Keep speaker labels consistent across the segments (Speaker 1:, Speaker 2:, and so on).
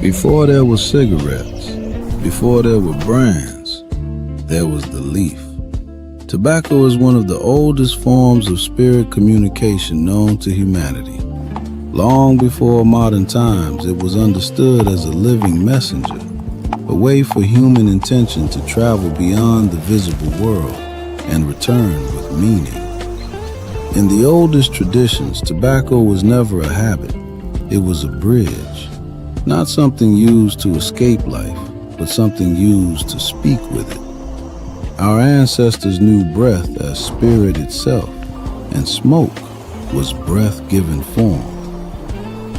Speaker 1: Before there were cigarettes, before there were brands, there was the leaf. Tobacco is one of the oldest forms of spirit communication known to humanity. Long before modern times, it was understood as a living messenger, a way for human intention to travel beyond the visible world and return with meaning. In the oldest traditions, tobacco was never a habit. It was a bridge, not something used to escape life, but something used to speak with it. Our ancestors knew breath as spirit itself, and smoke was breath-given form.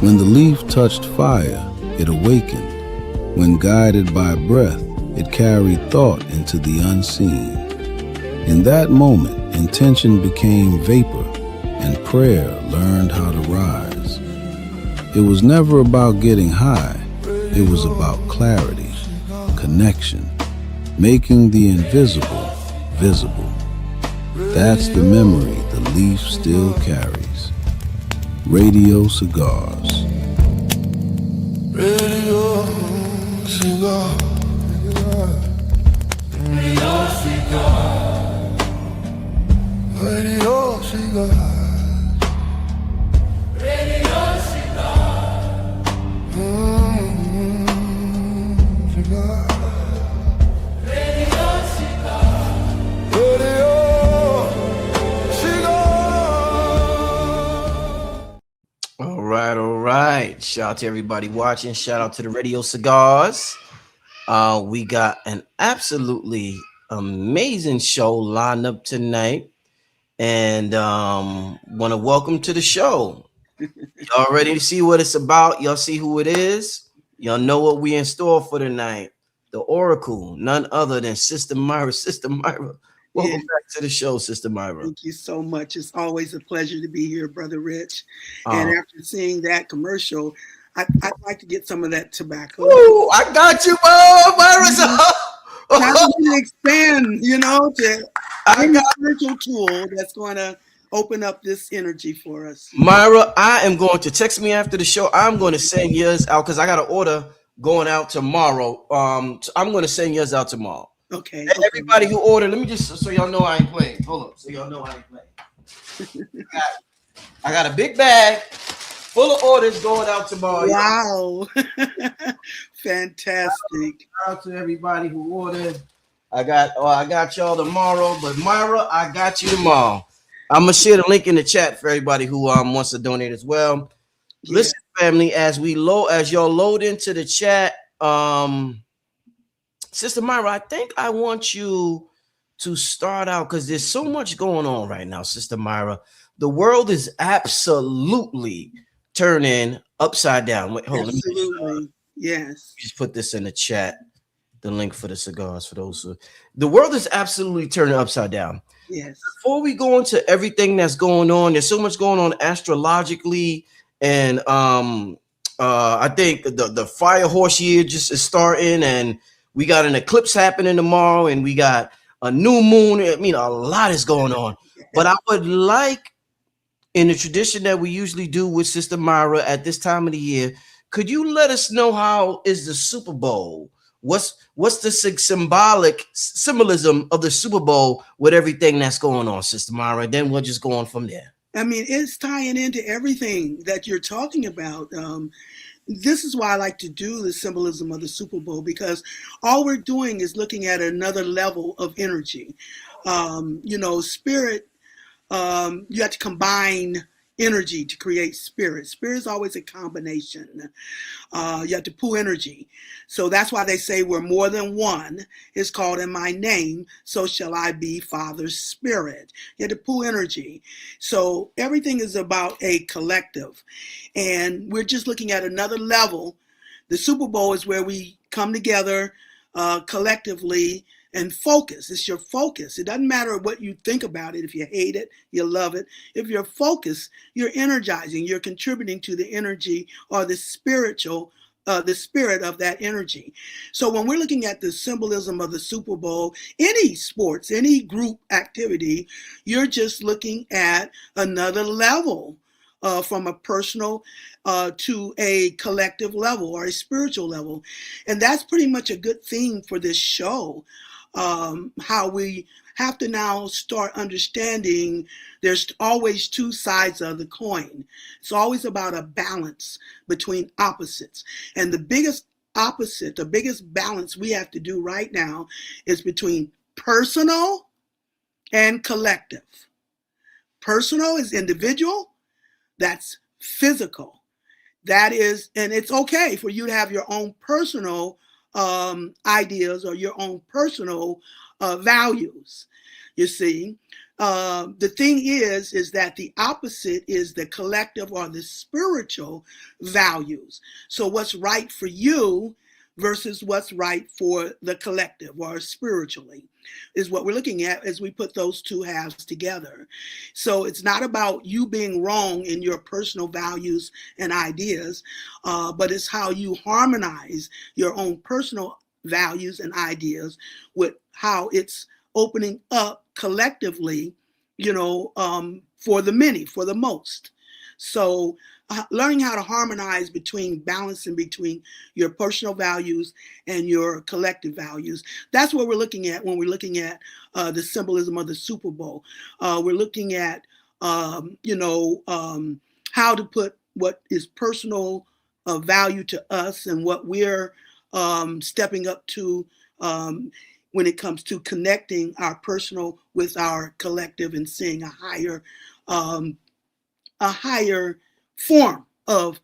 Speaker 1: When the leaf touched fire, it awakened. When guided by breath, it carried thought into the unseen. In that moment, intention became vapor, and prayer learned how to rise. It was never about getting high. It was about clarity, connection, making the invisible visible. That's the memory the leaf still carries. Radio Cigars. Radio Cigar. Radio Cigar. Radio Cigar.
Speaker 2: All right. Shout out to everybody watching. Shout out to the Radio Cigars. We got an absolutely amazing show lined up tonight, and want to welcome to the show. Y'all ready to see what it's about? Y'all see who it is? Y'all know what we in store for tonight. The Oracle, none other than Sister Myrah. Sister Myrah, welcome back to the show, Sister Myrah.
Speaker 3: Thank you so much. It's always a pleasure to be here, Brother Rich. And after seeing that commercial, I'd like to get some of that tobacco.
Speaker 2: Ooh, I got you, Myrah.
Speaker 3: How do you expand, to a spiritual tool that's going to open up this energy for us?
Speaker 2: Myrah, I am going to text me after the show. I'm going to send yours out because I got an order going out tomorrow. I'm going to send yours out tomorrow.
Speaker 3: Okay.
Speaker 2: Everybody who ordered, let me just so y'all know I ain't playing. Hold up, so y'all know I ain't playing. I got a big bag full of orders going out tomorrow.
Speaker 3: Wow. Fantastic.
Speaker 2: Shout out to everybody who ordered. I got y'all tomorrow, but Myrah, I got you tomorrow. I'm gonna share the link in the chat for everybody who wants to donate as well. Yeah. Listen, family, as y'all load into the chat, Sister Myrah, I think I want you to start out because there's so much going on right now, Sister Myrah. The world is absolutely turning upside down. Wait, hold on.
Speaker 3: Absolutely. Yes.
Speaker 2: Just put this in the chat. The link for the cigars for those who. The world is absolutely turning upside down.
Speaker 3: Yes.
Speaker 2: Before we go into everything that's going on, there's so much going on astrologically, and I think the fire horse year just is starting, and we got an eclipse happening tomorrow, and we got a new moon. I mean, a lot is going on. But I would like, in the tradition that we usually do with Sister Myrah at this time of the year, could you let us know how is the Super Bowl? What's the symbolism of the Super Bowl with everything that's going on, Sister Myrah? Then we'll just go on from there.
Speaker 3: I mean, it's tying into everything that you're talking about. This is why I like to do the symbolism of the Super Bowl, because all we're doing is looking at another level of energy. Spirit, you have to combine energy to create spirit. Spirit is always a combination. You have to pull energy. So that's why they say we're more than one. It's called in my name, so shall I be Father's Spirit. You have to pull energy. So everything is about a collective. And we're just looking at another level. The Super Bowl is where we come together collectively and focus. It's your focus. It doesn't matter what you think about it. If you hate it, you love it. If you're focused, you're energizing. You're contributing to the energy or the spirit of that energy. So when we're looking at the symbolism of the Super Bowl, any sports, any group activity, you're just looking at another level from a personal to a collective level or a spiritual level. And that's pretty much a good theme for this show. How we have to now start understanding there's always two sides of the coin. It's always about a balance between opposites. And the biggest opposite, the biggest balance we have to do right now is between personal and collective. Personal is individual, that's physical. That is, and it's okay for you to have your own personal ideas or your own personal values. You see, the thing is that the opposite is the collective or the spiritual values. So what's right for you versus what's right for the collective or spiritually is what we're looking at as we put those two halves together. So it's not about you being wrong in your personal values and ideas, but it's how you harmonize your own personal values and ideas with how it's opening up collectively, for the many, for the most. So learning how to harmonize between balancing between your personal values and your collective values. That's what we're looking at when we're looking at the symbolism of the Super Bowl. We're looking at, how to put what is personal value to us and what we're stepping up to when it comes to connecting our personal with our collective and seeing a higher form of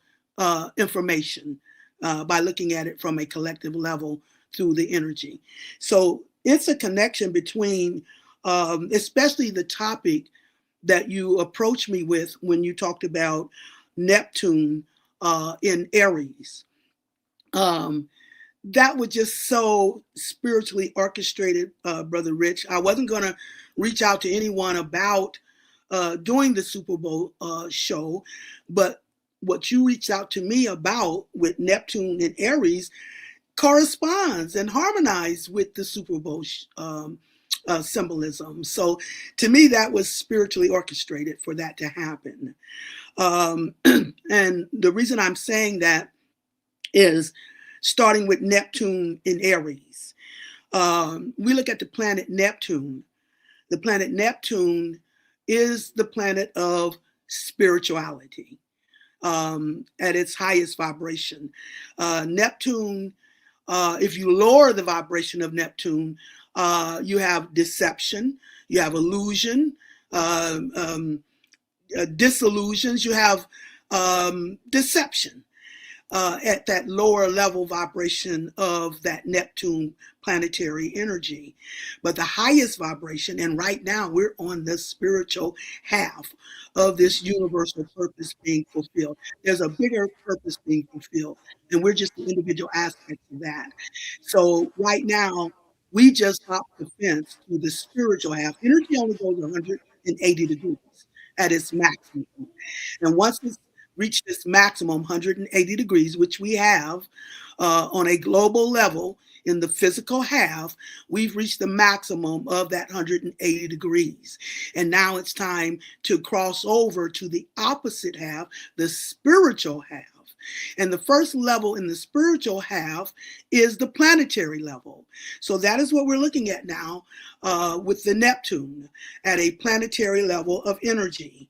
Speaker 3: information by looking at it from a collective level through the energy. So it's a connection between, especially the topic that you approached me with when you talked about Neptune in Aries. That was just so spiritually orchestrated, Brother Rich. I wasn't going to reach out to anyone about doing the Super Bowl show, but what you reached out to me about with Neptune and Aries corresponds and harmonizes with the Super Bowl symbolism. So to me, that was spiritually orchestrated for that to happen. And the reason I'm saying that is starting with Neptune in Aries. We look at the planet Neptune. The planet Neptune is the planet of spirituality at its highest vibration. Neptune, if you lower the vibration of Neptune, you have deception, you have illusion, disillusions, you have deception. At that lower level vibration of that Neptune planetary energy. But the highest vibration, and right now we're on the spiritual half of this universal purpose being fulfilled. There's a bigger purpose being fulfilled, and we're just the individual aspects of that. So right now, we just hopped the fence to the spiritual half. Energy only goes 180 degrees at its maximum. And once it's reach this maximum 180 degrees, which we have on a global level in the physical half, we've reached the maximum of that 180 degrees. And now it's time to cross over to the opposite half, the spiritual half. And the first level in the spiritual half is the planetary level. So that is what we're looking at now with the Neptune at a planetary level of energy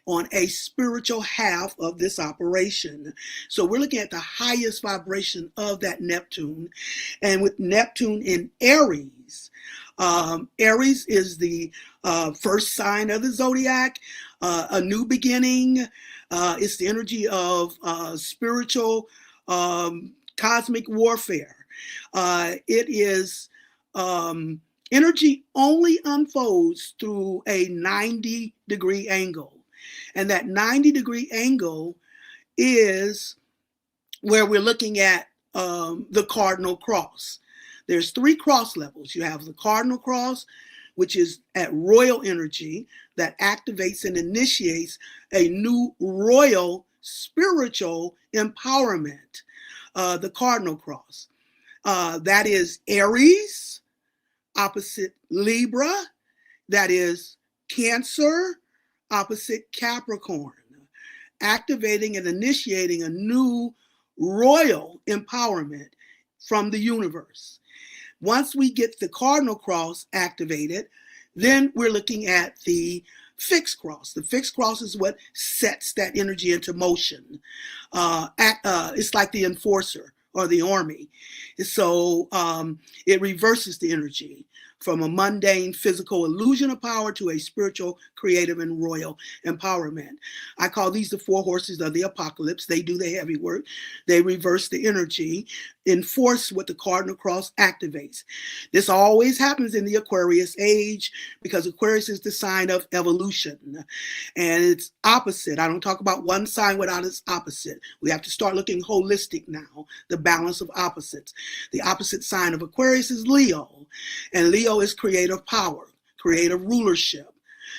Speaker 3: on a spiritual half of this operation. So we're looking at the highest vibration of that Neptune. And with Neptune in Aries, Aries is the first sign of the zodiac, a new beginning. It's the energy of spiritual cosmic warfare. It is energy only unfolds through a 90-degree angle. And that 90-degree angle is where we're looking at the cardinal cross. There's 3 cross levels. You have the cardinal cross, which is at royal energy that activates and initiates a new royal spiritual empowerment, the cardinal cross. That is Aries, opposite Libra. That is Cancer, opposite Capricorn. activating and initiating a new royal empowerment from the universe. Once we get the cardinal cross activated, then we're looking at the fixed cross. The fixed cross is what sets that energy into motion. It's like the enforcer or the army. So it reverses the energy from a mundane physical illusion of power to a spiritual, creative, and royal empowerment. I call these the four horses of the apocalypse. They do the heavy work. They reverse the energy, enforce what the cardinal cross activates. This always happens in the Aquarius age because Aquarius is the sign of evolution. And it's opposite. I don't talk about one sign without its opposite. We have to start looking holistic now, the balance of opposites. The opposite sign of Aquarius is Leo. And Leo is creative power, creative rulership.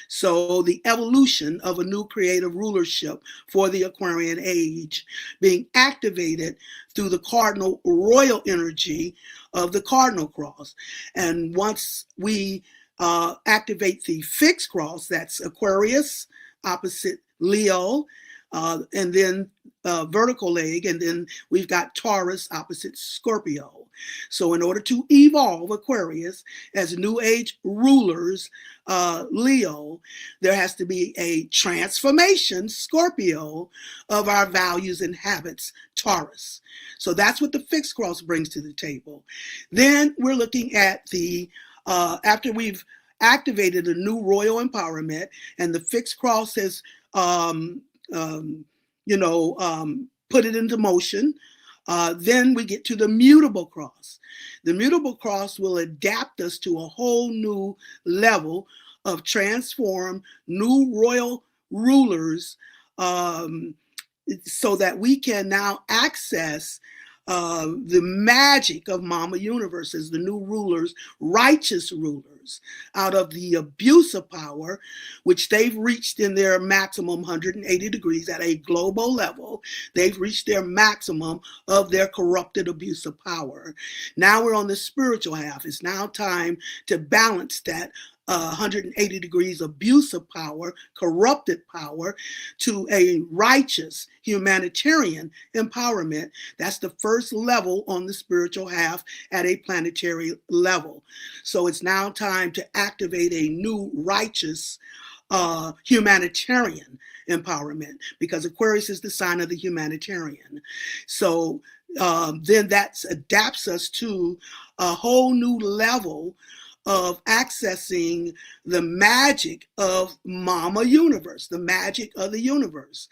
Speaker 3: So the evolution of a new creative rulership for the Aquarian age being activated through the cardinal royal energy of the cardinal cross. And once we activate the fixed cross, that's Aquarius opposite Leo, and then vertical leg, and then we've got Taurus opposite Scorpio. So in order to evolve Aquarius as new age rulers, Leo, there has to be a transformation, Scorpio, of our values and habits, Taurus. So that's what the fixed cross brings to the table. Then we're looking at the, after we've activated a new royal empowerment and the fixed cross has, put it into motion, then we get to the mutable cross. The mutable cross will adapt us to a whole new level of transformed new royal rulers, so that we can now access the magic of Mama Universe as the new rulers, righteous rulers, out of the abuse of power, which they've reached in their maximum 180 degrees at a global level. They've reached their maximum of their corrupted abuse of power. Now we're on the spiritual half. It's now time to balance that 180 degrees abuse of power, corrupted power, to a righteous humanitarian empowerment. That's the first level on the spiritual half at a planetary level. So it's now time to activate a new righteous humanitarian empowerment, because Aquarius is the sign of the humanitarian. So then that adapts us to a whole new level of accessing the magic of Mama Universe, the magic of the universe,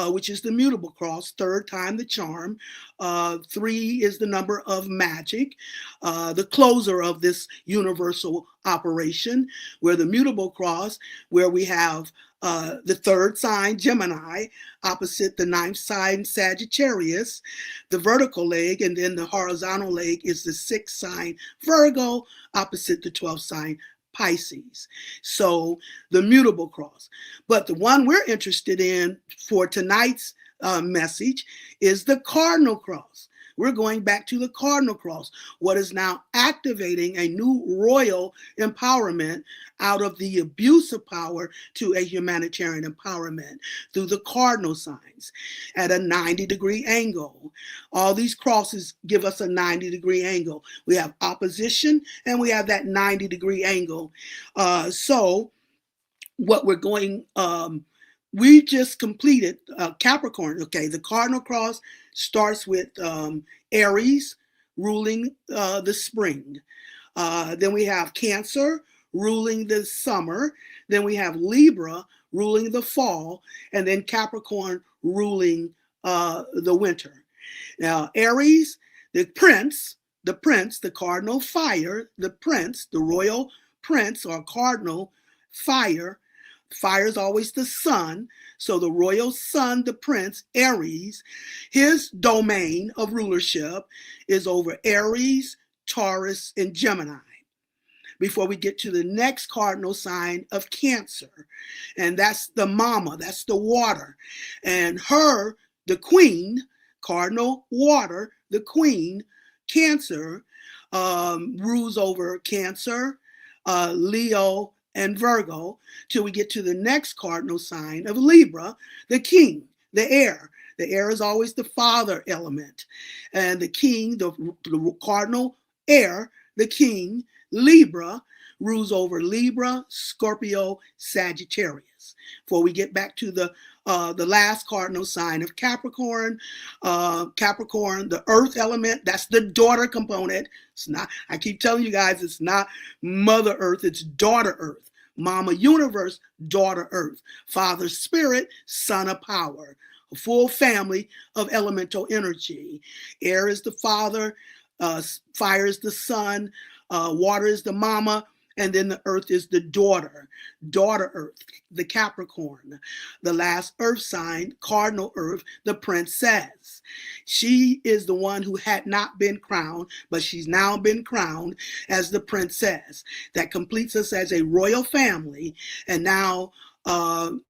Speaker 3: which is the mutable cross, third time the charm. 3 is the number of magic, the closer of this universal operation, where the mutable cross, where we have the third sign, Gemini, opposite the ninth sign, Sagittarius, the vertical leg, and then the horizontal leg is the sixth sign, Virgo, opposite the 12th sign, Pisces. So the mutable cross. But the one we're interested in for tonight's message is the cardinal cross. We're going back to the cardinal cross, what is now activating a new royal empowerment out of the abuse of power to a humanitarian empowerment through the cardinal signs at a 90-degree angle. All these crosses give us a 90-degree angle. We have opposition and we have that 90-degree angle. So what we're going, we just completed Capricorn. Okay, the cardinal cross starts with Aries ruling the spring. Then we have Cancer ruling the summer. Then we have Libra ruling the fall. And then Capricorn ruling the winter. Now, Aries, the prince, the cardinal fire, the prince, the royal prince or cardinal fire. Fire is always the sun. So the royal sun, the prince, Aries, his domain of rulership is over Aries, Taurus, and Gemini. Before we get to the next cardinal sign of Cancer. And that's the mama, that's the water. And her, the queen, cardinal water, the queen, Cancer, rules over Cancer, Leo, and Virgo, till we get to the next cardinal sign of Libra, the king, the air. The air is always the father element. And the king, the cardinal air, the king, Libra, rules over Libra, Scorpio, Sagittarius. Before we get back to the last cardinal sign of Capricorn, Capricorn, the earth element, that's the daughter component. It's not, I keep telling you guys, it's not Mother Earth, it's daughter Earth. Mama Universe, daughter Earth. Father Spirit, son of power. A full family of elemental energy. Air is the father, fire is the son, water is the mama, and then the earth is the daughter. Daughter Earth, the Capricorn. The last earth sign, cardinal Earth, the princess. She is the one who had not been crowned, but she's now been crowned as the princess. That completes us as a royal family. And now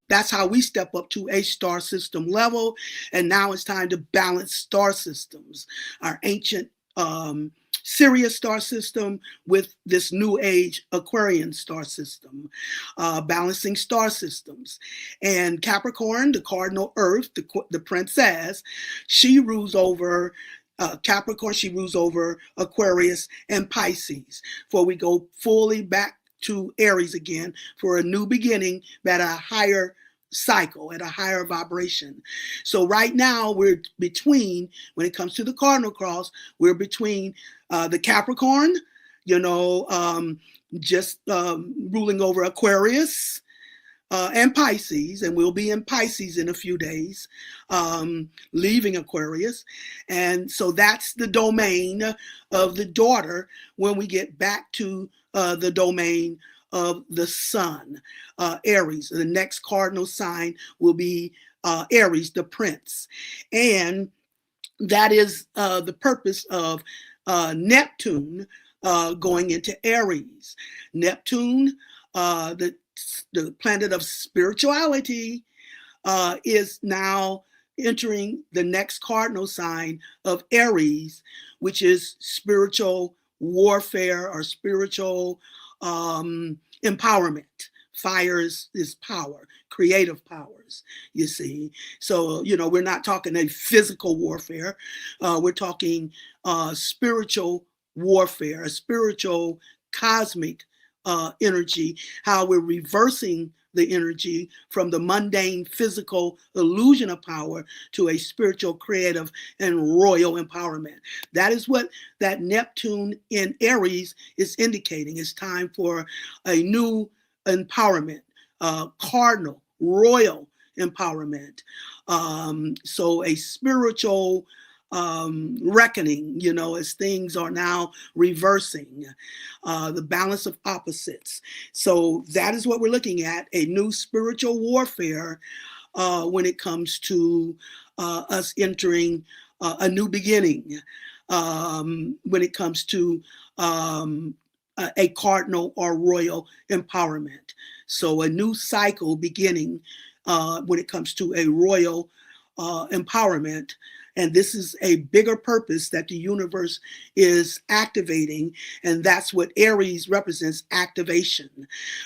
Speaker 3: that's how we step up to a star system level. And now it's time to balance star systems. Our ancient Sirius star system with this new age Aquarian star system, balancing star systems. And Capricorn, the cardinal Earth, the princess, she rules over Capricorn, she rules over Aquarius and Pisces. Before we go fully back to Aries again for a new beginning at a higher cycle, at a higher vibration. So right now we're between, when it comes to the cardinal cross, we're between the Capricorn, just ruling over Aquarius and Pisces, and we'll be in Pisces in a few days, leaving Aquarius. And so that's the domain of the daughter when we get back to the domain of the sun, Aries. The next cardinal sign will be Aries, the prince. And that is the purpose of Neptune going into Aries. Neptune, the planet of spirituality, is now entering the next cardinal sign of Aries, which is spiritual warfare or spiritual empowerment. Fire is power, creative powers, you see. So, we're not talking a physical warfare. We're talking spiritual warfare, a spiritual cosmic energy, how we're reversing the energy from the mundane physical illusion of power to a spiritual, creative, and royal empowerment. That is what that Neptune in Aries is indicating. It's time for a new empowerment, cardinal, royal empowerment. So a spiritual reckoning, as things are now reversing, the balance of opposites. So that is what we're looking at, a new spiritual warfare when it comes to us entering a new beginning, when it comes to a cardinal or royal empowerment. So a new cycle beginning when it comes to a royal empowerment. And this is a bigger purpose that the universe is activating. And that's what Aries represents, activation.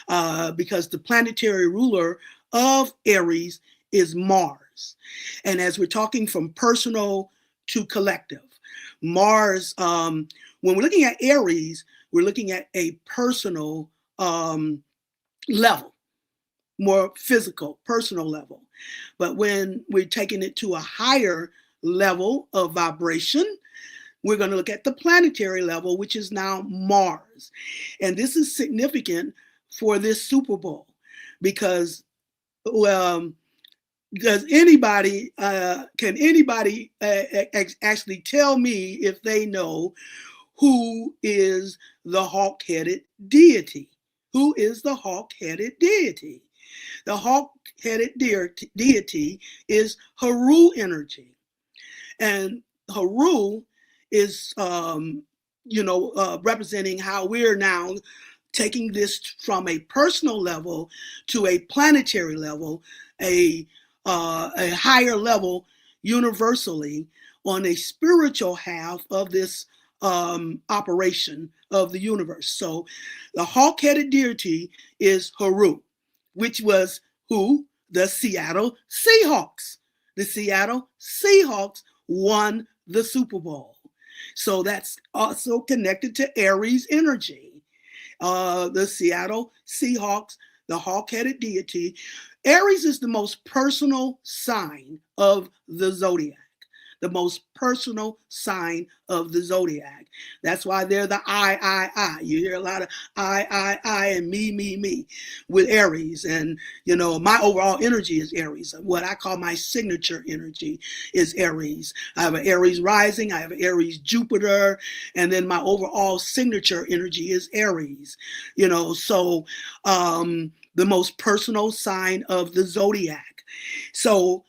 Speaker 3: Because the planetary ruler of Aries is Mars. And as we're talking from personal to collective, Mars, when we're looking at Aries, we're looking at a personal level, more physical, personal level. But when we're taking it to a higher level of vibration, we're going to look at the planetary level, which is now Mars. And this is significant for this Super Bowl because, does anybody, can anybody actually tell me if they know who is the hawk-headed deity? Who is the hawk-headed deity? The hawk-headed deity is Haru energy. And Haru is, representing how we're now taking this from a personal level to a planetary level, a higher level universally on a spiritual half of this operation of the universe. So the hawk-headed deity is Haru, which was who? The Seattle Seahawks. the Seattle Seahawks won the Super Bowl. So that's also connected to Aries energy. The Seattle Seahawks, the hawk-headed deity. Aries is the most personal sign of the zodiac. The most personal sign of the zodiac. That's why they're the I. You hear a lot of I, and me with Aries. And, you know, my overall energy is Aries. What I call my signature energy is Aries. I have an Aries rising, I have an Aries Jupiter, and then my overall signature energy is Aries. You know, so the most personal sign of the zodiac. So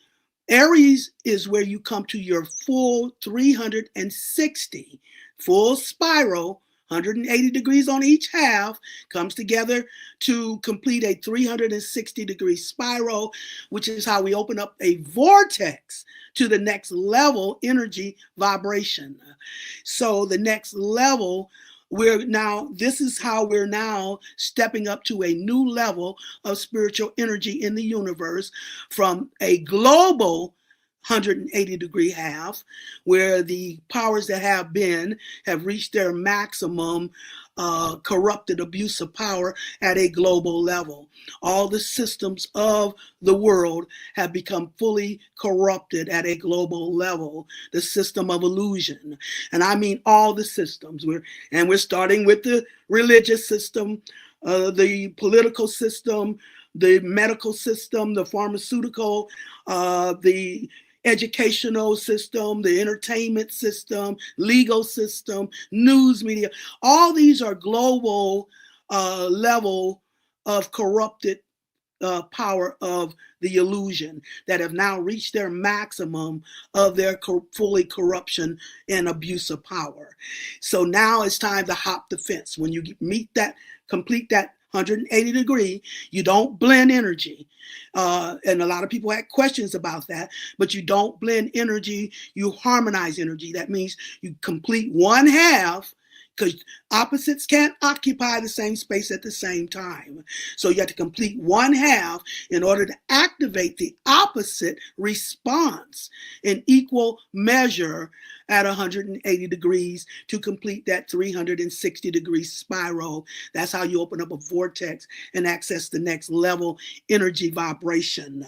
Speaker 3: Aries is where you come to your full 360, full spiral, 180 degrees on each half, comes together to complete a 360-degree spiral, which is how we open up a vortex to the next level energy vibration. So the next level, this is how we're now stepping up to a new level of spiritual energy in the universe from a global 180-degree half, where the powers that have been have reached their maximum corrupted abuse of power at a global level. All the systems of the world have become fully corrupted at a global level. The system of illusion. And I mean all the systems. We're starting with the religious system, the political system, the medical system, the pharmaceutical, the educational system, the entertainment system, legal system, news media. All these are global level of corrupted power of the illusion that have now reached their maximum of their fully corruption and abuse of power. So now it's time to hop the fence. When you complete that 180 degree, you don't blend energy. And a lot of people had questions about that, but you don't blend energy, you harmonize energy. That means you complete one half, because opposites can't occupy the same space at the same time. So you have to complete one half in order to activate the opposite response in equal measure at 180 degrees to complete that 360-degree spiral. That's how you open up a vortex and access the next level energy vibration.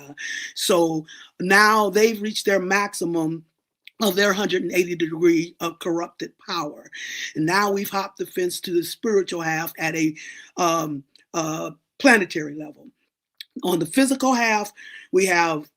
Speaker 3: So now they've reached their maximum of their 180 degree of corrupted power. And now we've hopped the fence to the spiritual half at a planetary level. On the physical half, we have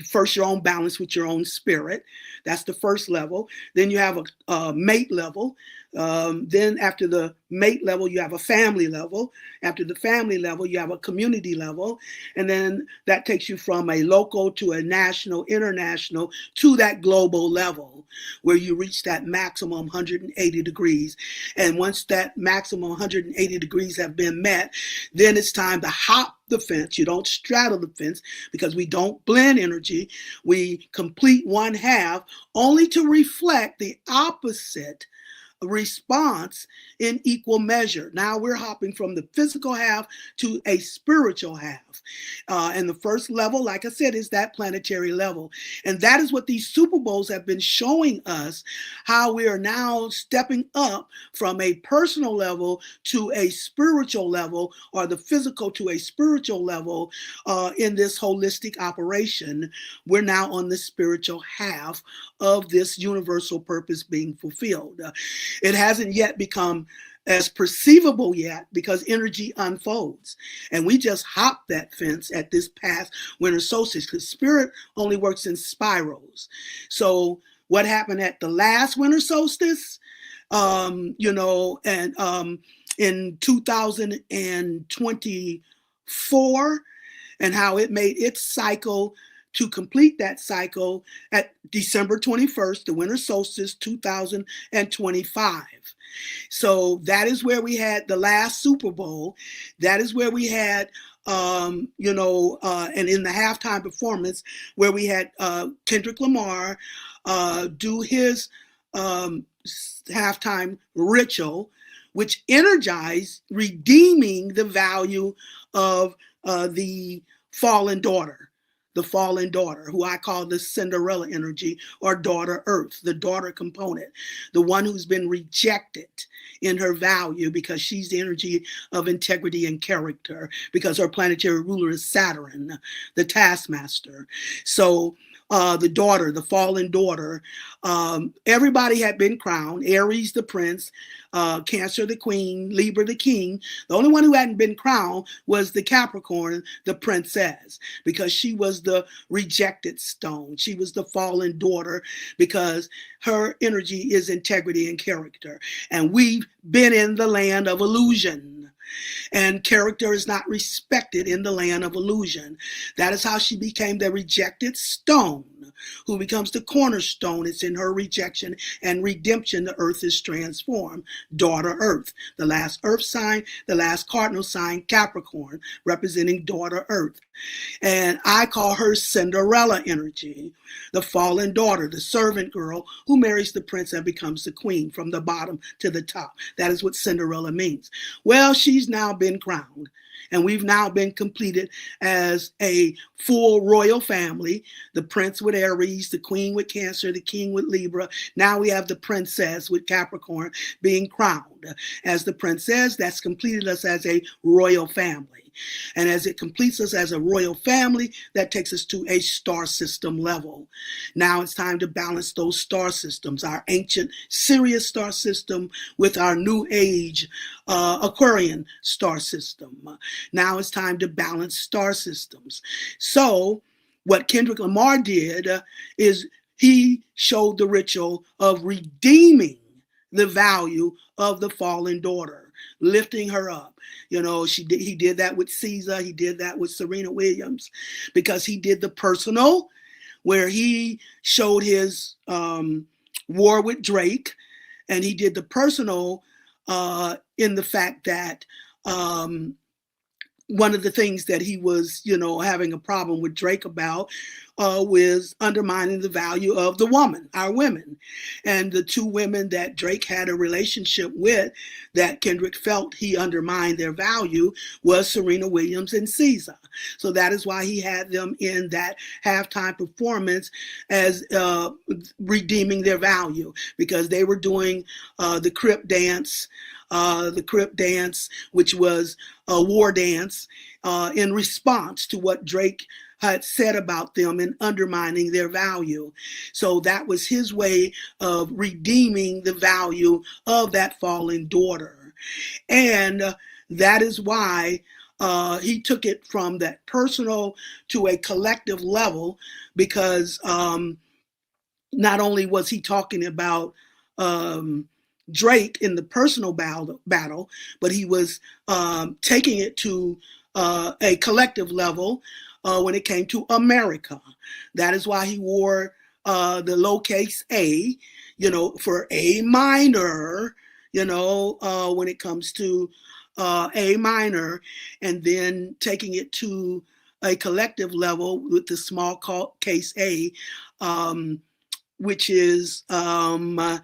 Speaker 3: first your own balance with your own spirit. That's the first level. Then you have a mate level. Then after the mate level, you have a family level. After the family level, you have a community level. And then that takes you from a local to a national, international, to that global level where you reach that maximum 180 degrees. And once that maximum 180 degrees have been met, then it's time to hop the fence. You don't straddle the fence because we don't blend energy. We complete one half only to reflect the opposite response in equal measure. Now we're hopping from the physical half to a spiritual half. And the first level, like I said, is that planetary level. And that is what these Super Bowls have been showing us, how we are now stepping up from a personal level to a spiritual level, or the physical to a spiritual level in this holistic operation. We're now on the spiritual half of this universal purpose being fulfilled. It hasn't yet become as perceivable yet because energy unfolds. And we just hopped that fence at this past winter solstice because spirit only works in spirals. So what happened at the last winter solstice, in 2024, and how it made its cycle to complete that cycle at December 21st, the winter solstice 2025. So that is where we had the last Super Bowl. That is where we had, and in the halftime performance, where we had Kendrick Lamar do his halftime ritual, which energized redeeming the value of the fallen daughter, the fallen daughter, who I call the Cinderella energy, or daughter Earth, the daughter component, the one who's been rejected in her value because she's the energy of integrity and character, because her planetary ruler is Saturn, the taskmaster. So the daughter, the fallen daughter, everybody had been crowned. Aries, the prince, Cancer, the queen, Libra, the king. The only one who hadn't been crowned was the Capricorn, the princess, because she was the rejected stone. She was the fallen daughter because her energy is integrity and character. And we've been in the land of illusion. And character is not respected in the land of illusion. That is how she became the rejected stone, who becomes the cornerstone. It's in her rejection and redemption the earth is transformed. Daughter Earth, the last earth sign, the last cardinal sign, Capricorn, representing daughter Earth. And I call her Cinderella energy, the fallen daughter, the servant girl who marries the prince and becomes the queen from the bottom to the top. That is what Cinderella means. Well, she's now been crowned, and we've now been completed as a full royal family, the prince with Aries, the queen with Cancer, the king with Libra. Now we have the princess with Capricorn being crowned as the princess. That's completed us as a royal family. And as it completes us as a royal family, that takes us to a star system level. Now it's time to balance those star systems, our ancient Sirius star system with our new age Aquarian star system. Now it's time to balance star systems. So what Kendrick Lamar did is he showed the ritual of redeeming the value of the fallen daughter, lifting her up. You know, he did that with Caesar. He did that with Serena Williams, because he did the personal, where he showed his war with Drake, and he did the personal in the fact that one of the things that he was, having a problem with Drake about was undermining the value of the woman, our women. And the two women that Drake had a relationship with that Kendrick felt he undermined their value was Serena Williams and Caesar. So that is why he had them in that halftime performance as redeeming their value, because they were doing the Crip dance, which was a war dance in response to what Drake had said about them and undermining their value. So that was his way of redeeming the value of that fallen daughter. And that is why he took it from that personal to a collective level, because not only was he talking about Drake in the personal battle, but he was taking it to a collective level when it came to America. That is why he wore the lowercase a, for A minor, when it comes to A minor, and then taking it to a collective level with the small case a, which is the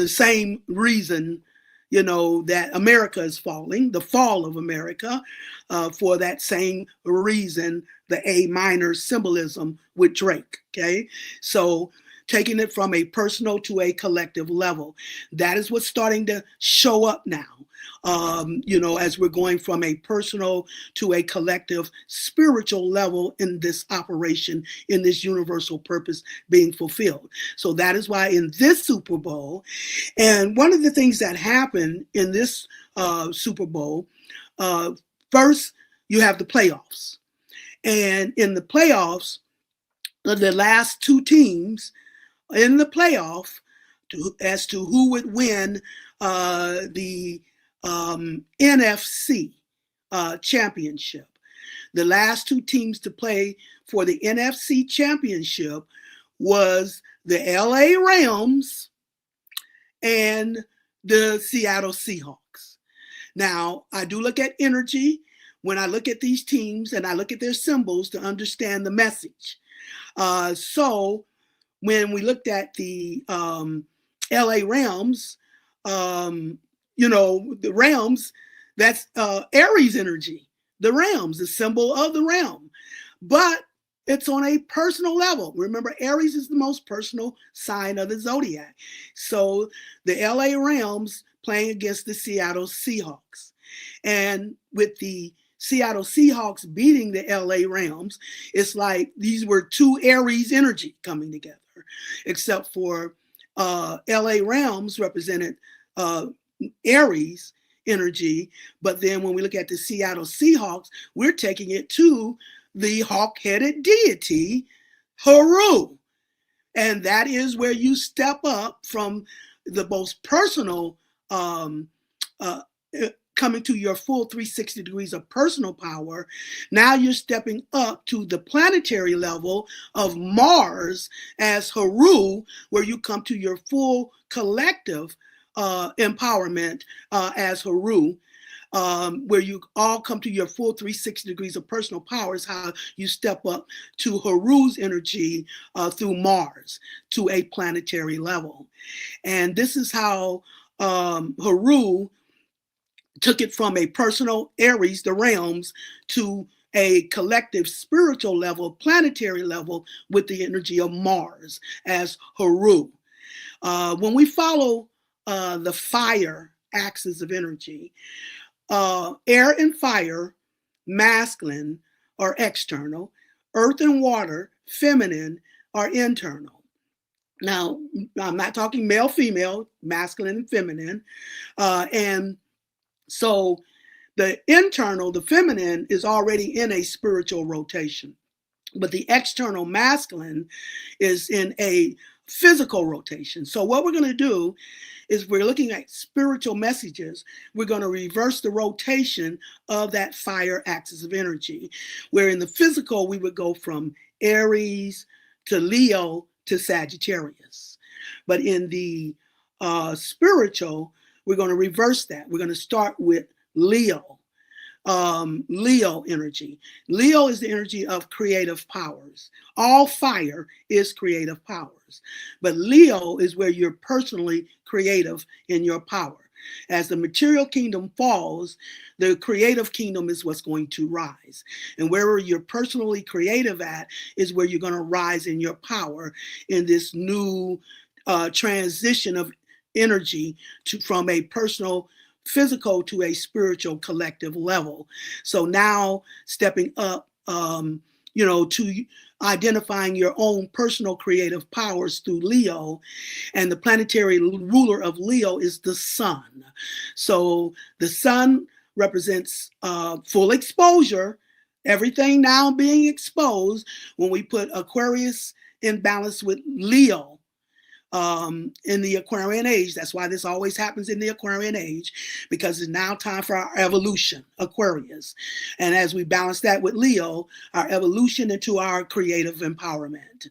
Speaker 3: same reason, that America is falling, the fall of America, for that same reason, the A minor symbolism with Drake, okay? So taking it from a personal to a collective level, that is what's starting to show up now, as we're going from a personal to a collective spiritual level in this operation, in this universal purpose being fulfilled. So that is why in this Super Bowl, and one of the things that happened in this Super Bowl, first you have the playoffs. And in the playoffs, the last two teams in the playoff as to who would win the NFC championship. The last two teams to play for the NFC championship was the LA Rams and the Seattle Seahawks. Now, I do look at energy when I look at these teams, and I look at their symbols to understand the message. So when we looked at the LA Rams, the Rams, that's Aries energy. The Rams, the symbol of the realm. But It's on a personal level. Remember, Aries is the most personal sign of the zodiac. So the LA Rams playing against the Seattle Seahawks. And with the Seattle Seahawks beating the LA Rams, it's like these were two Aries energy coming together, except for LA Rams represented Aries energy. But then when we look at the Seattle Seahawks, we're taking it to the hawk-headed deity, Haru. And that is where you step up from the most personal, coming to your full 360 degrees of personal power. Now you're stepping up to the planetary level of Mars as Haru, where you come to your full collective empowerment as Haru. Where you all come to your full 360 degrees of personal power is how you step up to Haru's energy through Mars to a planetary level. And this is how Haru took it from a personal Aries, the realms, to a collective spiritual level, planetary level with the energy of Mars as Haru. When we follow the fire axis of energy, air and fire, masculine, are external. Earth and water, feminine, are internal. Now, I'm not talking male, female, masculine and feminine. And so the internal, the feminine, is already in a spiritual rotation. But the external masculine is in a physical rotation. So what we're going to do is we're looking at spiritual messages. We're going to reverse the rotation of that fire axis of energy, where in the physical, we would go from Aries to Leo to Sagittarius. But in the spiritual, we're going to reverse that. We're going to start with Leo. Leo energy. Leo is the energy of creative powers. All fire is creative powers, but Leo is where you're personally creative in your power. As the material kingdom falls, the creative kingdom is what's going to rise. And wherever you're personally creative at is where you're going to rise in your power in this new transition of energy from a personal physical to a spiritual collective level. So now stepping up, to identifying your own personal creative powers through Leo, and the planetary ruler of Leo is the sun. So the sun represents full exposure, everything now being exposed. When we put Aquarius in balance with Leo, in the Aquarian age. That's why this always happens in the Aquarian age, because it's now time for our evolution, Aquarius. And as we balance that with Leo, our evolution into our creative empowerment.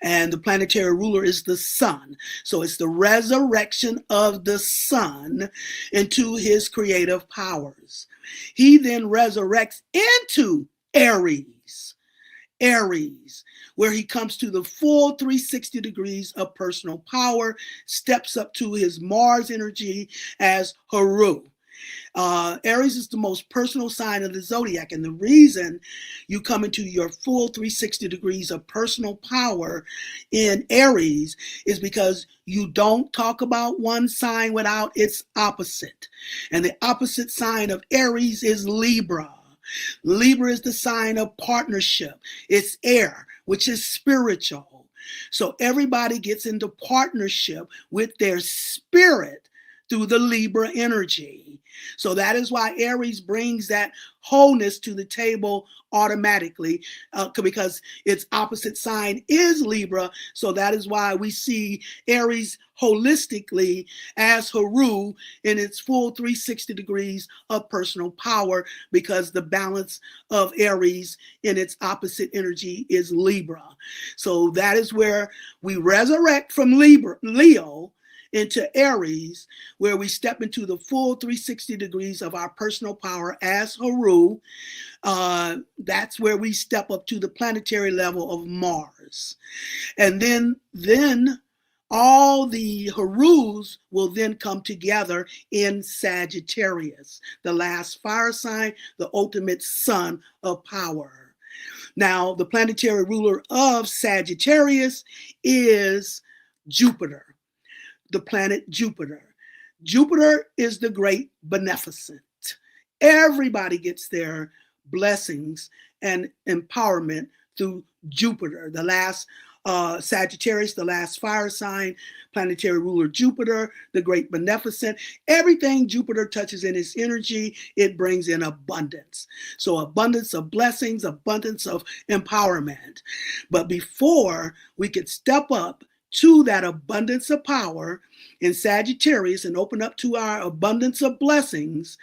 Speaker 3: And the planetary ruler is the sun. So it's the resurrection of the sun into his creative powers. He then resurrects into Aries. Aries, where he comes to the full 360 degrees of personal power, steps up to his Mars energy as Haru. Aries is the most personal sign of the zodiac, and the reason you come into your full 360 degrees of personal power in Aries is because you don't talk about one sign without its opposite. And the opposite sign of Aries is Libra. Libra is the sign of partnership. It's air, which is spiritual. So everybody gets into partnership with their spirit through the Libra energy. So that is why Aries brings that wholeness to the table automatically, because its opposite sign is Libra. So that is why we see Aries holistically as Haru in its full 360 degrees of personal power, because the balance of Aries in its opposite energy is Libra. So that is where we resurrect from Leo into Aries, where we step into the full 360 degrees of our personal power as Haru. That's where we step up to the planetary level of Mars. And then all the Harus will then come together in Sagittarius, the last fire sign, the ultimate sun of power. Now, the planetary ruler of Sagittarius is Jupiter, the planet Jupiter. Jupiter is the great beneficent. Everybody gets their blessings and empowerment through Jupiter, the last Sagittarius, the last fire sign, planetary ruler Jupiter, the great beneficent. Everything Jupiter touches in its energy, it brings in abundance. So abundance of blessings, abundance of empowerment. But before we could step up to that abundance of power in Sagittarius and open up to our abundance of blessings,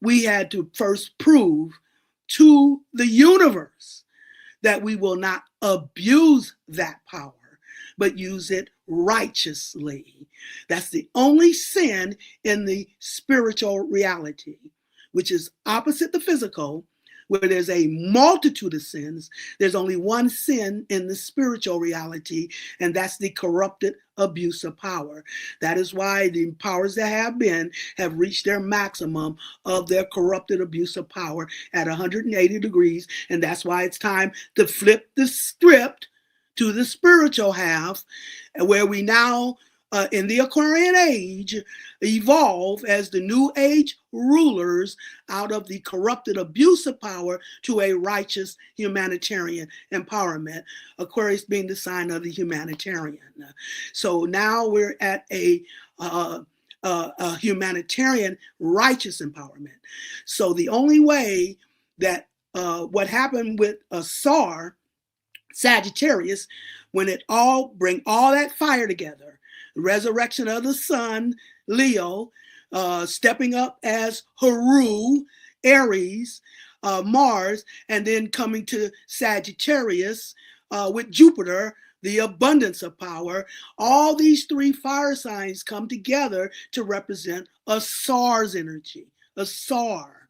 Speaker 3: we had to first prove to the universe that we will not abuse that power, but use it righteously. That's the only sin in the spiritual reality, which is opposite the physical, where there's a multitude of sins. There's only one sin in the spiritual reality, and that's the corrupted abuse of power. That is why the powers that have been have reached their maximum of their corrupted abuse of power at 180 degrees, and that's why it's time to flip the script to the spiritual half, where we now in the Aquarian age evolve as the new age rulers out of the corrupted abuse of power to a righteous humanitarian empowerment, Aquarius being the sign of the humanitarian. So now we're at a humanitarian righteous empowerment. So the only way that what happened with Sagittarius, when it bring all that fire together, resurrection of the sun, Leo, stepping up as Haru, Aries, Mars, and then coming to Sagittarius with Jupiter, the abundance of power. All these three fire signs come together to represent a SARS energy, a SAR.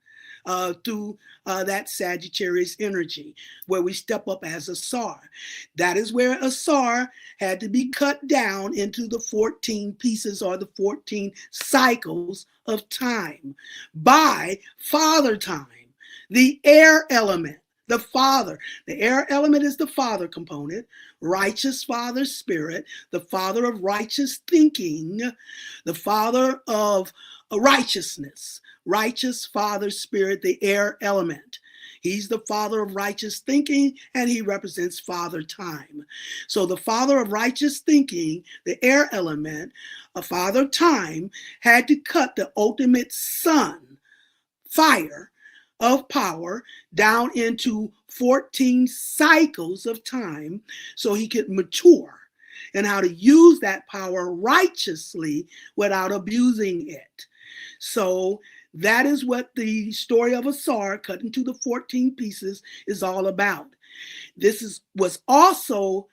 Speaker 3: Through that Sagittarius energy, where we step up as a SAR. That is where a SAR had to be cut down into the 14 pieces or the 14 cycles of time by Father Time, the air element. The Father. The air element is the Father component, righteous Father Spirit, the Father of righteous thinking, the Father of righteousness, righteous Father Spirit, the air element. He's the Father of righteous thinking, and he represents Father Time. So the Father of righteous thinking, the air element, Father Time, had to cut the ultimate sun, fire, of power down into 14 cycles of time so he could mature and how to use that power righteously without abusing it. So that is what the story of a SAR cut into the 14 pieces is all about. This was also,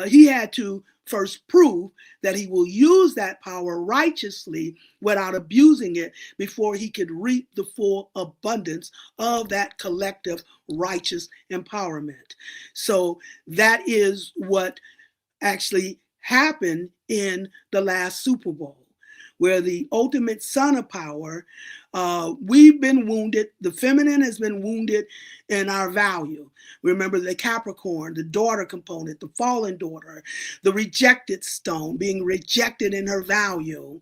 Speaker 3: he had to first prove that he will use that power righteously without abusing it before he could reap the full abundance of that collective righteous empowerment. So that is what actually happened in the last Super Bowl, where the ultimate son of power, we've been wounded. The feminine has been wounded in our value. Remember the Capricorn, the daughter component, the fallen daughter, the rejected stone, being rejected in her value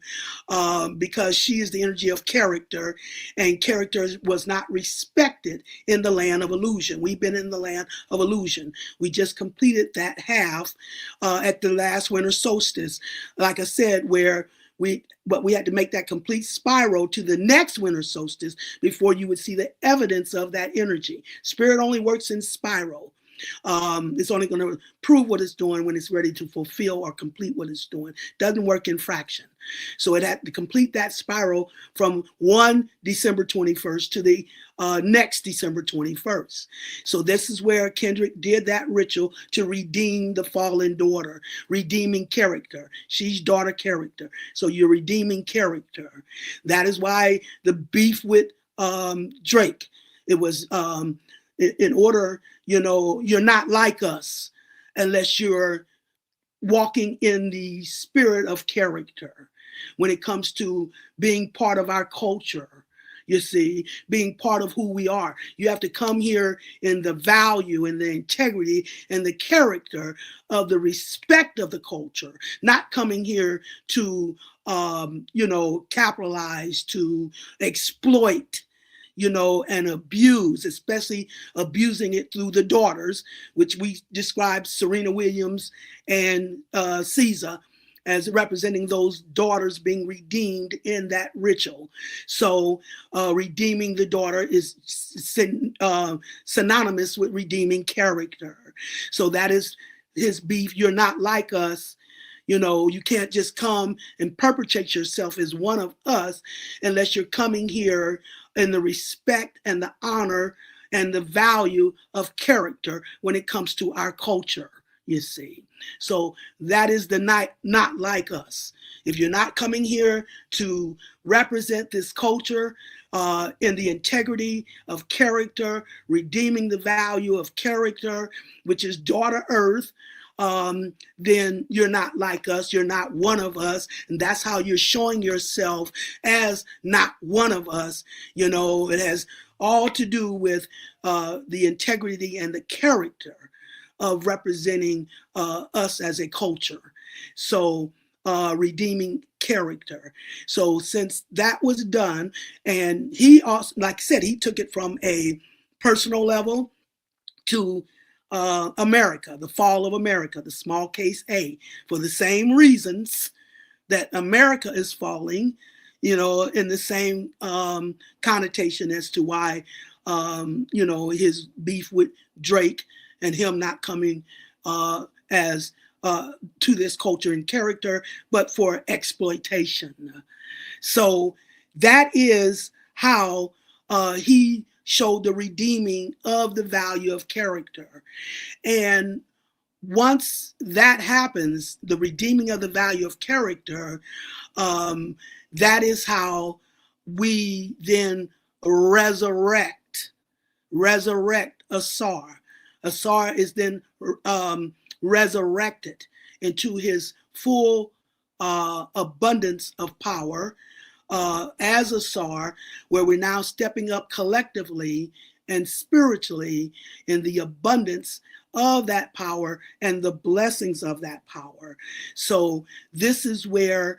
Speaker 3: because she is the energy of character, and character was not respected in the land of illusion. We've been in the land of illusion. We just completed that half at the last winter solstice, like I said, where we had to make that complete spiral to the next winter solstice before you would see the evidence of that energy. Spirit only works in spiral. It's only going to prove what it's doing when it's ready to fulfill or complete what it's doing. Doesn't work in fraction. So it had to complete that spiral from one December 21st to the next December 21st. So this is where Kendrick did that ritual to redeem the fallen daughter, redeeming character. She's daughter character. So you're redeeming character. That is why the beef with Drake, it was in order, you're not like us unless you're walking in the spirit of character when it comes to being part of our culture. you see, being part of who we are. You have to come here in the value and the integrity and the character of the respect of the culture, not coming here to, capitalize, to exploit, and abuse, especially abusing it through the daughters, which we described Serena Williams and Caesar as representing those daughters being redeemed in that ritual. So redeeming the daughter is synonymous with redeeming character. So that is his beef. You're not like us. You can't just come and perpetrate yourself as one of us unless you're coming here in the respect and the honor and the value of character when it comes to our culture, you see. So that is the not like us. If you're not coming here to represent this culture in the integrity of character, redeeming the value of character, which is daughter earth, then you're not like us. You're not one of us. And that's how you're showing yourself as not one of us. It has all to do with the integrity and the character of representing us as a culture. So redeeming character. So since that was done, and he also, like I said, he took it from a personal level to America, the fall of America, the small case A, for the same reasons that America is falling, in the same connotation as to why, his beef with Drake and him not coming as to this culture and character, but for exploitation. So that is how he showed the redeeming of the value of character. And once that happens, the redeeming of the value of character, that is how we then resurrect Asar. Asar is then resurrected into his full abundance of power as Asar, where we're now stepping up collectively and spiritually in the abundance of that power and the blessings of that power. So this is where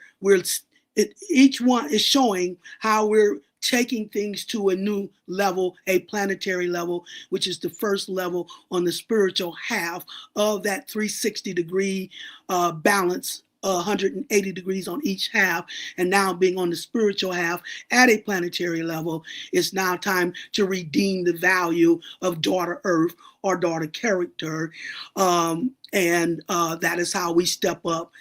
Speaker 3: each one is showing how we're taking things to a new level, a planetary level, which is the first level on the spiritual half of that 360-degree balance, 180 degrees on each half, and now being on the spiritual half at a planetary level. It's now time to redeem the value of daughter earth or daughter character. And that is how we step up,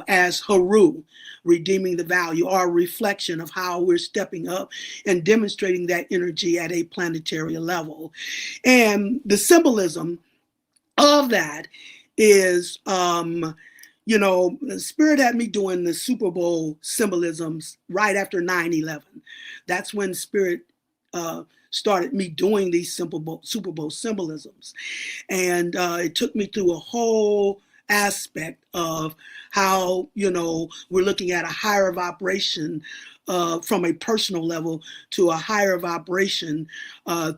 Speaker 3: as Haru, redeeming the value, or reflection of how we're stepping up and demonstrating that energy at a planetary level. And the symbolism of that is, Spirit had me doing the Super Bowl symbolisms right after 9/11. That's when Spirit started me doing these Super Bowl symbolisms. And it took me through a whole aspect of how, we're looking at a higher vibration from a personal level to a higher vibration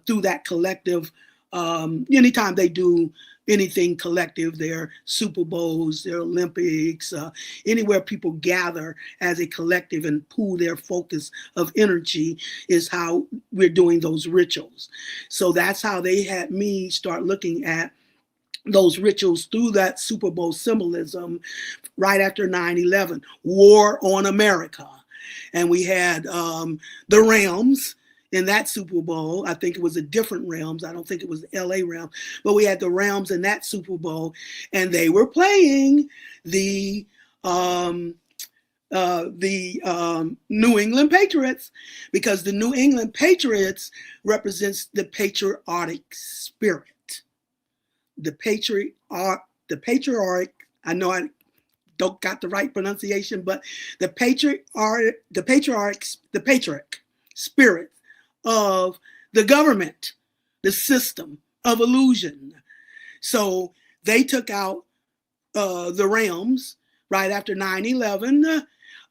Speaker 3: through that collective. Anytime they do anything collective, their Super Bowls, their Olympics, anywhere people gather as a collective and pool their focus of energy is how we're doing those rituals. So that's how they had me start looking at those rituals through that Super Bowl symbolism right after 9/11, War on America. And we had the realms in that Super Bowl. I think it was a different realms. I don't think it was the LA realm, but we had the realms in that Super Bowl, and they were playing the New England Patriots, because the New England Patriots represents the patriotic spirit. The patriarch, I know I don't got the right pronunciation, but the patriarch spirit of the government, the system of illusion. So they took out the realms right after 9/11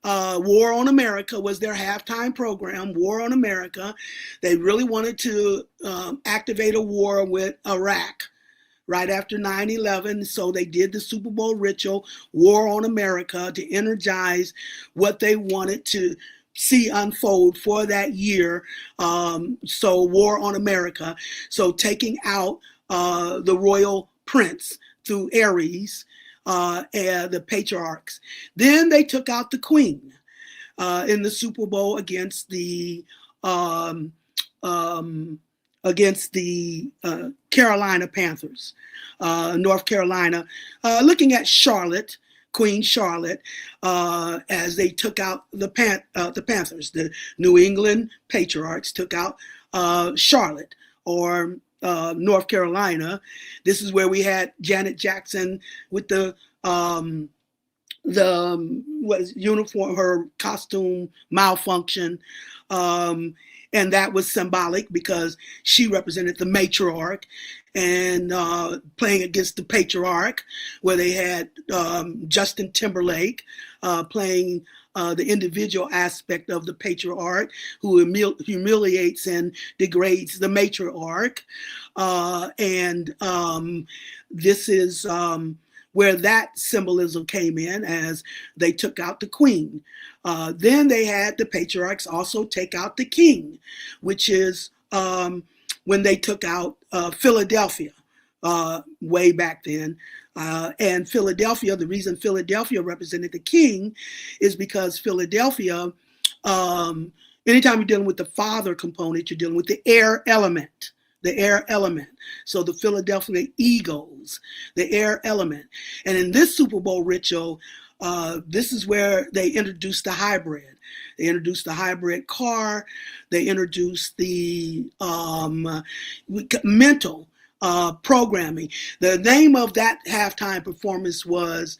Speaker 3: War on America was their halftime program, War on America. They really wanted to activate a war with Iraq right after 9/11. So they did the Super Bowl ritual, War on America, to energize what they wanted to see unfold for that year. So War on America. So taking out the royal prince through Aries, and the patriarchs. Then they took out the queen in the Super Bowl against the Carolina Panthers, North Carolina, looking at Charlotte, Queen Charlotte, as they took out the Panthers. The New England Patriarchs took out Charlotte, or North Carolina. This is where we had Janet Jackson with the uniform, her costume malfunction. And that was symbolic because she represented the matriarch, and playing against the patriarch, where they had Justin Timberlake playing the individual aspect of the patriarch, who humiliates and degrades the matriarch. This is where that symbolism came in, as they took out the queen. Then they had the patriarchs also take out the king, which is when they took out Philadelphia way back then. And Philadelphia, the reason Philadelphia represented the king is because Philadelphia, anytime you're dealing with the father component, you're dealing with the air element. The air element. So the Philadelphia Eagles, the air element. And in this Super Bowl ritual, this is where they introduced the hybrid. They introduced the hybrid car. They introduced the mental programming. The name of that halftime performance was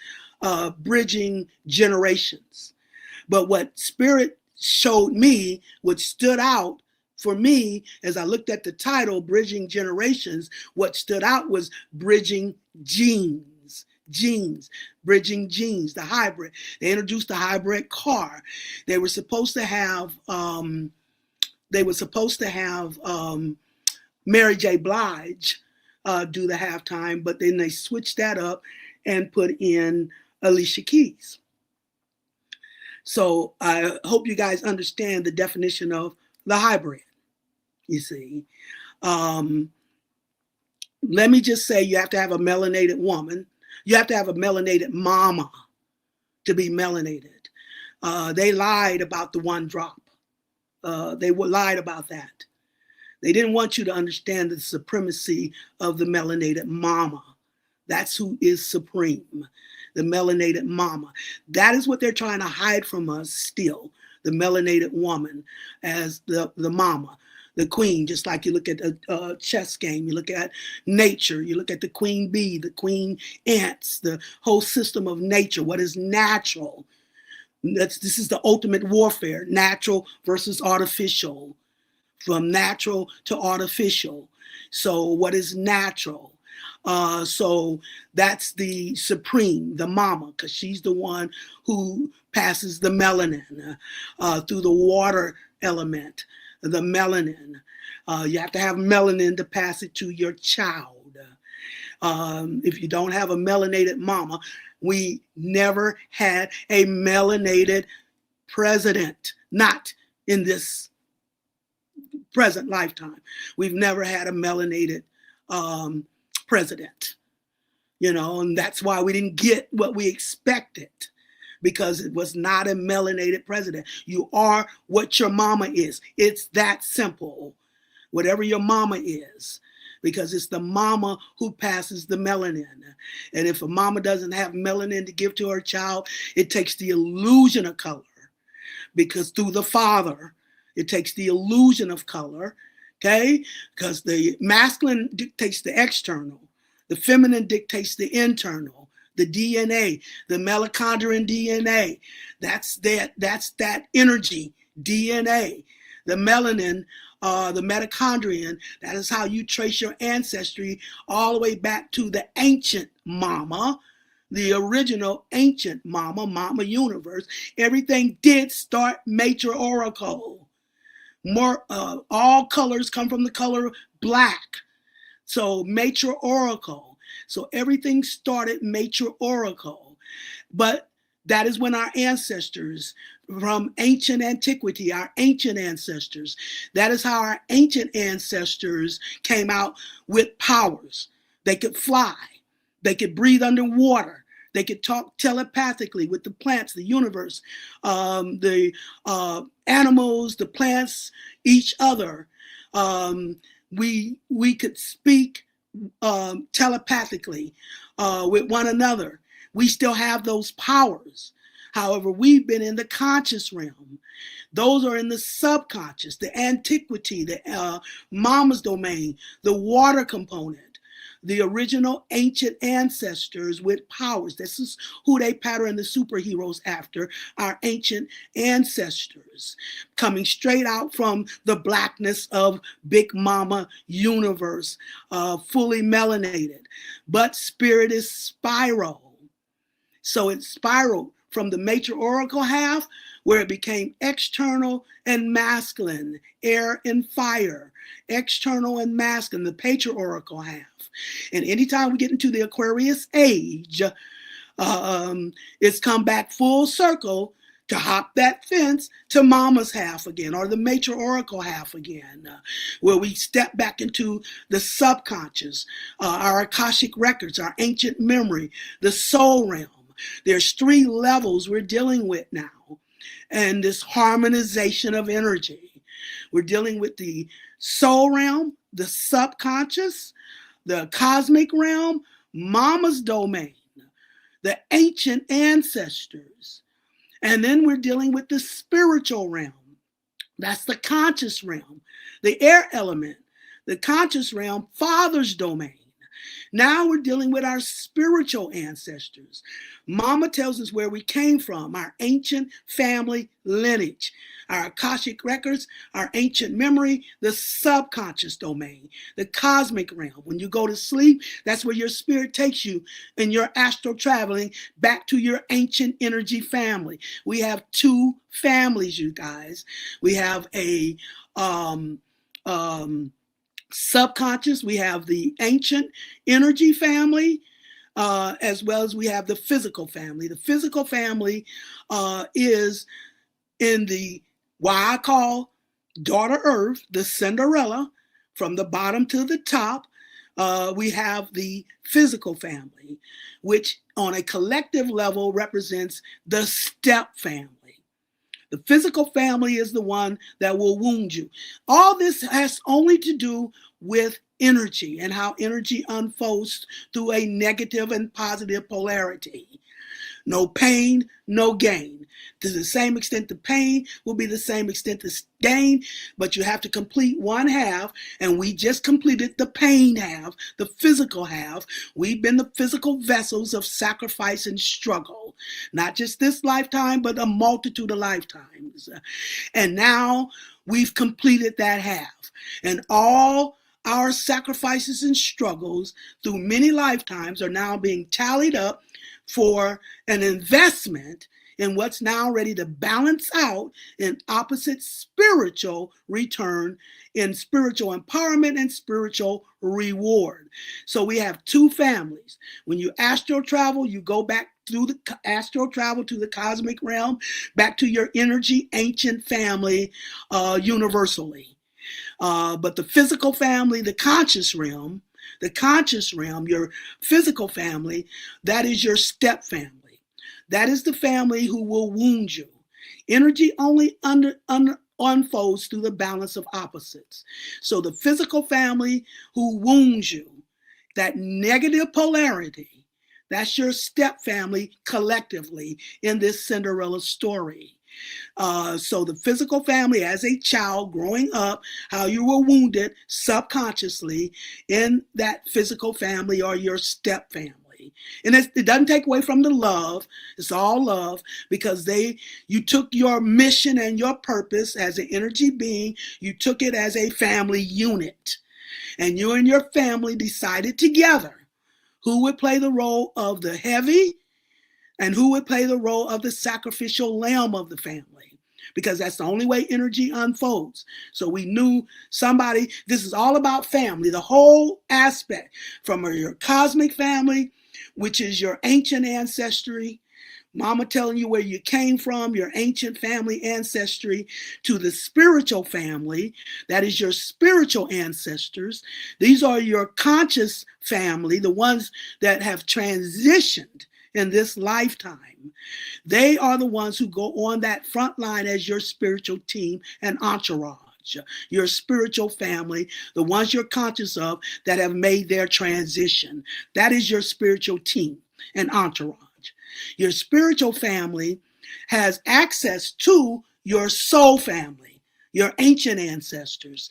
Speaker 3: Bridging Generations. But what Spirit showed me, what stood out for me, as I looked at the title, Bridging Generations, what stood out was bridging genes, bridging genes, the hybrid. They introduced the hybrid car. They were supposed to have, Mary J. Blige do the halftime, but then they switched that up and put in Alicia Keys. So I hope you guys understand the definition of the hybrid. You see, let me just say, you have to have a melanated woman. You have to have a melanated mama to be melanated. They lied about the one drop. They lied about that. They didn't want you to understand the supremacy of the melanated mama. That's who is supreme, the melanated mama. That is what they're trying to hide from us still, the melanated woman as the mama. The queen, just like you look at a chess game, you look at nature, you look at the queen bee, the queen ants, the whole system of nature, what is natural. This is the ultimate warfare, natural versus artificial, from natural to artificial. So what is natural? So that's the supreme, the mama, because she's the one who passes the melanin through the water element. The melanin. You have to have melanin to pass it to your child. If you don't have a melanated mama, we never had a melanated president, not in this present lifetime. We've never had a melanated president, and that's why we didn't get what we expected. Because it was not a melanated president. You are what your mama is. It's that simple. Whatever your mama is. Because it's the mama who passes the melanin. And if a mama doesn't have melanin to give to her child, it takes the illusion of color. Because through the father, it takes the illusion of color. Okay? Because the masculine dictates the external. The feminine dictates the internal. The DNA, the mitochondrial DNA, that's that energy DNA. The melanin, the mitochondrion, that is how you trace your ancestry all the way back to the ancient mama, the original ancient mama universe. Everything did start matriarchal. All colors come from the color black. So matriarchal. So everything started matriarchal. But that is when our ancestors from ancient antiquity, our ancient ancestors, that is how our ancient ancestors came out with powers. They could fly. They could breathe underwater. They could talk telepathically with the plants, the universe, the animals, the plants, each other. We could speak telepathically with one another. We still have those powers. However, we've been in the conscious realm. Those are in the subconscious, the antiquity, the mama's domain, the water component, the original ancient ancestors with powers. This is who they pattern the superheroes after, our ancient ancestors, coming straight out from the blackness of Big Mama universe, fully melanated. But spirit is spiral. So it spiraled from the matriarchal half, where it became external and masculine, air and fire, external and masculine, the patriarchal half. And anytime we get into the Aquarius age, it's come back full circle to hop that fence to mama's half again, or the matriarchal half again, where we step back into the subconscious, our Akashic records, our ancient memory, the soul realm. There's 3 levels we're dealing with now. And this harmonization of energy. We're dealing with the soul realm, the subconscious, the cosmic realm, mama's domain, the ancient ancestors. And then we're dealing with the spiritual realm. That's the conscious realm, the air element, the conscious realm, father's domain. Now we're dealing with our spiritual ancestors. Mama tells us where we came from, our ancient family lineage, our Akashic records, our ancient memory, the subconscious domain, the cosmic realm. When you go to sleep, that's where your spirit takes you in your astral traveling back to your ancient energy family. We have 2 families, you guys. We have a subconscious, we have the ancient energy family, as well as we have the physical family. The physical family is in the, why I call daughter Earth, the Cinderella, from the bottom to the top. We have the physical family, which on a collective level represents the step family. The physical family is the one that will wound you. All this has only to do with energy and how energy unfolds through a negative and positive polarity. No pain, no gain. To the same extent the pain will be the same extent the gain, but you have to complete one half, and we just completed the pain half, the physical half. We've been the physical vessels of sacrifice and struggle, not just this lifetime, but a multitude of lifetimes. And now we've completed that half, and all our sacrifices and struggles through many lifetimes are now being tallied up for an investment in what's now ready to balance out in opposite spiritual return, in spiritual empowerment and spiritual reward. So we have 2 families. When you astral travel, you go back through the astral travel to the cosmic realm, back to your energy ancient family universally. But the physical family, the conscious realm, your physical family, that is your step family. That is the family who will wound you. Energy only unfolds through the balance of opposites. So the physical family who wounds you, that negative polarity, that's your step family collectively in this Cinderella story. So the physical family as a child growing up, how you were wounded subconsciously in that physical family or your step family. And it doesn't take away from the love. It's all love, because you took your mission and your purpose as an energy being, you took it as a family unit. And you and your family decided together who would play the role of the heavy and who would play the role of the sacrificial lamb of the family, because that's the only way energy unfolds. So we knew somebody, this is all about family, the whole aspect from your cosmic family, which is your ancient ancestry, mama telling you where you came from, your ancient family ancestry, to the spiritual family, that is your spiritual ancestors. These are your conscious family, the ones that have transitioned in this lifetime. They are the ones who go on that front line as your spiritual team and entourage. Your spiritual family, the ones you're conscious of that have made their transition. That is your spiritual team and entourage. Your spiritual family has access to your soul family, your ancient ancestors,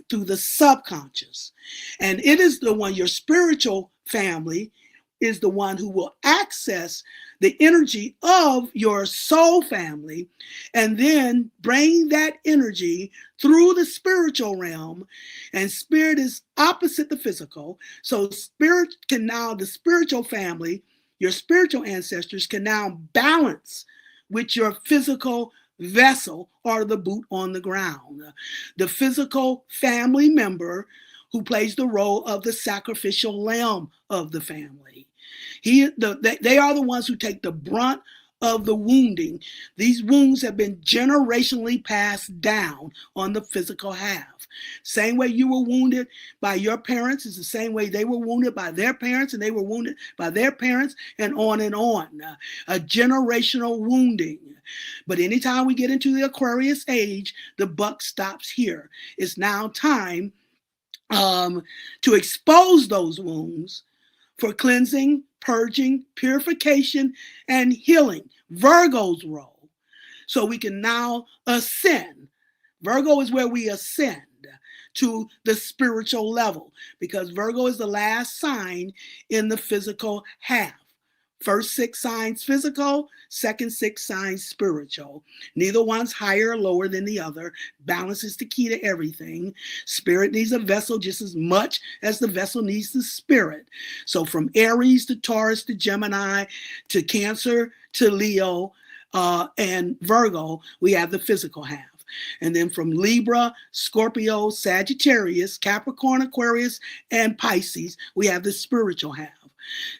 Speaker 3: through the subconscious. And it is the one, your spiritual family is the one who will access the energy of your soul family and then bring that energy through the spiritual realm. And spirit is opposite the physical. So spirit can now, the spiritual family, your spiritual ancestors can now balance with your physical vessel or the boot on the ground. The physical family member who plays the role of the sacrificial lamb of the family. They are the ones who take the brunt of the wounding. These wounds have been generationally passed down on the physical half. Same way you were wounded by your parents is the same way they were wounded by their parents, and they were wounded by their parents, and on and on. A generational wounding. But anytime we get into the Aquarius age, the buck stops here. It's now time to expose those wounds for cleansing, purging, purification, and healing. Virgo's role. So we can now ascend. Virgo is where we ascend to the spiritual level, because Virgo is the last sign in the physical half. First 6 signs physical, second 6 signs spiritual. Neither one's higher or lower than the other. Balance is the key to everything. Spirit needs a vessel just as much as the vessel needs the spirit. So from Aries to Taurus to Gemini to Cancer to Leo and Virgo, we have the physical half. And then from Libra, Scorpio, Sagittarius, Capricorn, Aquarius, and Pisces, we have the spiritual half.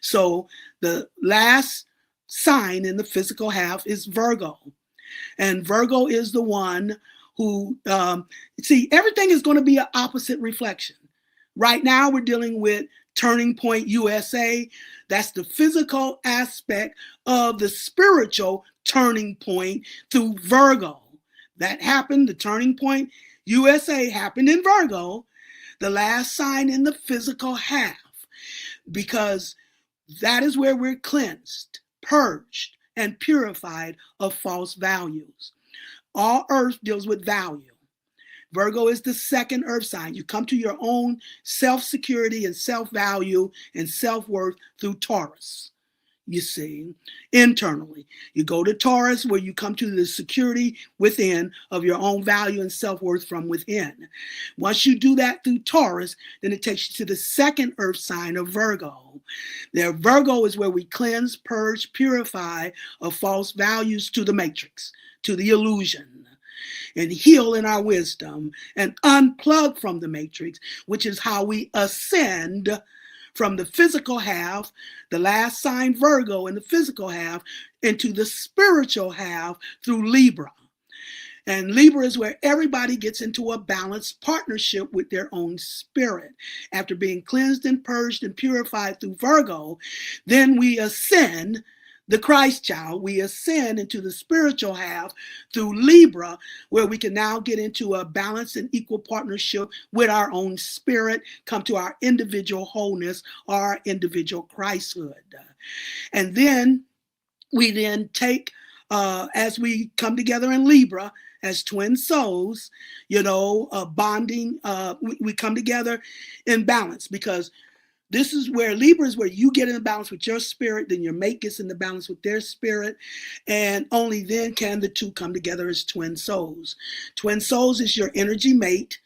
Speaker 3: So the last sign in the physical half is Virgo. And Virgo is the one who, everything is going to be an opposite reflection. Right now, we're dealing with Turning Point USA. That's the physical aspect of the spiritual turning point through Virgo. That happened, the Turning Point USA happened in Virgo, the last sign in the physical half, because that is where we're cleansed, purged, and purified of false values. All earth deals with value. Virgo is the second earth sign. You come to your own self-security and self-value and self-worth through Taurus. You see, internally. You go to Taurus, where you come to the security within of your own value and self-worth from within. Once you do that through Taurus, then it takes you to the second earth sign of Virgo. There, Virgo is where we cleanse, purge, purify of false values to the matrix, to the illusion, and heal in our wisdom and unplug from the matrix, which is how we ascend from the physical half, the last sign Virgo in the physical half, into the spiritual half through Libra. And Libra is where everybody gets into a balanced partnership with their own spirit. After being cleansed and purged and purified through Virgo, then we ascend, the Christ child, we ascend into the spiritual half through Libra, where we can now get into a balanced and equal partnership with our own spirit, come to our individual wholeness, our individual Christhood. And then we then take, as we come together in Libra as twin souls, bonding, we come together in balance, because this is where Libra is where you get in balance with your spirit, then your mate gets in the balance with their spirit, and only then can the two come together as twin souls. Twin souls is your energy mate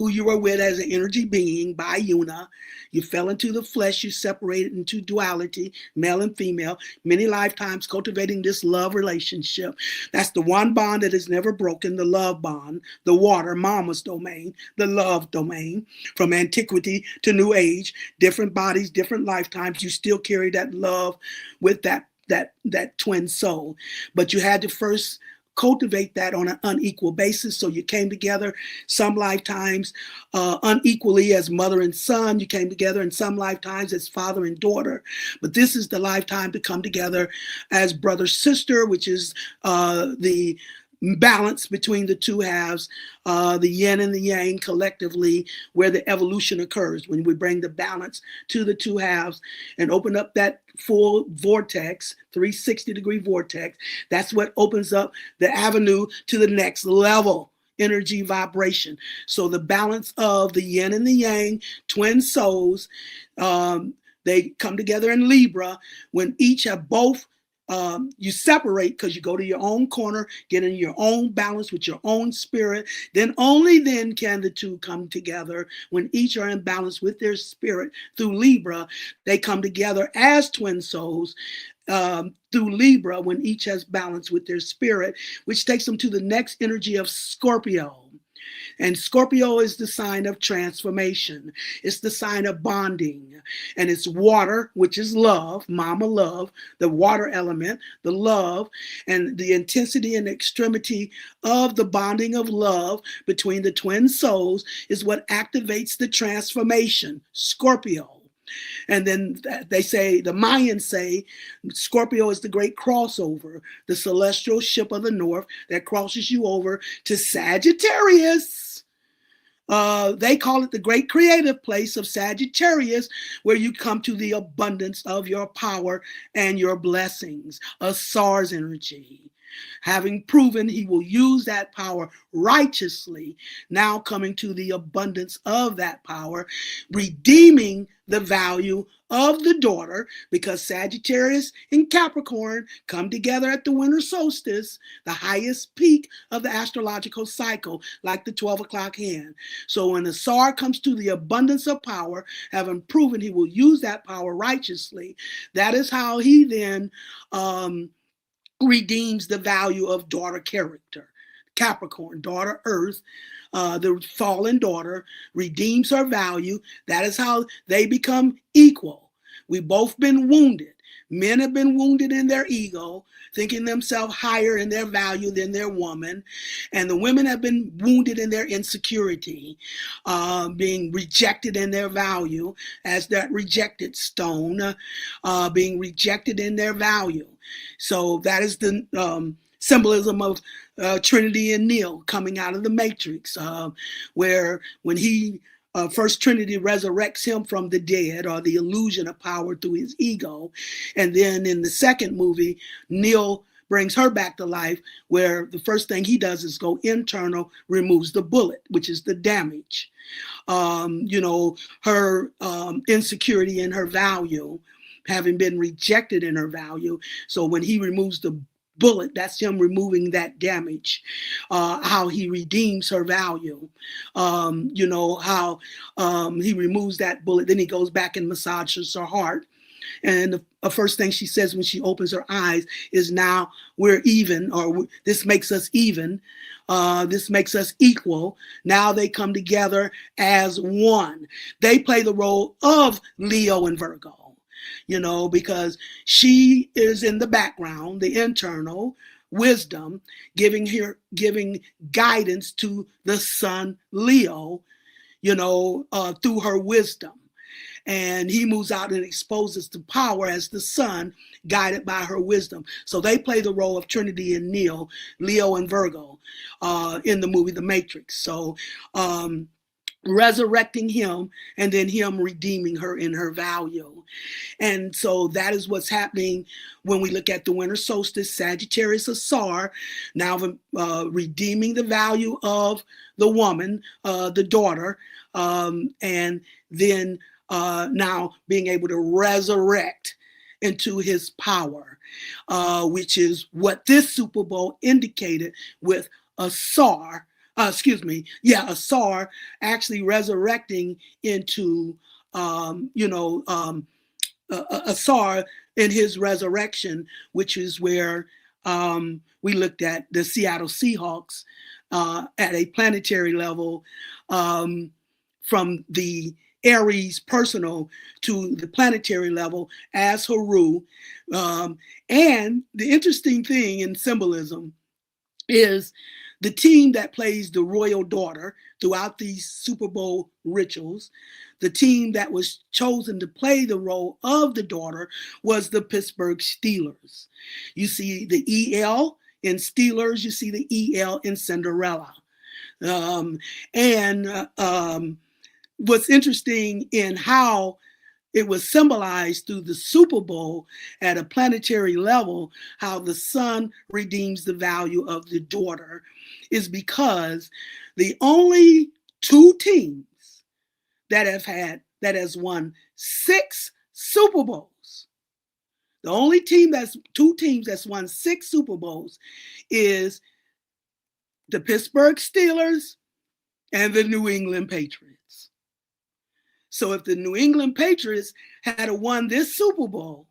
Speaker 3: who you were with as an energy being by Una. You fell into the flesh, you separated into duality, male and female, many lifetimes cultivating this love relationship. That's the one bond that is never broken, the love bond, the water, mama's domain, the love domain. From antiquity to new age, different bodies, different lifetimes, you still carry that love with that twin soul. But you had to first cultivate that on an unequal basis. So you came together some lifetimes unequally as mother and son. You came together in some lifetimes as father and daughter. But this is the lifetime to come together as brother sister, which is the balance between the two halves, the yin and the yang collectively, where the evolution occurs when we bring the balance to the two halves and open up that full vortex, 360-degree vortex. That's what opens up the avenue to the next level energy vibration. So the balance of the yin and the yang, twin souls, they come together in Libra when each have both. You separate because you go to your own corner, get in your own balance with your own spirit. Then only then can the two come together. When each are in balance with their spirit through Libra, they come together as twin souls through Libra when each has balance with their spirit, which takes them to the next energy of Scorpio. And Scorpio is the sign of transformation. It's the sign of bonding. And it's water, which is love, mama love, the water element, the love, and the intensity and extremity of the bonding of love between the twin souls is what activates the transformation, Scorpio. And then they say, the Mayans say, Scorpio is the great crossover, the celestial ship of the north that crosses you over to Sagittarius. They call it the great creative place of Sagittarius, where you come to the abundance of your power and your blessings, a SARS energy. Having proven he will use that power righteously, now coming to the abundance of that power, redeeming the value of the daughter, because Sagittarius and Capricorn come together at the winter solstice, the highest peak of the astrological cycle, like the 12 o'clock hand. So when the SAR comes to the abundance of power, having proven he will use that power righteously, that is how he then redeems the value of daughter character. Capricorn, daughter earth, the fallen daughter, redeems her value. That is how they become equal. We've both been wounded. Men have been wounded in their ego, thinking themselves higher in their value than their woman. And the women have been wounded in their insecurity, being rejected in their value as that rejected stone, being rejected in their value. So that is the symbolism of Trinity and Neo coming out of the Matrix, where when he First Trinity resurrects him from the dead, or the illusion of power through his ego. And then in the second movie, Neo brings her back to life, where the first thing he does is go internal, removes the bullet, which is the damage. Her insecurity in her value, having been rejected in her value. So when he removes the bullet, that's him removing that damage, how he redeems her value, how he removes that bullet, then he goes back and massages her heart. And the first thing she says when she opens her eyes is, now we're even, or this makes us even, this makes us equal. Now they come together as one. They play the role of Leo and Virgo. Because she is in the background, the internal wisdom, giving guidance to the sun Leo, through her wisdom. And he moves out and exposes the power as the sun, guided by her wisdom. So they play the role of Trinity and Neo, Leo and Virgo, in the movie The Matrix. So resurrecting him, and then him redeeming her in her value. And so that is what's happening when we look at the winter solstice. Sagittarius Asar, now redeeming the value of the woman, the daughter, and then now being able to resurrect into his power, which is what this Super Bowl indicated with Asar, a Sar actually resurrecting into, a Sar in his resurrection, which is where we looked at the Seattle Seahawks at a planetary level, from the Aries personal to the planetary level as Haru. And the interesting thing in symbolism is the team that plays the royal daughter throughout these Super Bowl rituals, the team that was chosen to play the role of the daughter was the Pittsburgh Steelers. You see the EL in Steelers, you see the EL in Cinderella. What's interesting in how it was symbolized through the Super Bowl at a planetary level, how the son redeems the value of the daughter, is because the only two teams that has won 6 Super Bowls, the only two teams that's won 6 Super Bowls is the Pittsburgh Steelers and the New England Patriots. So if the New England Patriots had won this Super Bowl,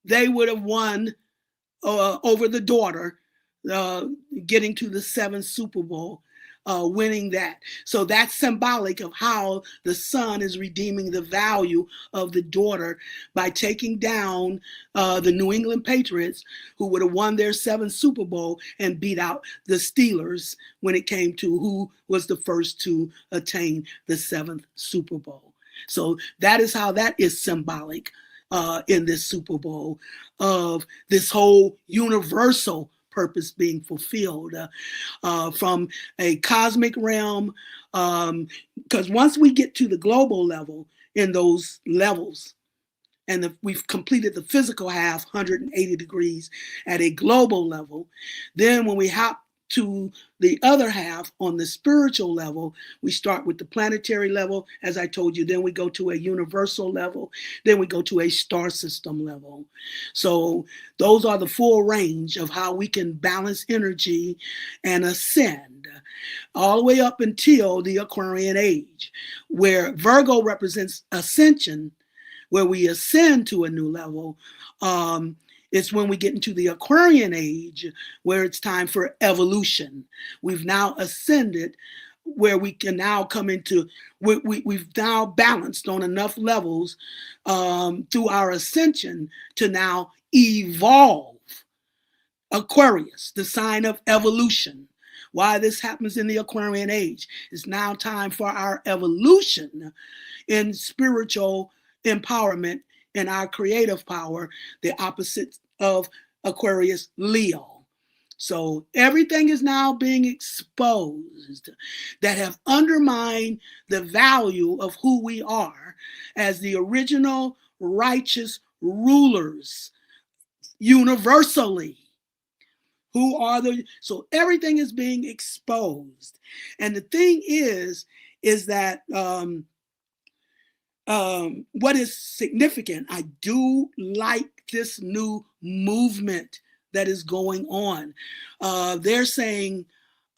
Speaker 3: they would have won over the daughter, getting to the 7th Super Bowl, winning that. So that's symbolic of how the son is redeeming the value of the daughter by taking down the New England Patriots, who would have won their 7th Super Bowl and beat out the Steelers when it came to who was the first to attain the 7th Super Bowl. So that is how that is symbolic in this Super Bowl of this whole universal purpose being fulfilled from a cosmic realm. Because once we get to the global level in those levels, and we've completed the physical half, 180 degrees at a global level, then when we hop to the other half on the spiritual level, we start with the planetary level, as I told you, then we go to a universal level, then we go to a star system level. So those are the full range of how we can balance energy and ascend all the way up until the Aquarian age, where Virgo represents ascension, where we ascend to a new level. It's when we get into the Aquarian age where it's time for evolution. We've now ascended, where we can now come into, we've now balanced on enough levels through our ascension to now evolve. Aquarius, the sign of evolution. Why this happens in the Aquarian age. It's now time for our evolution in spiritual empowerment and our creative power, the opposite of Aquarius, Leo. So everything is now being exposed that have undermined the value of who we are as the original righteous rulers universally. So everything is being exposed. And the thing is that what is significant, I do like this new movement that is going on. They're saying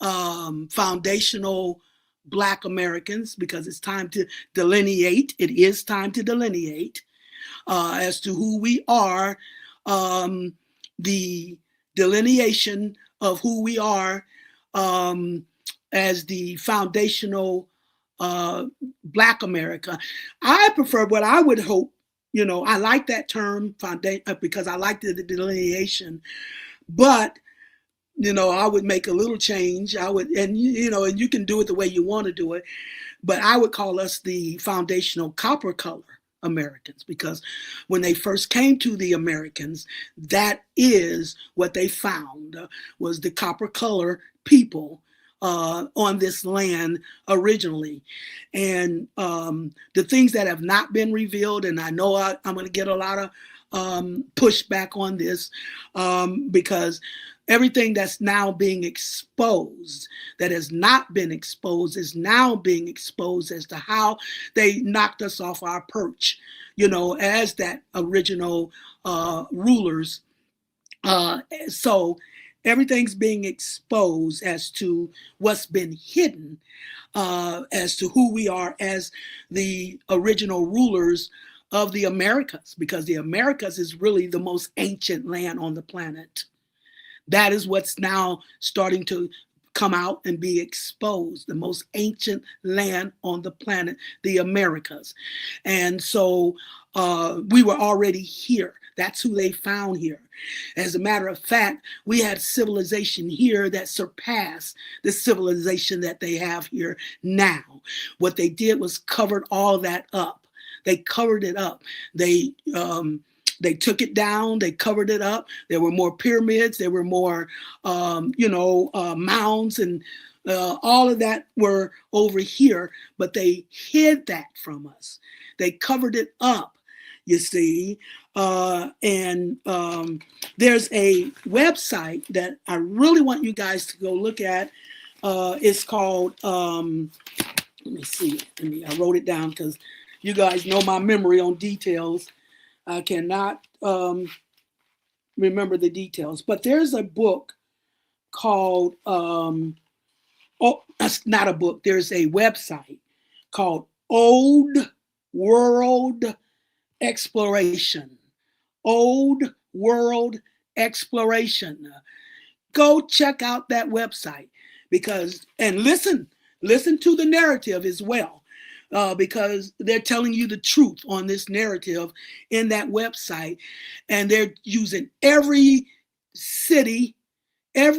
Speaker 3: foundational Black Americans, because it's time to delineate. It is time to delineate as to who we are. The delineation of who we are as the foundational Black America. I prefer what I would hope, I like that term because I like the delineation, but I would make a little change. And you can do it the way you want to do it, but I would call us the foundational copper color Americans, because when they first came to the Americans, that is what they found was the copper color people on this land originally. And the things that have not been revealed, and I know I'm going to get a lot of pushback on this because everything that's now being exposed, that has not been exposed, is now being exposed as to how they knocked us off our perch, as that original rulers. So everything's being exposed as to what's been hidden, as to who we are as the original rulers of the Americas, because the Americas is really the most ancient land on the planet. That is what's now starting to come out and be exposed, the most ancient land on the planet, the Americas. And so we were already here. That's who they found here. As a matter of fact, we had civilization here that surpassed the civilization that they have here now. What they did was covered all that up. They covered it up. They took it down. They covered it up. There were more pyramids. There were more, mounds, and all of that were over here. But they hid that from us. They covered it up, you see. And there's a website that I really want you guys to go look at. It's called, let me see. I wrote it down because you guys know my memory on details. I cannot remember the details, but there's a book called, that's not a book. There's a website called Old World Exploration. Old World Exploration. Go check out that website and listen to the narrative as well. Because they're telling you the truth on this narrative in that website, and they're using every city in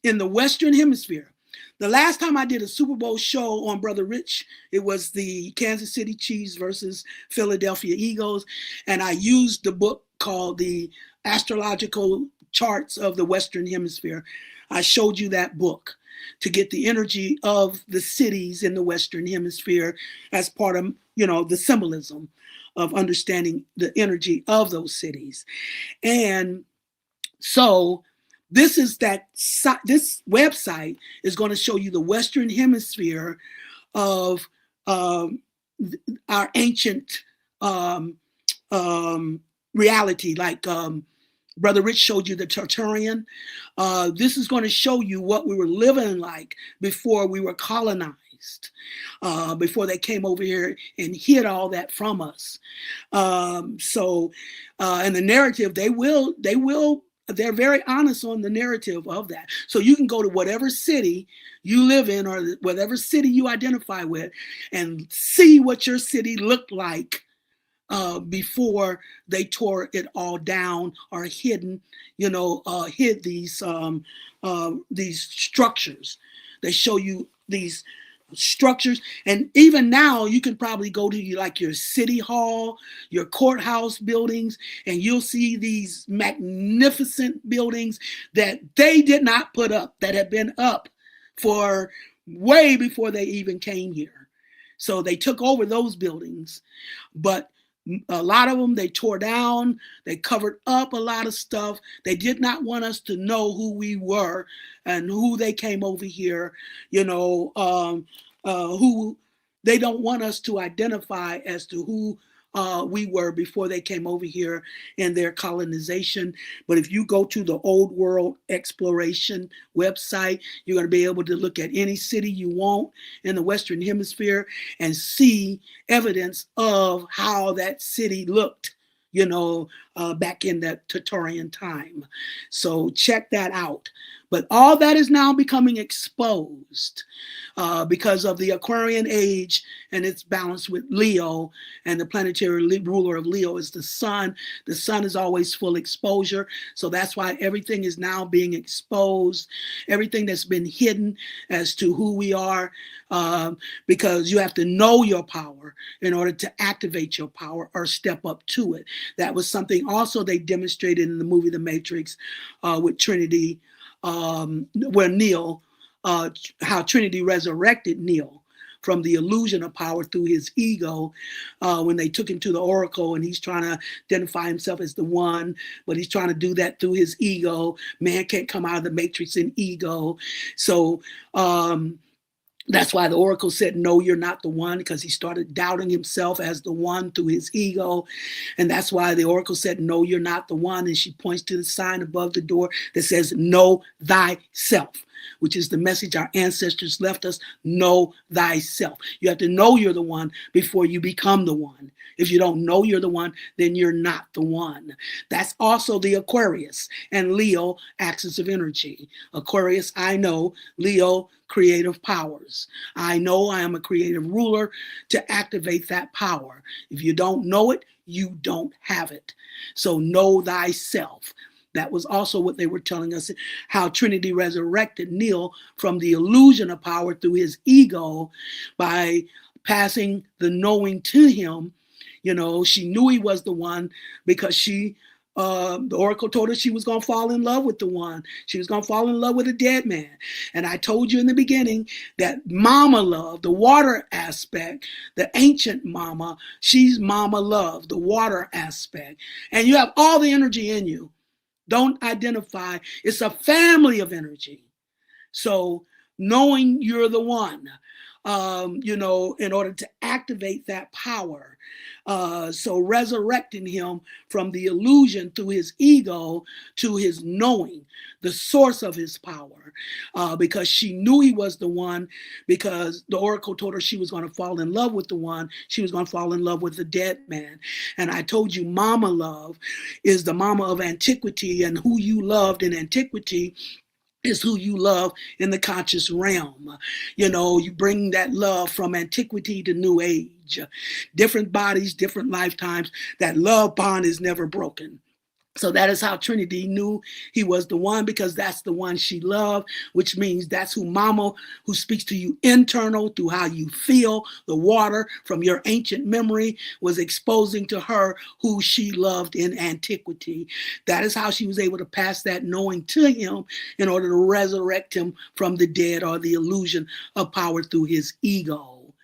Speaker 3: the Western Hemisphere. The last time I did a Super Bowl show on Brother Rich, it was the Kansas City Chiefs versus Philadelphia Eagles, and I used the book called The Astrological Charts of the Western Hemisphere. I showed you that book to get the energy of the cities in the Western Hemisphere as part of, the symbolism of understanding the energy of those cities. And so this website is going to show you the Western Hemisphere of our ancient reality, like Brother Rich showed you the Tertullian. This is going to show you what we were living like before we were colonized, before they came over here and hid all that from us. And the narrative, they're very honest on the narrative of that. So you can go to whatever city you live in or whatever city you identify with and see what your city looked like before they tore it all down or hid these structures. They show you these structures, and even now you can probably go to your city hall, your courthouse buildings, and you'll see these magnificent buildings that they did not put up, that have been up for way before they even came here. So they took over those buildings, but a lot of them they tore down. They covered up a lot of stuff. They did not want us to know who we were and who they came over here, who they don't want us to identify as to who we were before they came over here in their colonization. But if you go to the Old World Exploration website, you're going to be able to look at any city you want in the Western Hemisphere and see evidence of how that city looked, back in that Tertullian time. So check that out. But all that is now becoming exposed because of the Aquarian age and its balance with Leo, and the planetary ruler of Leo is the sun. The sun is always full exposure. So that's why everything is now being exposed, everything that's been hidden as to who we are, because you have to know your power in order to activate your power or step up to it. That was something also they demonstrated in the movie The Matrix with Trinity, where Neo, how Trinity resurrected Neo from the illusion of power through his ego, when they took him to the oracle and he's trying to identify himself as the one, but he's trying to do that through his ego. Man can't come out of the matrix in ego. So That's why the oracle said, no, you're not the one, because he started doubting himself as the one through his ego. And that's why the oracle said, no, you're not the one. And she points to the sign above the door that says, know thyself, which is the message our ancestors left us. Know thyself. You have to know you're the one before you become the one. If you don't know you're the one, then you're not the one. That's also the Aquarius and Leo axis of energy. Aquarius, I know. Leo, creative powers. I know I am a creative ruler to activate that power. If you don't know it, you don't have it. So know thyself. That was also what they were telling us, how Trinity resurrected Neil from the illusion of power through his ego by passing the knowing to him. You know, she knew he was the one because the oracle told her she was going to fall in love with the one. She was going to fall in love with a dead man. And I told you in the beginning that mama love, the water aspect, the ancient mama, she's mama love, the water aspect. And you have all the energy in you. Don't identify. It's a family of energy. So knowing you're the one, in order to activate that power. So resurrecting him from the illusion through his ego to his knowing, the source of his power, because she knew he was the one, because the oracle told her she was going to fall in love with the one. She was going to fall in love with the dead man. And I told you mama love is the mama of antiquity, and who you loved in antiquity is who you love in the conscious realm. You know, you bring that love from antiquity to new age. Different bodies, different lifetimes. That love bond is never broken. So that is how Trinity knew he was the one, because that's the one she loved, which means that's who mama, who speaks to you internal through how you feel. The water from your ancient memory was exposing to her who she loved in antiquity. That is how she was able to pass that knowing to him in order to resurrect him from the dead, or the illusion of power through his ego.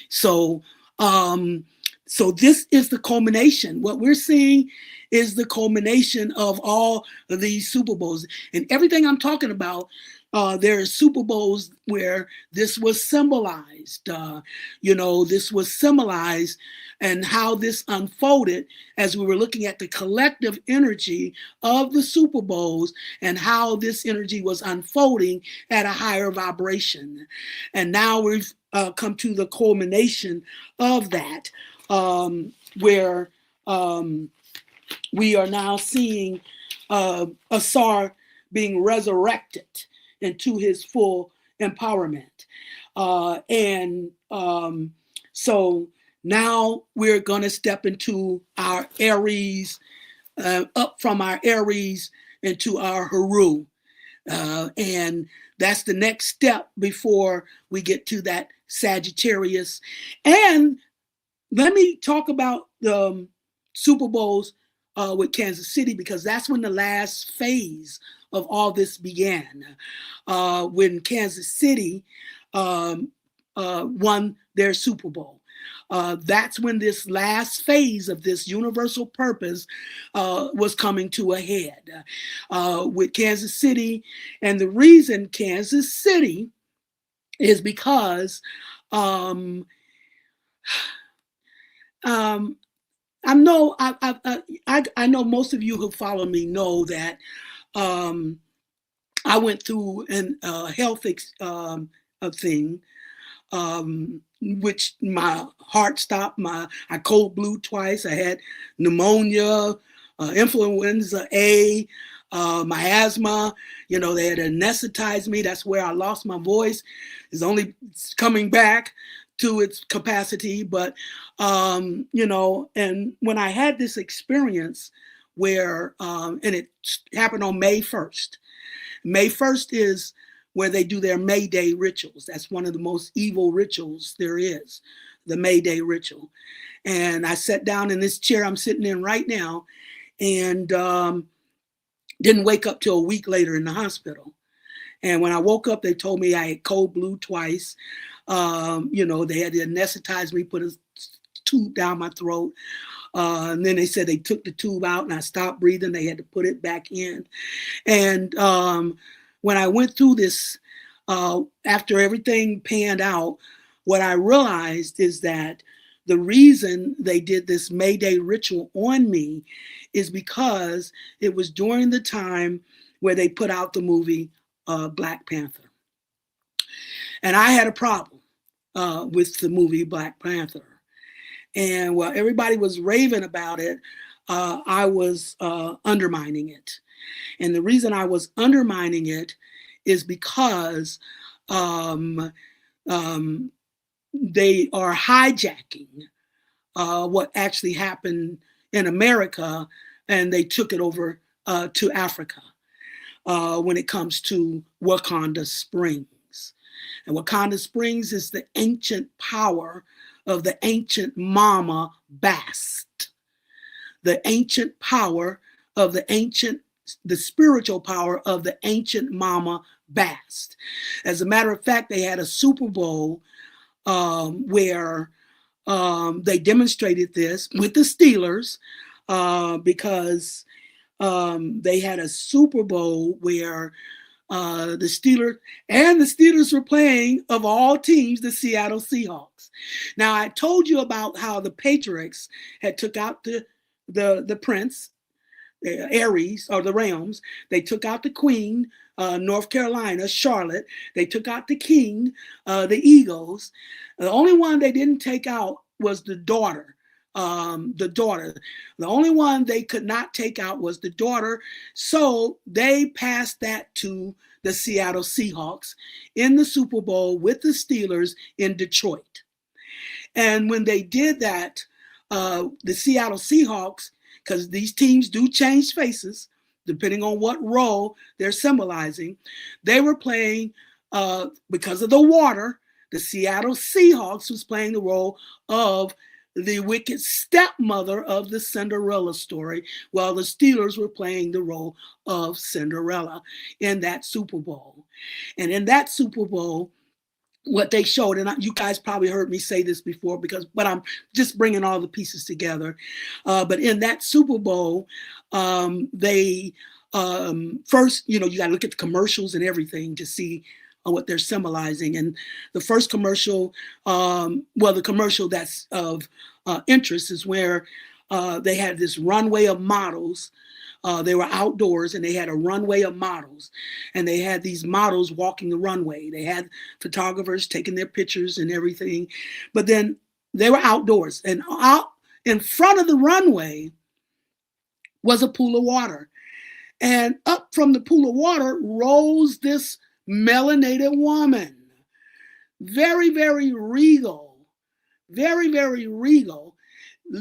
Speaker 3: So this is the culmination. What we're seeing is the culmination of all of these Super Bowls. And everything I'm talking about, there are Super Bowls where this was symbolized. This was symbolized, and how this unfolded as we were looking at the collective energy of the Super Bowls and how this energy was unfolding at a higher vibration. And now we've come to the culmination of that, where we are now seeing Asar being resurrected into his full empowerment. So now we're going to step into our Aries, up from our Aries into our Haru. And that's the next step before we get to that Sagittarius. And let me talk about the Super Bowls with Kansas City, because that's when the last phase of all this began. When Kansas City won their Super Bowl. That's when this last phase of this universal purpose was coming to a head with Kansas City. And the reason Kansas City is because I know most of you who follow me know that I went through a health thing, which my heart stopped. I cold blew twice. I had pneumonia, influenza A, my asthma. They had anesthetized me. That's where I lost my voice. It's only coming back to its capacity. But, and when I had this experience where, and it happened on May 1st. May 1st is where they do their May Day rituals. That's one of the most evil rituals there is, the May Day ritual. And I sat down in this chair I'm sitting in right now, and didn't wake up till a week later in the hospital. And when I woke up, they told me I had cold blew twice. They had to anesthetize me, put a tube down my throat. And then they said they took the tube out and I stopped breathing. They had to put it back in. And when I went through this after everything panned out, what I realized is that the reason they did this May Day ritual on me is because it was during the time where they put out the movie Black Panther. And I had a problem with the movie Black Panther. And while everybody was raving about it, I was undermining it. And the reason I was undermining it is because they are hijacking what actually happened in America, and they took it over to Africa when it comes to Wakanda Springs. And Wakanda Springs is the ancient power of the ancient mama Bast, the ancient power of the spiritual power of the ancient mama Bast. As a matter of fact, they had a Super Bowl where they demonstrated this with the Steelers because they had a Super Bowl where the Steelers were playing, of all teams, the Seattle Seahawks. Now, I told you about how the Patriots had took out the prince, Aries, or the realms. They took out the queen, North Carolina, Charlotte. They took out the king, the Eagles. The only one they didn't take out was the daughter. The only one they could not take out was the daughter. So they passed that to the Seattle Seahawks in the Super Bowl with the Steelers in Detroit. And when they did that, the Seattle Seahawks, because these teams do change faces depending on what role they're symbolizing, they were playing, because of the water, the Seattle Seahawks was playing the role of the wicked stepmother of the Cinderella story, while the Steelers were playing the role of Cinderella in that Super Bowl. And in that Super Bowl, what they showed, and you guys probably heard me say this before, but I'm just bringing all the pieces together. But in that Super Bowl, they first, you got to look at the commercials and everything to see what they're symbolizing. And the first commercial, the commercial that's of interest is where they had this runway of models. They were outdoors and they had a runway of models, and they had these models walking the runway. They had photographers taking their pictures and everything, but then they were outdoors, and out in front of the runway was a pool of water. And up from the pool of water rose this melanated woman, very, very regal, very, very regal,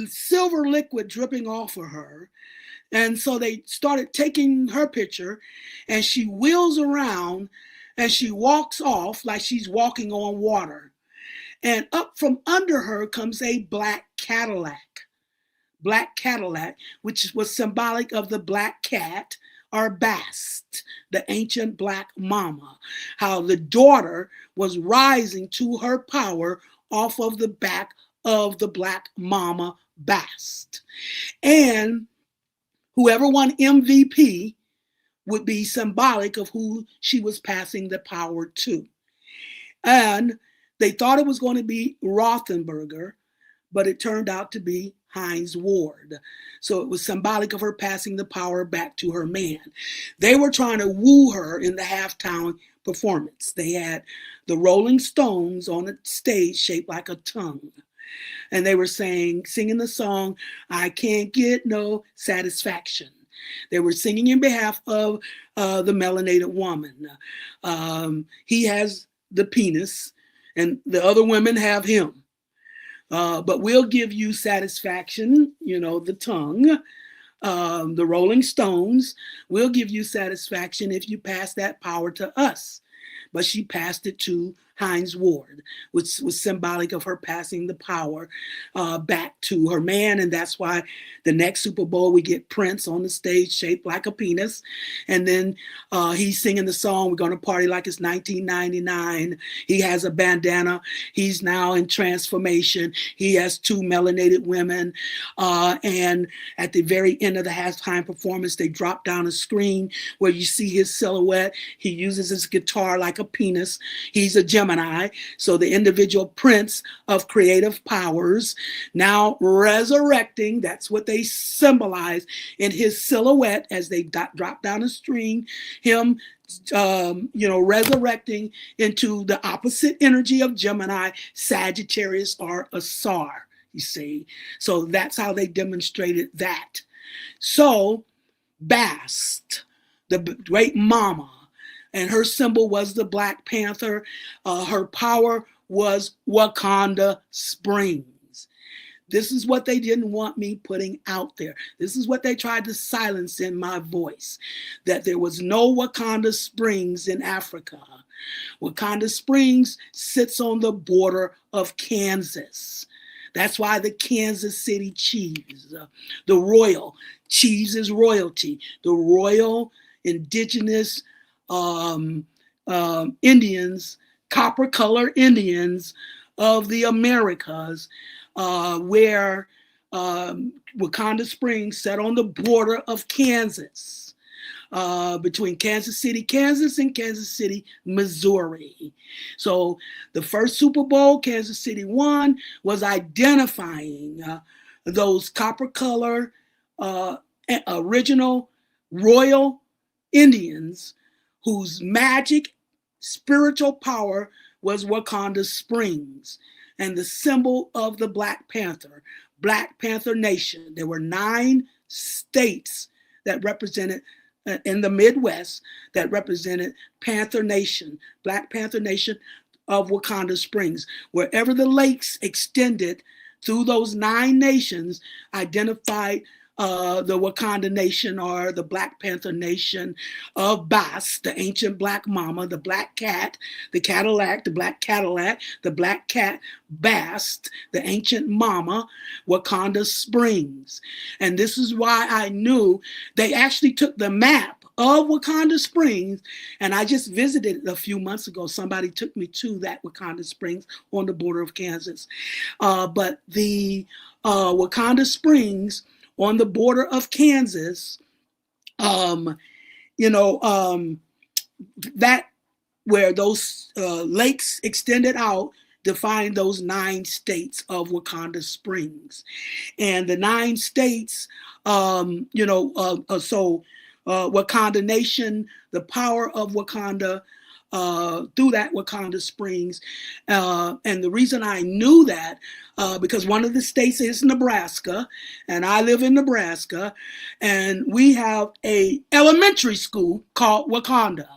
Speaker 3: silver liquid dripping off of her. And so they started taking her picture, and she wheels around and she walks off like she's walking on water. And up from under her comes a black Cadillac, which was symbolic of the black cat, or Bast, the ancient black mama, how the daughter was rising to her power off of the back of the black mama Bast. And whoever won MVP would be symbolic of who she was passing the power to. And they thought it was going to be Rothenberger, but it turned out to be Heinz Ward. So it was symbolic of her passing the power back to her man. They were trying to woo her in the halftime performance. They had the Rolling Stones on a stage shaped like a tongue. And they were singing the song, "I Can't Get No Satisfaction." They were singing in behalf of the melanated woman. He has the penis, and the other women have him. But we'll give you satisfaction, the tongue. The Rolling Stones will give you satisfaction if you pass that power to us. But she passed it to Hines Ward, which was symbolic of her passing the power back to her man. And that's why the next Super Bowl we get Prince on the stage shaped like a penis. And then he's singing the song, "We're Gonna Party Like It's 1999. He has a bandana. He's now in transformation. He has two melanated women. And at the very end of the halftime performance, they drop down a screen where you see his silhouette. He uses his guitar like a penis. He's a Gemini. So the individual prince of creative powers now resurrecting. That's what they symbolize in his silhouette as they drop down the screen. Him resurrecting into the opposite energy of Gemini, Sagittarius, or a Sar, you see. So that's how they demonstrated that. So Bast, the great mama, and her symbol was the Black Panther. Her power was Wakanda Springs. This is what they didn't want me putting out there. This is what they tried to silence in my voice, that there was no Wakanda Springs in Africa. Wakanda Springs sits on the border of Kansas. That's why the Kansas City cheese, the royal cheese is royalty. The royal indigenous Indians, copper color Indians of the Americas, where Wakanda Springs sat on the border of Kansas, between Kansas City, Kansas, and Kansas City, Missouri. So the first Super Bowl Kansas City won was identifying those copper color original royal Indians whose magic spiritual power was Wakanda Springs, and the symbol of the Black Panther Nation. There were 9 states that represented in the Midwest that represented Panther Nation, Black Panther Nation of Wakanda Springs. Wherever the lakes extended through those 9 nations identified the Wakanda Nation, or the Black Panther Nation of Bast, the ancient Black mama, the Black cat, the Cadillac, the Black Cadillac, the Black cat, Bast, the ancient mama, Wakanda Springs. And this is why I knew they actually took the map of Wakanda Springs, and I just visited it a few months ago. Somebody took me to that Wakanda Springs on the border of Kansas. But the Wakanda Springs on the border of Kansas, that where those lakes extended out defined those 9 states of Wakanda Springs. And the 9 states, Wakanda Nation, the power of Wakanda, through that Wakanda Springs. And the reason I knew that, because one of the states is Nebraska, and I live in Nebraska, and we have a elementary school called Wakanda.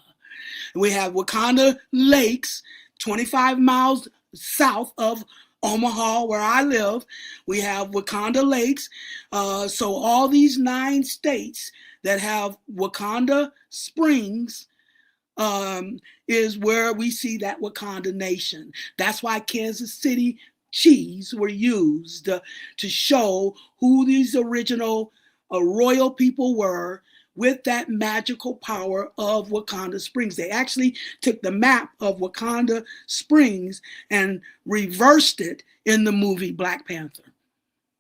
Speaker 3: We have Wakanda Lakes, 25 miles south of Omaha, where I live. We have Wakanda Lakes. So all these 9 states that have Wakanda Springs is where we see that Wakanda Nation. That's why Kansas City cheese were used to show who these original royal people were with that magical power of Wakanda Springs. They actually took the map of Wakanda Springs and reversed it in the movie Black Panther.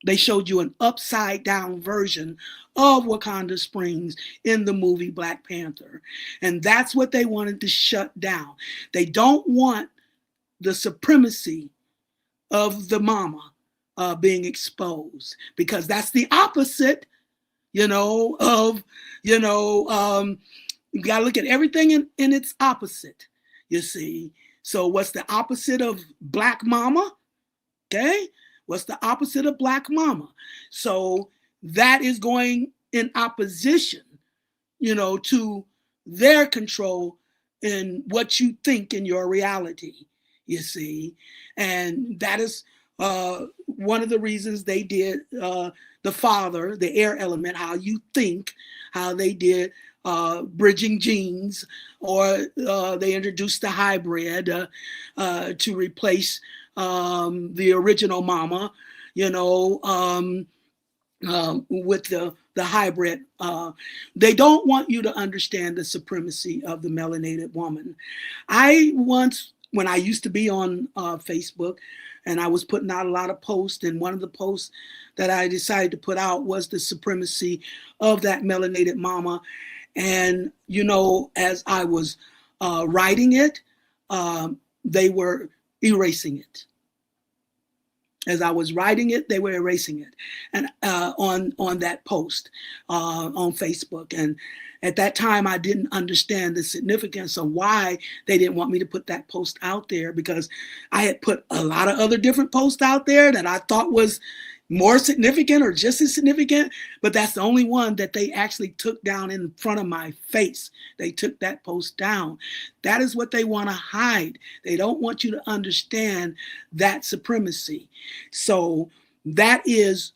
Speaker 3: They showed you an upside down version of Wakanda Springs in the movie Black Panther. And that's what they wanted to shut down. They don't want the supremacy of the mama being exposed, because that's the opposite, you gotta look at everything in its opposite, you see. So what's the opposite of Black mama? Okay. What's the opposite of Black mama? So that is going in opposition, to their control in what you think in your reality, you see. And that is one of the reasons they did the father, the air element, how you think, how they did bridging genes, or they introduced the hybrid to replace the original mama, with the hybrid. They don't want you to understand the supremacy of the melanated woman. I once, when I used to be on Facebook, and I was putting out a lot of posts, and one of the posts that I decided to put out was the supremacy of that melanated mama. And, as I was writing it, they were erasing it. As I was writing it, they were erasing it, and on that post on Facebook. And at that time, I didn't understand the significance of why they didn't want me to put that post out there, because I had put a lot of other different posts out there that I thought was more significant or just as significant, but that's the only one that they actually took down in front of my face. They took that post down. That is what they want to hide. They don't want you to understand that supremacy. So that is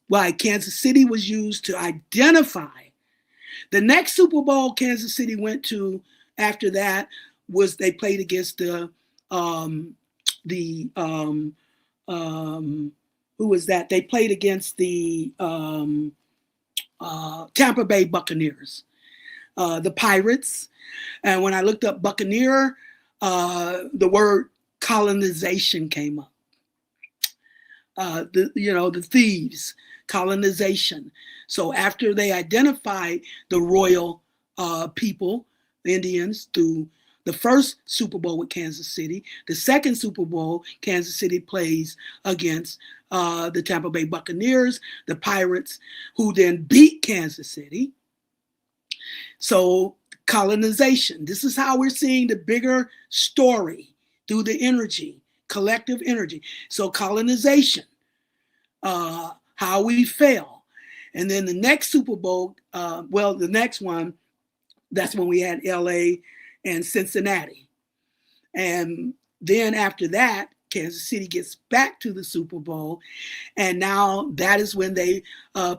Speaker 3: why Kansas City was used to identify. The next Super Bowl Kansas City went to after that was they played against the who was that? They played against the Tampa Bay Buccaneers, the Pirates. And when I looked up Buccaneer, the word colonization came up. The thieves, colonization. So after they identified the royal people, the Indians, through the first Super Bowl with Kansas City, the second Super Bowl, Kansas City plays against the Tampa Bay Buccaneers, the Pirates, who then beat Kansas City. So colonization, this is how we're seeing the bigger story through the energy, collective energy. So colonization, how we fail. And then the next Super Bowl, the next one, that's when we had LA and Cincinnati. And then after that, Kansas City gets back to the Super Bowl. And now that is when they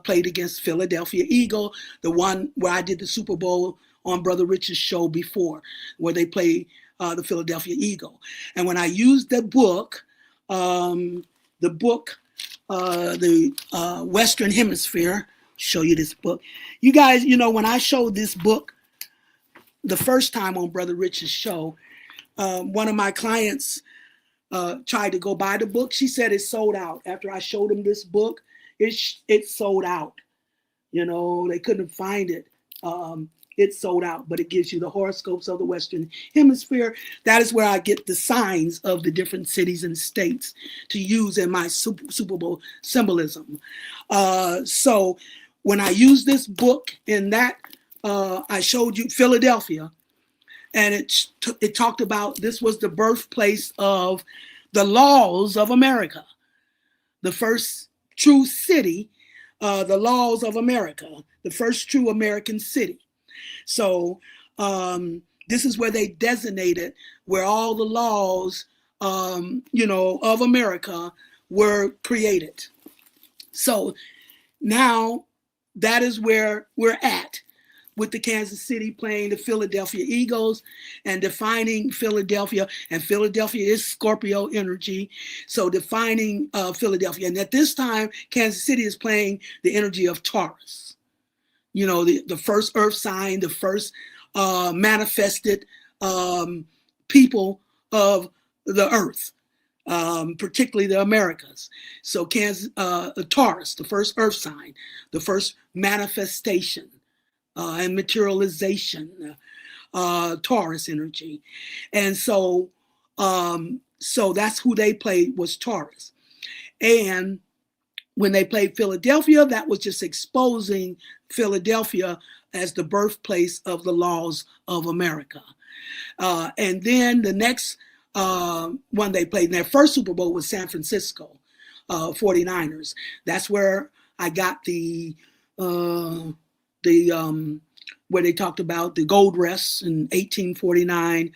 Speaker 3: played against Philadelphia Eagle, the one where I did the Super Bowl on Brother Rich's show before, where they play the Philadelphia Eagle. And when I used the book, the Western Hemisphere, show you this book. You guys, when I showed this book the first time on Brother Rich's show, one of my clients tried to go buy the book. She said it sold out. After I showed them this book, it sold out. They couldn't find it. It sold out, but it gives you the horoscopes of the Western Hemisphere. That is where I get the signs of the different cities and states to use in my Super Bowl symbolism. So when I use this book in that, I showed you Philadelphia, and it talked about this was the birthplace of the laws of America, the first true city, the laws of America, the first true American city. So this is where they designated where all the laws, of America were created. So now that is where we're at, with the Kansas City playing the Philadelphia Eagles and defining Philadelphia. And Philadelphia is Scorpio energy. So defining Philadelphia. And at this time, Kansas City is playing the energy of Taurus. The first earth sign, the first manifested people of the earth, particularly the Americas. So Taurus, the first earth sign, the first manifestation and materialization, Taurus energy. And so that's who they played, was Taurus. And when they played Philadelphia, that was just exposing Philadelphia as the birthplace of the laws of America. And then the next one they played in their first Super Bowl was San Francisco 49ers. That's where I got the where they talked about the gold rush in 1849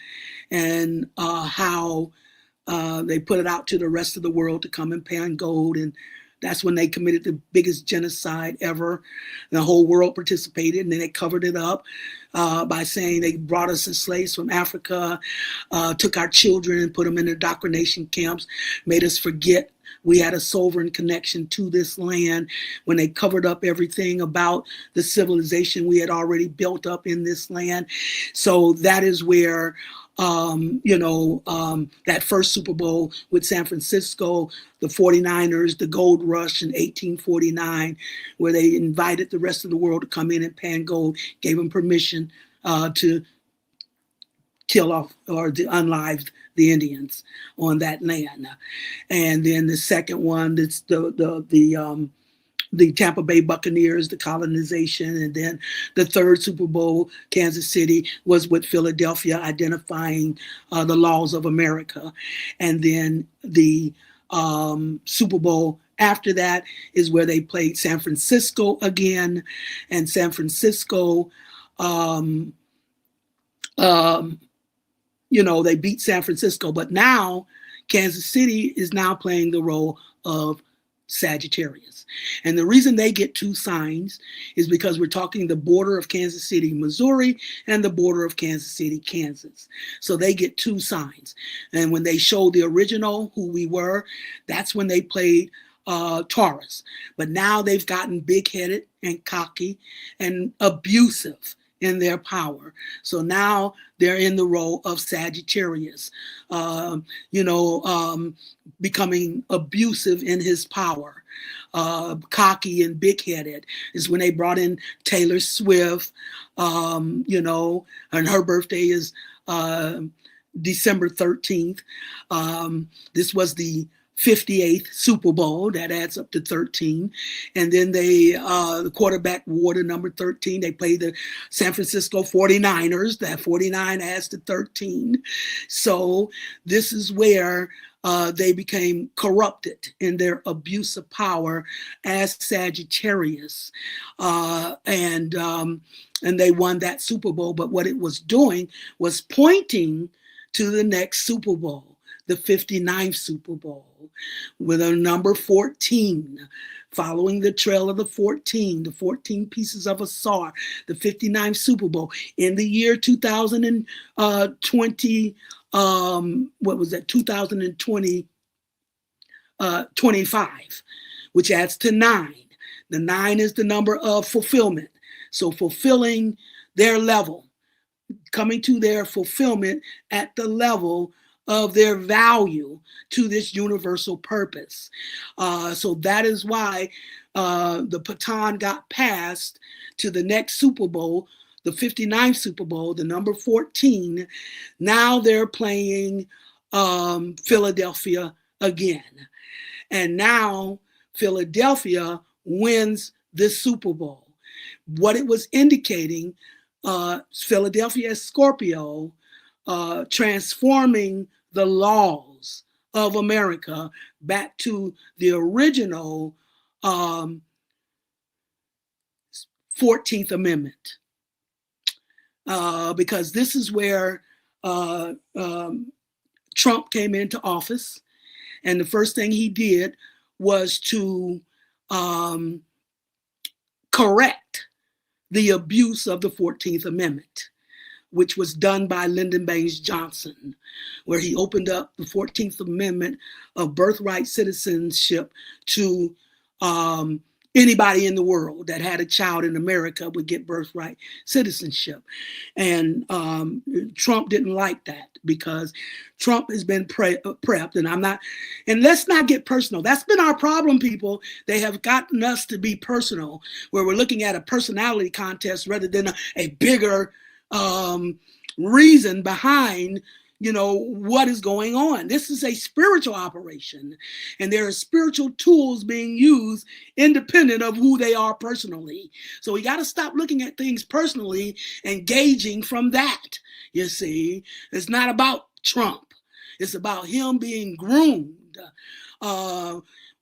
Speaker 3: and how they put it out to the rest of the world to come and pan gold, and That's when they committed the biggest genocide ever. The whole world participated, and then they covered it up by saying they brought us as slaves from Africa, took our children and put them in indoctrination camps, made us forget we had a sovereign connection to this land, when they covered up everything about the civilization we had already built up in this land. So that is where, that first Super Bowl with San Francisco, the 49ers, the gold rush in 1849, where they invited the rest of the world to come in and pan gold, gave them permission to kill off or to unlive the Indians on that land. And then the second one, that's the Tampa Bay Buccaneers, the colonization. And then the third Super Bowl, Kansas City, was with Philadelphia, identifying the laws of America. And then the Super Bowl after that is where they played San Francisco again. And San Francisco, they beat San Francisco, but now Kansas City is now playing the role of Sagittarius. And the reason they get two signs is because we're talking the border of Kansas City, Missouri, and the border of Kansas City, Kansas. So they get two signs. And when they show the original, who we were, that's when they played Taurus. But now they've gotten big-headed and cocky and abusive in their power. So now they're in the role of Sagittarius, becoming abusive in his power. Cocky and big-headed is when they brought in Taylor Swift, and her birthday is December 13th. This was the 58th Super Bowl. That adds up to 13. And then the quarterback wore the number 13. They played the San Francisco 49ers. That 49 adds to 13. So this is where they became corrupted in their abuse of power as Sagittarius. And they won that Super Bowl. But what it was doing was pointing to the next Super Bowl, the 59th Super Bowl, with a number 14, following the trail of the 14 pieces of a star, the 59th Super Bowl in the year 2020, 25, which adds to 9. The 9 is the number of fulfillment. So fulfilling their level, coming to their fulfillment at the level of their value to this universal purpose. So that is why the baton got passed to the next Super Bowl, the 59th Super Bowl, the number 14. Now they're playing Philadelphia again. And now Philadelphia wins this Super Bowl. What it was indicating, Philadelphia as Scorpio, transforming the laws of America back to the original 14th Amendment. Because this is where Trump came into office, and the first thing he did was to correct the abuse of the 14th Amendment, which was done by Lyndon Baines Johnson, where he opened up the 14th Amendment of birthright citizenship to anybody in the world that had a child in America would get birthright citizenship. And Trump didn't like that, because Trump has been prepped, and let's not get personal. That's been our problem, people. They have gotten us to be personal, where we're looking at a personality contest rather than a bigger reason behind what is going on. This is a spiritual operation, and there are spiritual tools being used independent of who they are personally. So we got to stop looking at things personally and gauging from that. You see, it's not about Trump. It's about him being groomed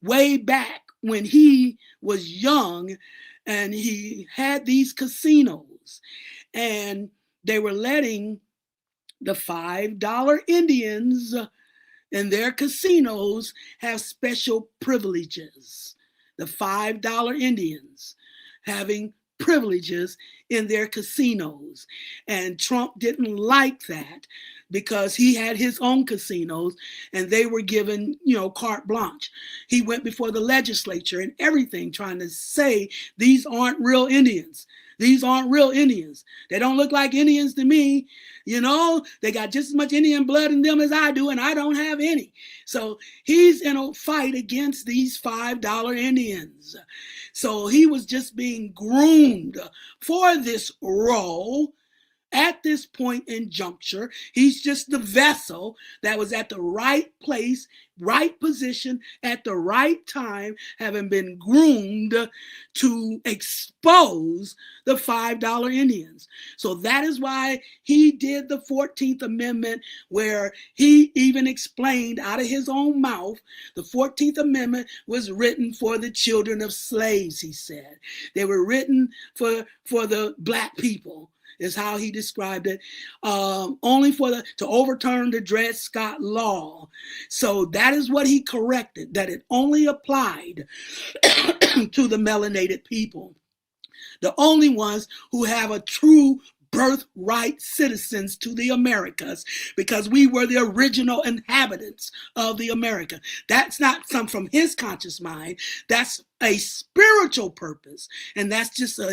Speaker 3: way back when he was young, and he had these casinos, and they were letting the $5 Indians in their casinos have special privileges. the $5 Indians having privileges in their casinos. And Trump didn't like that because he had his own casinos and they were given, carte blanche. He went before the legislature and everything trying to say these aren't real Indians. These aren't real Indians. They don't look like Indians to me. They got just as much Indian blood in them as I do, and I don't have any. So he's in a fight against these $5 Indians. So he was just being groomed for this role. At this point in juncture, he's just the vessel that was at the right place, right position, at the right time, having been groomed to expose the $5 Indians. So that is why he did the 14th Amendment, where he even explained out of his own mouth, the 14th Amendment was written for the children of slaves, he said. They were written for the black people, is how he described it, only to overturn the Dred Scott law. So that is what he corrected, that it only applied to the melanated people, the only ones who have a true birthright citizens to the Americas, because we were the original inhabitants of the America. That's not some from his conscious mind. That's a spiritual purpose. And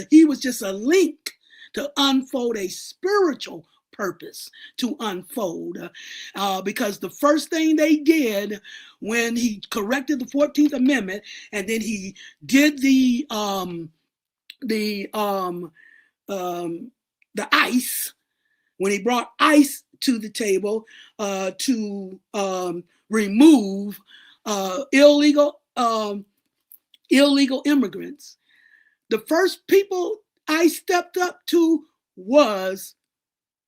Speaker 3: he was just a link to unfold a spiritual purpose to unfold, because the first thing they did when he corrected the 14th Amendment, and then he did the ICE, when he brought ICE to the table to remove illegal immigrants, the first people I stepped up to was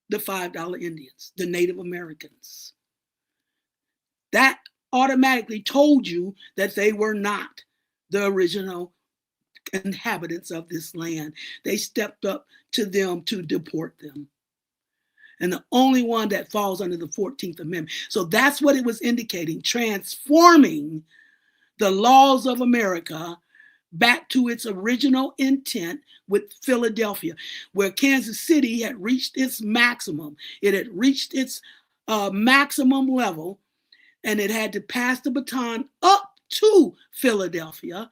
Speaker 3: the $5 Indians, the Native Americans. That automatically told you that they were not the original inhabitants of this land. They stepped up to them to deport them. And the only one that falls under the 14th Amendment. So that's what it was indicating, transforming the laws of America back to its original intent with Philadelphia, where Kansas City had reached its maximum. It had reached its maximum level, and it had to pass the baton up to Philadelphia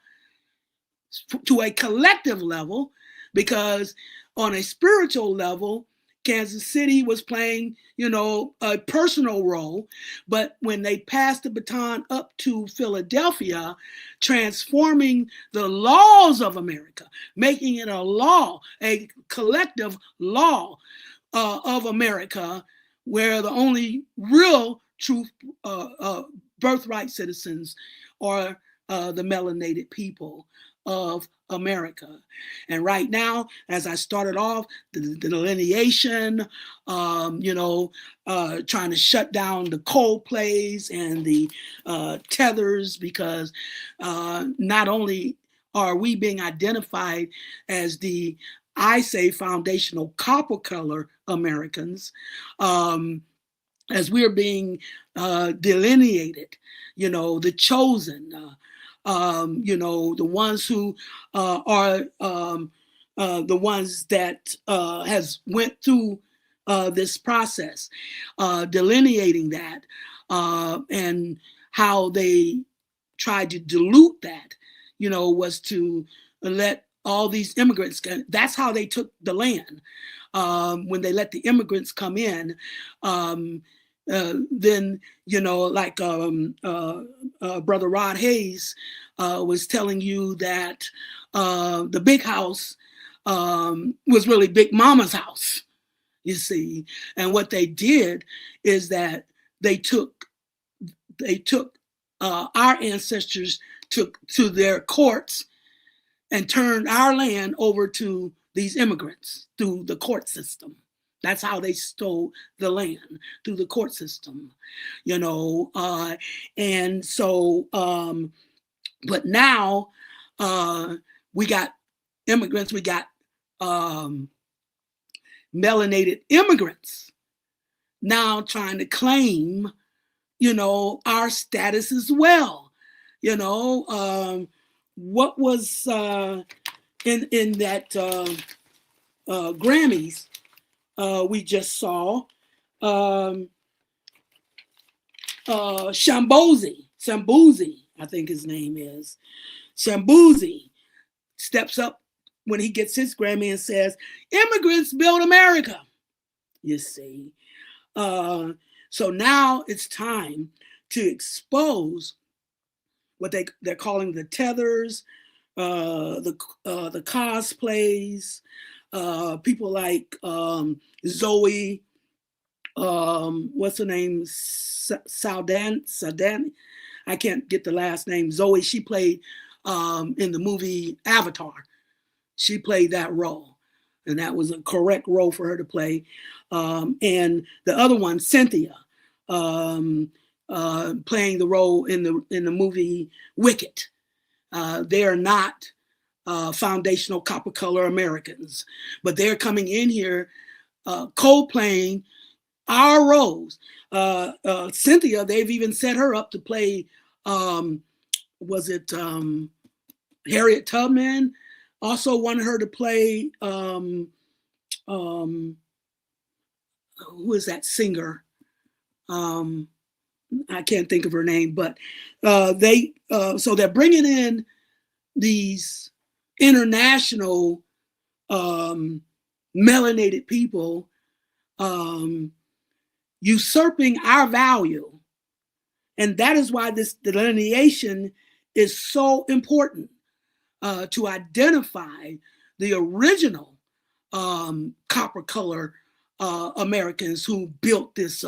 Speaker 3: to a collective level, because on a spiritual level, Kansas City was playing, a personal role. But when they passed the baton up to Philadelphia, transforming the laws of America, making it a law, a collective law of America, where the only real true birthright citizens are the melanated people of America. And right now, as I started off, the delineation, trying to shut down the coal plays and the tethers, because not only are we being identified as the, I say, foundational copper color Americans, as we're being delineated, the chosen, the ones who are the ones that has went through this process, delineating that, and how they tried to dilute that, was to let all these immigrants, that's how they took the land. When they let the immigrants come in, then, like Brother Rod Hayes was telling you that the big house was really Big Mama's house, you see. And what they did is that they took our ancestors to their courts and turned our land over to these immigrants through the court system. That's how they stole the land, through the court system, and so, but now we got immigrants, we got melanated immigrants now trying to claim, our status as well. what was in that Grammys we just saw, Shambozi, I think his name is. Shambozi steps up when he gets his Grammy and says, "Immigrants build America." You see. So now it's time to expose what they're calling the tethers, the cosplays, people like Zoe, what's her name? Saldan. I can't get the last name. Zoe, she played in the movie Avatar. She played that role, and that was a correct role for her to play. And the other one, Cynthia, playing the role in the movie Wicked. They are not foundational copper color Americans, but they're coming in here co-playing our roles. Cynthia, they've even set her up to play, was it Harriet Tubman? Also wanted her to play, who is that singer? I can't think of her name, but so they're bringing in these international melanated people, usurping our value. And that is why this delineation is so important, to identify the original copper color Americans who built this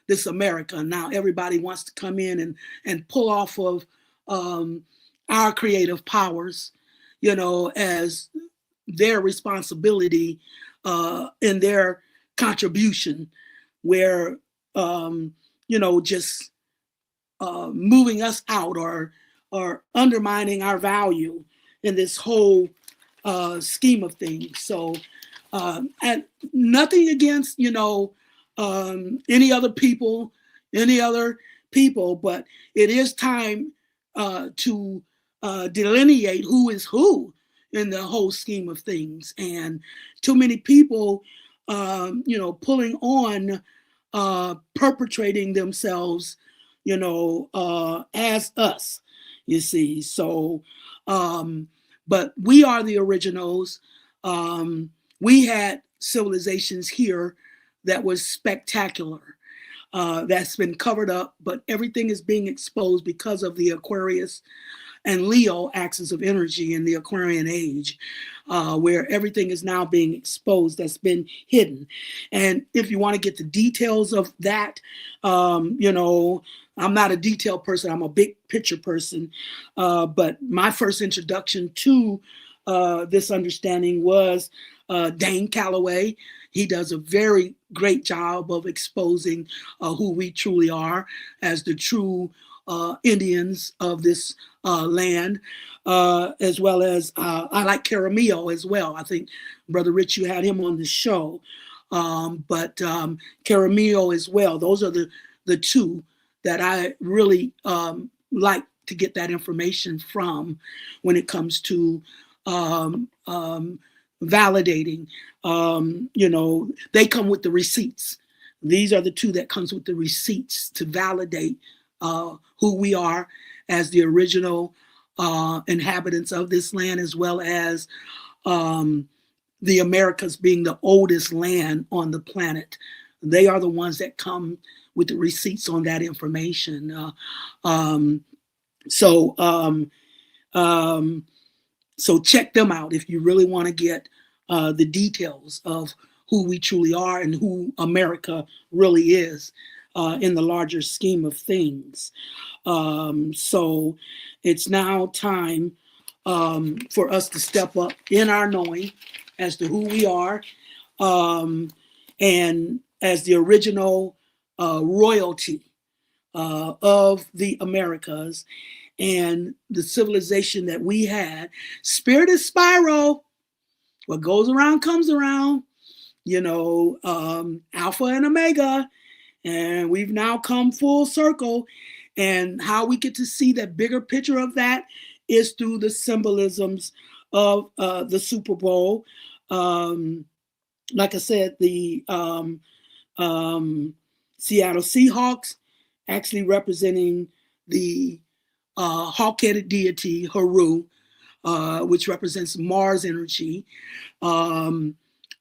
Speaker 3: this America. Now everybody wants to come in and pull off of our creative powers, as their responsibility in their contribution, where just moving us out or undermining our value in this whole scheme of things. So, and nothing against any other people, but it is time to delineate who is who in the whole scheme of things. And too many people, pulling on, perpetrating themselves, as us, you see. So, but we are the originals. We had civilizations here that was spectacular. That's been covered up, but everything is being exposed because of the Aquarius and Leo axis of energy in the Aquarian age, where everything is now being exposed that's been hidden. And if you want to get the details of that, I'm not a detail person, I'm a big picture person. But my first introduction to this understanding was Dane Calloway. He does a very great job of exposing who we truly are as the true Indians of this land, as well as I like Caramillo as well. I think Brother Rich, you had him on the show, but Caramillo as well. Those are the two that I really like to get that information from when it comes to validating. They come with the receipts. These are the two that comes with the receipts to validate who we are as the original inhabitants of this land, as well as the Americas being the oldest land on the planet. They are the ones that come with the receipts on that information. So check them out if you really want to get the details of who we truly are and who America really is in the larger scheme of things. So it's now time for us to step up in our knowing as to who we are, and as the original royalty of the Americas and the civilization that we had. Spirit is spiral. What goes around comes around, Alpha and Omega. And we've now come full circle. And how we get to see that bigger picture of that is through the symbolisms of the Super Bowl. Like I said, the Seattle Seahawks actually representing the hawk-headed deity Haru, which represents Mars energy,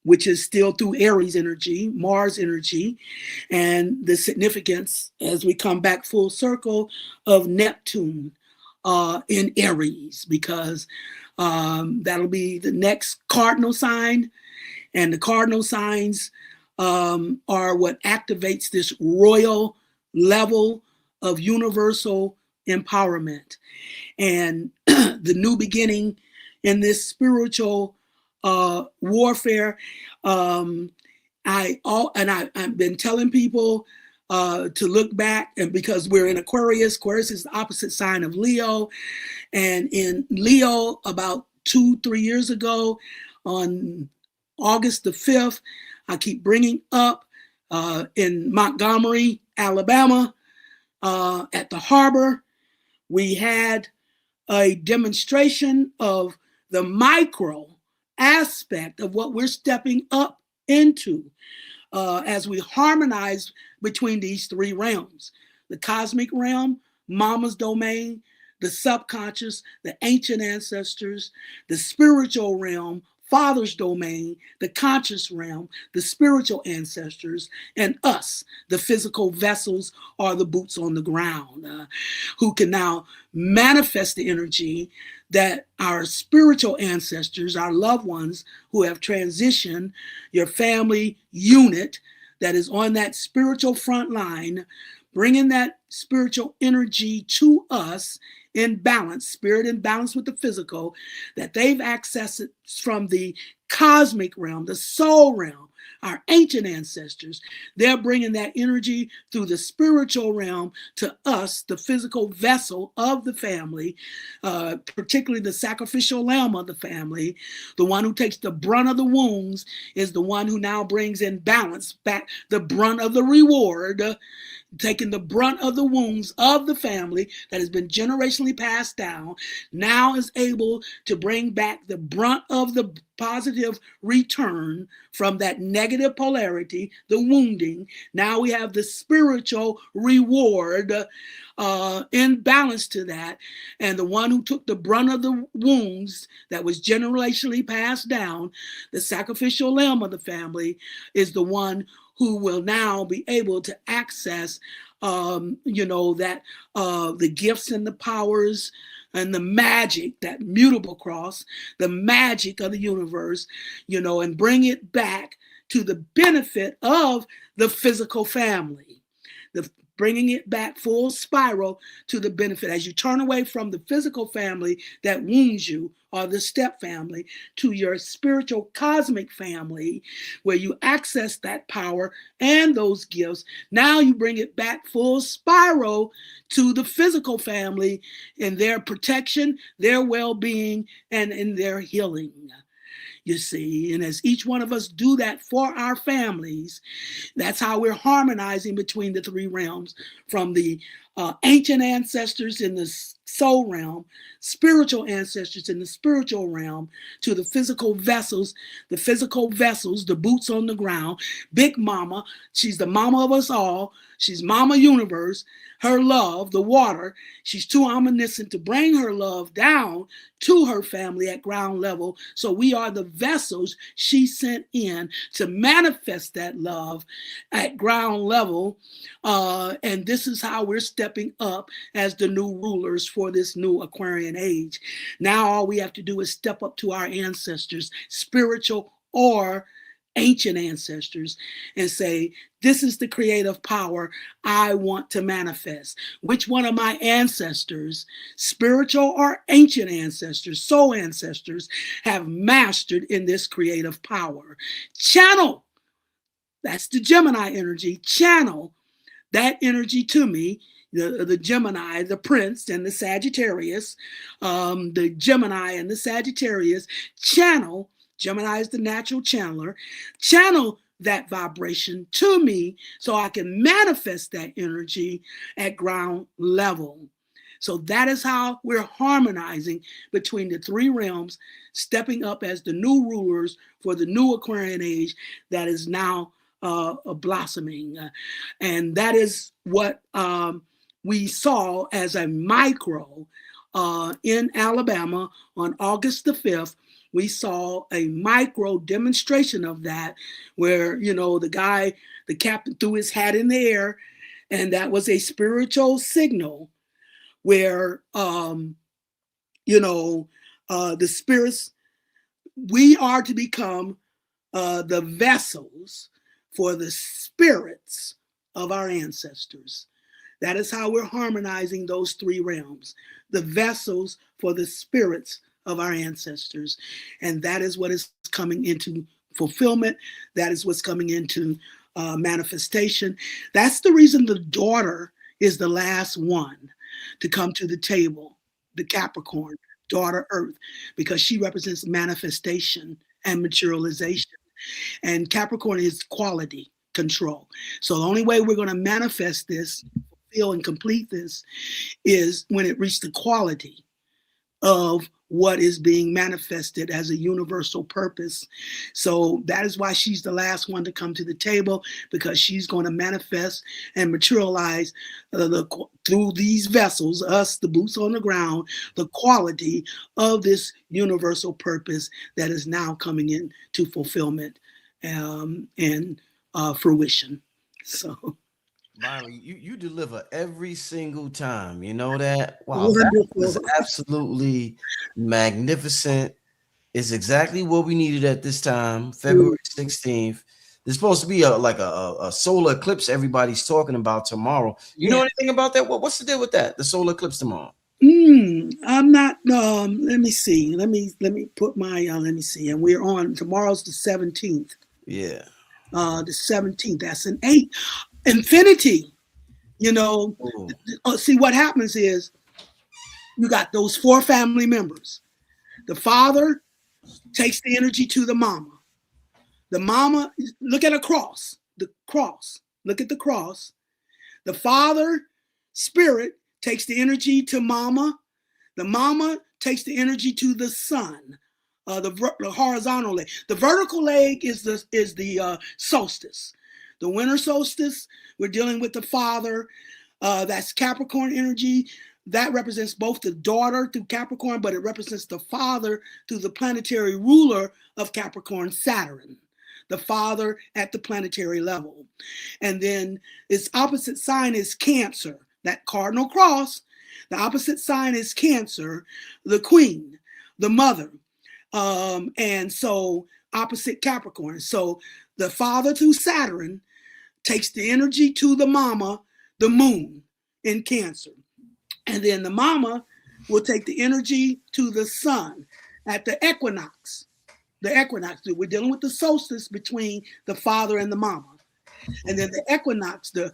Speaker 3: which is still through Aries energy, Mars energy, and the significance as we come back full circle of Neptune in Aries, because that'll be the next cardinal sign, and the cardinal signs are what activates this royal level of universal empowerment. And the new beginning in this spiritual warfare. I've been telling people to look back, and because we're in Aquarius is the opposite sign of Leo. And in Leo, about 2-3 years ago, on August the 5th, I keep bringing up in Montgomery, Alabama, at the harbor, we had a demonstration of the micro aspect of what we're stepping up into as we harmonize between these three realms: the cosmic realm, mama's domain, the subconscious, the ancient ancestors, the spiritual realm, father's domain, the conscious realm, the spiritual ancestors, and us, the physical vessels or the boots on the ground, who can now manifest the energy that our spiritual ancestors, our loved ones who have transitioned, your family unit that is on that spiritual front line, bringing that spiritual energy to us in balance, spirit in balance with the physical, that they've accessed it from the cosmic realm, the soul realm, our ancient ancestors. They're bringing that energy through the spiritual realm to us, the physical vessel of the family, particularly the sacrificial lamb of the family. The one who takes the brunt of the wounds is the one who now brings in balance back the brunt of the reward, taking the brunt of the wounds of the family that has been generationally passed down, now is able to bring back the brunt of the positive return from that negative polarity, the wounding. Now we have the spiritual reward in balance to that. And the one who took the brunt of the wounds that was generationally passed down, the sacrificial lamb of the family, is the one who will now be able to access, the gifts and the powers and the magic, that mutable cross, the magic of the universe, and bring it back to the benefit of the physical family. Bringing it back full spiral to the benefit as you turn away from the physical family that wounds you, or the step family, to your spiritual cosmic family, where you access that power and those gifts. Now you bring it back full spiral to the physical family in their protection, their well-being, and in their healing. You see, and as each one of us do that for our families, that's how we're harmonizing between the three realms, from the ancient ancestors in the soul realm, spiritual ancestors in the spiritual realm, to the physical vessels, the boots on the ground. Big Mama, she's the mama of us all. She's Mama Universe. Her love, the water, she's too omniscient to bring her love down to her family at ground level. So we are the vessels she sent in to manifest that love at ground level. And this is how we're stepping up as the new rulers for this new Aquarian age. Now all we have to do is step up to our ancestors, spiritual or ancient ancestors, and say, this is the creative power I want to manifest. Which one of my ancestors, spiritual or ancient ancestors, soul ancestors, have mastered in this creative power? Channel, that's the Gemini energy, channel that energy to me. The Gemini, the Prince, and the Sagittarius, the Gemini and the Sagittarius channel. Gemini is the natural channeler. Channel that vibration to me so I can manifest that energy at ground level. So that is how we're harmonizing between the three realms, stepping up as the new rulers for the new Aquarian age that is now blossoming. And that is what we saw as a micro in Alabama on August the 5th. We saw a micro demonstration of that where, the captain threw his hat in the air, and that was a spiritual signal where, the spirits, we are to become the vessels for the spirits of our ancestors. That is how we're harmonizing those three realms, the vessels for the spirits of our ancestors. And that is what is coming into fulfillment. That is what's coming into manifestation. That's the reason the daughter is the last one to come to the table, the Capricorn, daughter Earth, because she represents manifestation and materialization. And Capricorn is quality control. So the only way we're going to manifest this, fulfill and complete this, is when it reaches the quality of what is being manifested as a universal purpose. So that is why she's the last one to come to the table, because she's going to manifest and materialize through these vessels, us, the boots on the ground, the quality of this universal purpose that is now coming into fulfillment and fruition. So
Speaker 2: Myrah, you deliver every single time. You know that? Wow, that
Speaker 3: wonderful.
Speaker 2: was absolutely magnificent. It's exactly what we needed at this time, February 16th. There's supposed to be a solar eclipse everybody's talking about tomorrow. You know anything about that? What's the deal with that? The solar eclipse tomorrow?
Speaker 3: I'm not. Let me see. Let me put my. Let me see. And we're on. Tomorrow's the 17th.
Speaker 2: Yeah.
Speaker 3: The 17th. That's an 8. Infinity. See what happens is you got those 4 family members. The father takes the energy to the mama. The mama, look at a cross. The cross. Look at the cross. The father spirit takes the energy to mama. The mama takes the energy to the son. The horizontal leg. The vertical leg is the solstice. The winter solstice, we're dealing with the father. That's Capricorn energy. That represents both the daughter through Capricorn, but it represents the father through the planetary ruler of Capricorn, Saturn. The father at the planetary level. And then its opposite sign is Cancer, that cardinal cross. The opposite sign is Cancer, the queen, the mother. And so opposite Capricorn. So the father through Saturn takes the energy to the mama, the moon in Cancer. And then the mama will take the energy to the sun at the equinox. The equinox, we're dealing with the solstice between the father and the mama. And then the equinox, the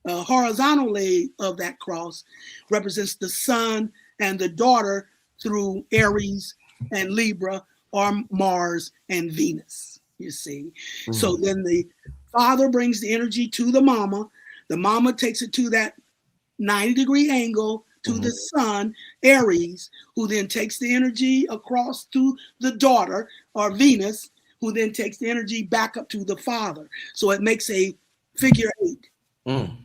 Speaker 3: horizontal leg of that cross, represents the son and the daughter through Aries and Libra, or Mars and Venus, you see. Mm-hmm. So then the father brings the energy to the mama takes it to that 90-degree angle to the sun, Aries, who then takes the energy across to the daughter, or Venus, who then takes the energy back up to the father. So it makes a figure 8.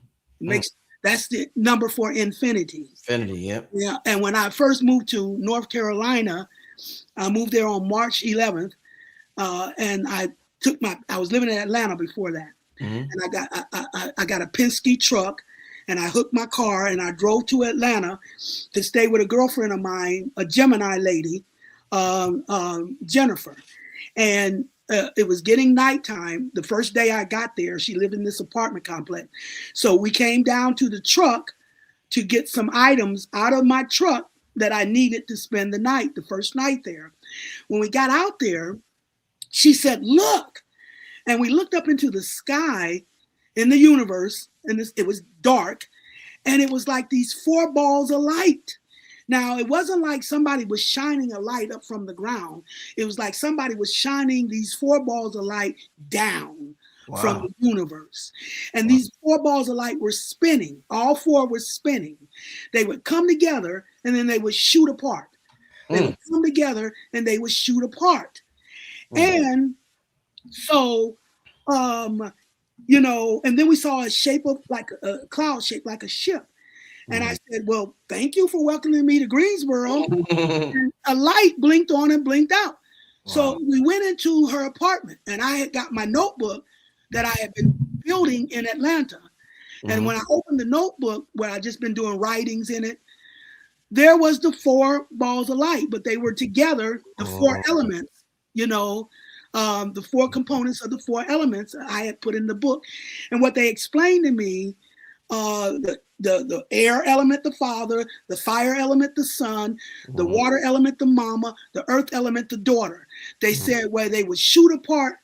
Speaker 3: That's the number for infinity.
Speaker 2: Infinity, yep.
Speaker 3: Yeah. And when I first moved to North Carolina, I moved there on March 11th, and I was living in Atlanta before that, and I got a Penske truck, and I hooked my car, and I drove to Atlanta to stay with a girlfriend of mine, a Gemini lady, Jennifer, and it was getting nighttime. The first day I got there, she lived in this apartment complex, so we came down to the truck to get some items out of my truck that I needed to spend the night, the first night there. When we got out there, she said, "Look." And we looked up into the sky in the universe, and it was dark, and it was like these 4 balls of light. Now, it wasn't like somebody was shining a light up from the ground. It was like somebody was shining these 4 balls of light down from
Speaker 2: Wow.
Speaker 3: the universe. And
Speaker 2: Wow.
Speaker 3: these four balls of light were spinning. All four were spinning. They would come together and then they would shoot apart. They would come together and they would shoot apart. And so, and then we saw a shape of like a cloud shaped like a ship. And I said, well, thank you for welcoming me to Greensboro. And a light blinked on and blinked out. So we went into her apartment and I had got my notebook that I had been building in Atlanta. And when I opened the notebook where I just been doing writings in it, there was the four balls of light, but they were together, the four elements, the four components of the four elements I had put in the book. And what they explained to me, the air element, the father, the fire element, the son, the water element, the mama, the earth element, the daughter. They said where they would shoot apart,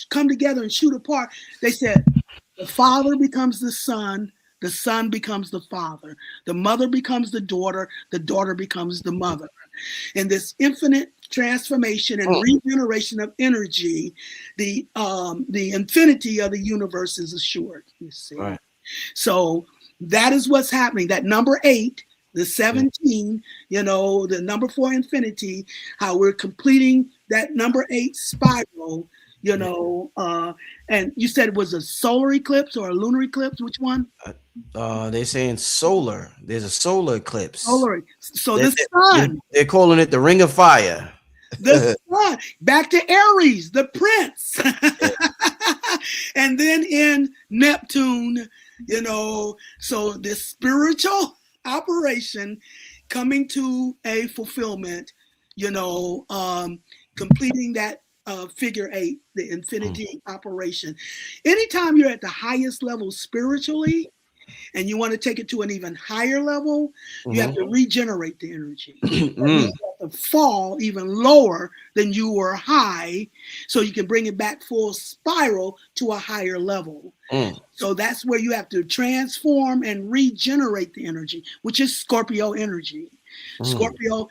Speaker 3: come together and shoot apart. They said the father becomes the son becomes the father, the mother becomes the daughter becomes the mother. And this infinite transformation and regeneration of energy, the infinity of the universe is assured. You see,
Speaker 2: Right.
Speaker 3: So that is what's happening. That number 8, the 17, the number 4 infinity, how we're completing that number 8 spiral, and you said it was a solar eclipse or a lunar eclipse. Which one?
Speaker 2: They're saying solar. There's a solar eclipse.
Speaker 3: Solar. So the sun.
Speaker 2: They're calling it the Ring of Fire.
Speaker 3: The sun. Back to Aries, the prince. And then in Neptune, so this spiritual operation coming to a fulfillment, completing that figure 8, the infinity operation. Anytime you're at the highest level spiritually and you want to take it to an even higher level, you have to regenerate the energy. You have to fall even lower than you were high so you can bring it back full spiral to a higher level. So that's where you have to transform and regenerate the energy, which is Scorpio energy. Scorpio,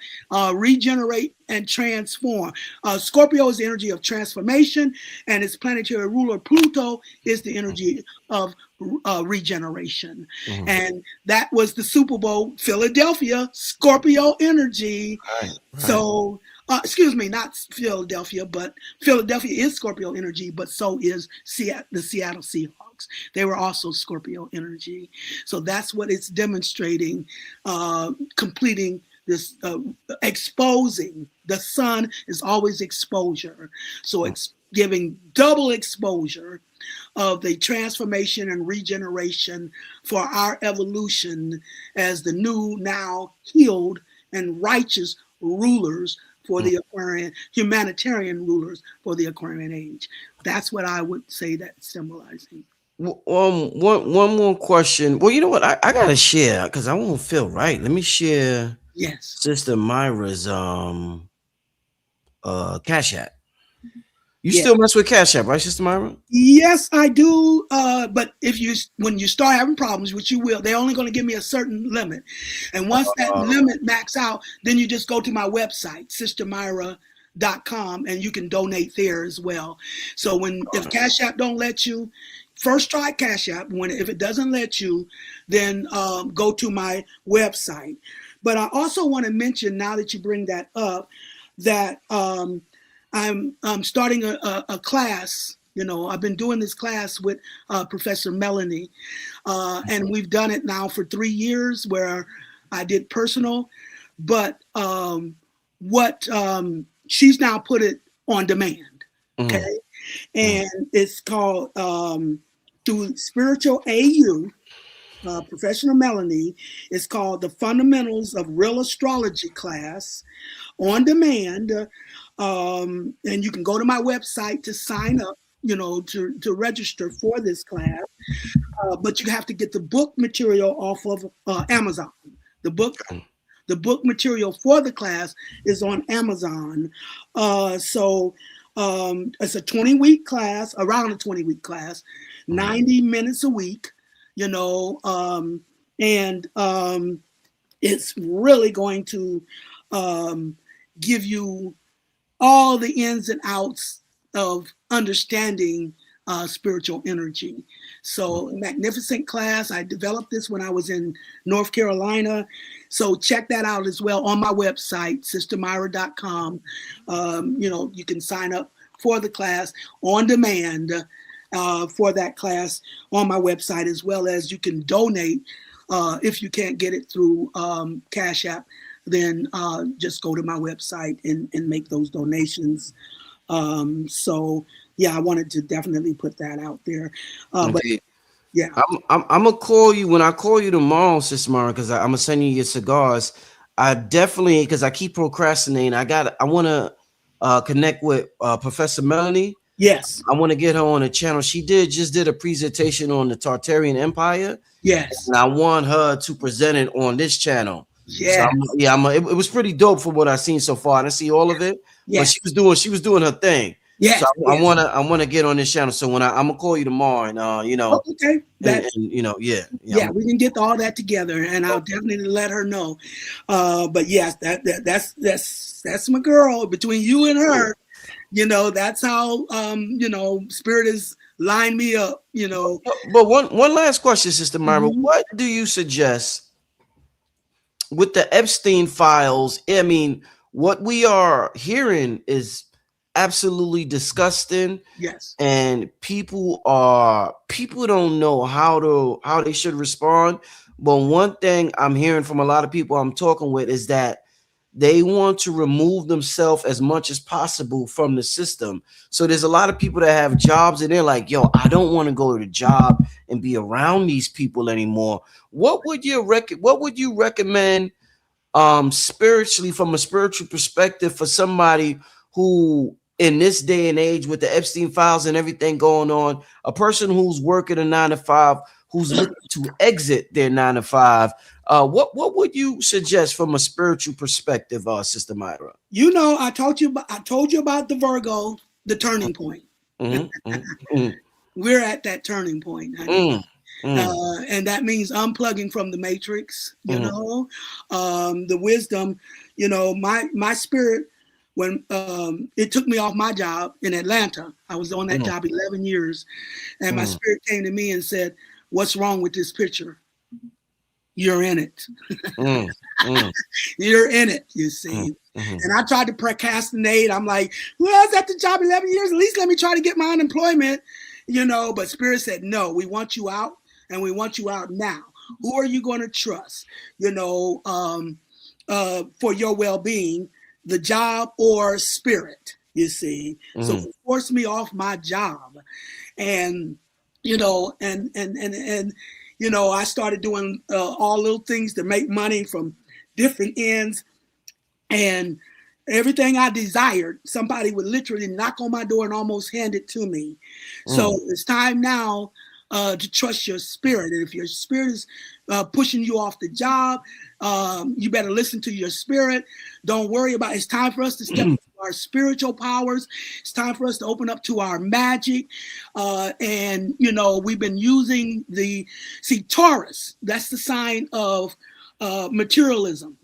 Speaker 3: regenerate and transform. Scorpio is the energy of transformation, and its planetary ruler Pluto is the energy of regeneration. And that was the Super Bowl, Philadelphia, Scorpio energy.
Speaker 2: Right.
Speaker 3: So, excuse me, not Philadelphia, but Philadelphia is Scorpio energy, but so is the Seattle Seahawks. They were also Scorpio energy. So that's what it's demonstrating, completing this, exposing. The sun is always exposure. So it's giving double exposure of the transformation and regeneration for our evolution as the new, now healed and righteous rulers for the Aquarian, humanitarian rulers for the Aquarian age. That's what I would say that's symbolizing.
Speaker 2: One more question. Well, you know what? I gotta share because I won't feel right. Let me share.
Speaker 3: Yes.
Speaker 2: Sister Myrah's Cash App. You still mess with Cash App, right, Sister Myrah?
Speaker 3: Yes, I do. But when you start having problems, which you will, they're only going to give me a certain limit. And once that limit max out, then you just go to my website, sistermyrah.com, and you can donate there as well. So if Cash App don't let you, first try Cash App. If it doesn't let you, then go to my website. But I also want to mention, now that you bring that up, that I'm starting a class. I've been doing this class with Professor Melanie, and we've done it now for 3 years where I did personal, but she's now put it on demand. Okay. And it's called through Spiritual AU, Professional Melanie. It's called the Fundamentals of Real Astrology class on demand. And you can go to my website to sign up, to register for this class. But you have to get the book material off of Amazon. The book material for the class is on Amazon. So it's a 20-week class, around a 20-week class, 90 minutes a week, and it's really going to give you all the ins and outs of understanding spiritual energy. So magnificent class. I developed this when I was in North Carolina. So check that out as well on my website, sistermyrah.com. You can sign up for the class on demand for that class on my website, as well as you can donate if you can't get it through Cash App. Then just go to my website and make those donations. So yeah, I wanted to definitely put that out there. But yeah,
Speaker 2: I'm gonna call you when I call you tomorrow, Sister Myrah, because I'm gonna send you your cigars. I definitely, because I keep procrastinating. I want to connect with Professor Melanie.
Speaker 3: yes,
Speaker 2: I want to get her on the channel. She just did a presentation on the Tartarian Empire.
Speaker 3: yes,
Speaker 2: And I want her to present it on this channel.
Speaker 3: yes,
Speaker 2: So it was pretty dope from what I've seen so far. I didn't see all of it, but
Speaker 3: yes,
Speaker 2: she was doing her thing.
Speaker 3: yes.
Speaker 2: So I
Speaker 3: yes.
Speaker 2: wanna get on this channel. So when I'm gonna call you tomorrow, and
Speaker 3: Okay,
Speaker 2: and,
Speaker 3: yeah, we can get all that together, and I'll definitely let her know. But yes, that's my girl. Between you and her, that's how spirit has lined me up.
Speaker 2: But one last question, Sister Myrah,
Speaker 3: Mhm.
Speaker 2: what do you suggest with the Epstein files? I mean, what we are hearing is absolutely disgusting.
Speaker 3: Yes.
Speaker 2: And people don't know how they should respond. But one thing I'm hearing from a lot of people I'm talking with is that they want to remove themselves as much as possible from the system. So there's a lot of people that have jobs and they're like, yo, I don't want to go to the job and be around these people anymore. What would you recommend spiritually, from a spiritual perspective, for somebody who, in this day and age with the Epstein files and everything going on, a person who's working a 9 to 5, who's looking to exit their 9 to 5, what would you suggest from a spiritual perspective, Sister Myrah?
Speaker 3: I told you about the Virgo, the turning point. We're at that turning point. And that means unplugging from the matrix, the wisdom, my spirit, when it took me off my job in Atlanta, I was on that job 11 years, and my spirit came to me and said, what's wrong with this picture? You're in it. You're in it, you see. And I tried to procrastinate. I'm like, well, I was at the job 11 years. At least let me try to get my unemployment, but spirit said, no, we want you out, and we want you out now. Who are you going to trust, for your well-being, the job or spirit, you see? So it forced me off my job. And, I started doing all little things to make money from different ends. And everything I desired, somebody would literally knock on my door and almost hand it to me. So it's time now to trust your spirit. And if your spirit is pushing you off the job, you better listen to your spirit. Don't worry about it. It's time for us to step into our spiritual powers. It's time for us to open up to our magic. And we've been using Taurus. That's the sign of materialism.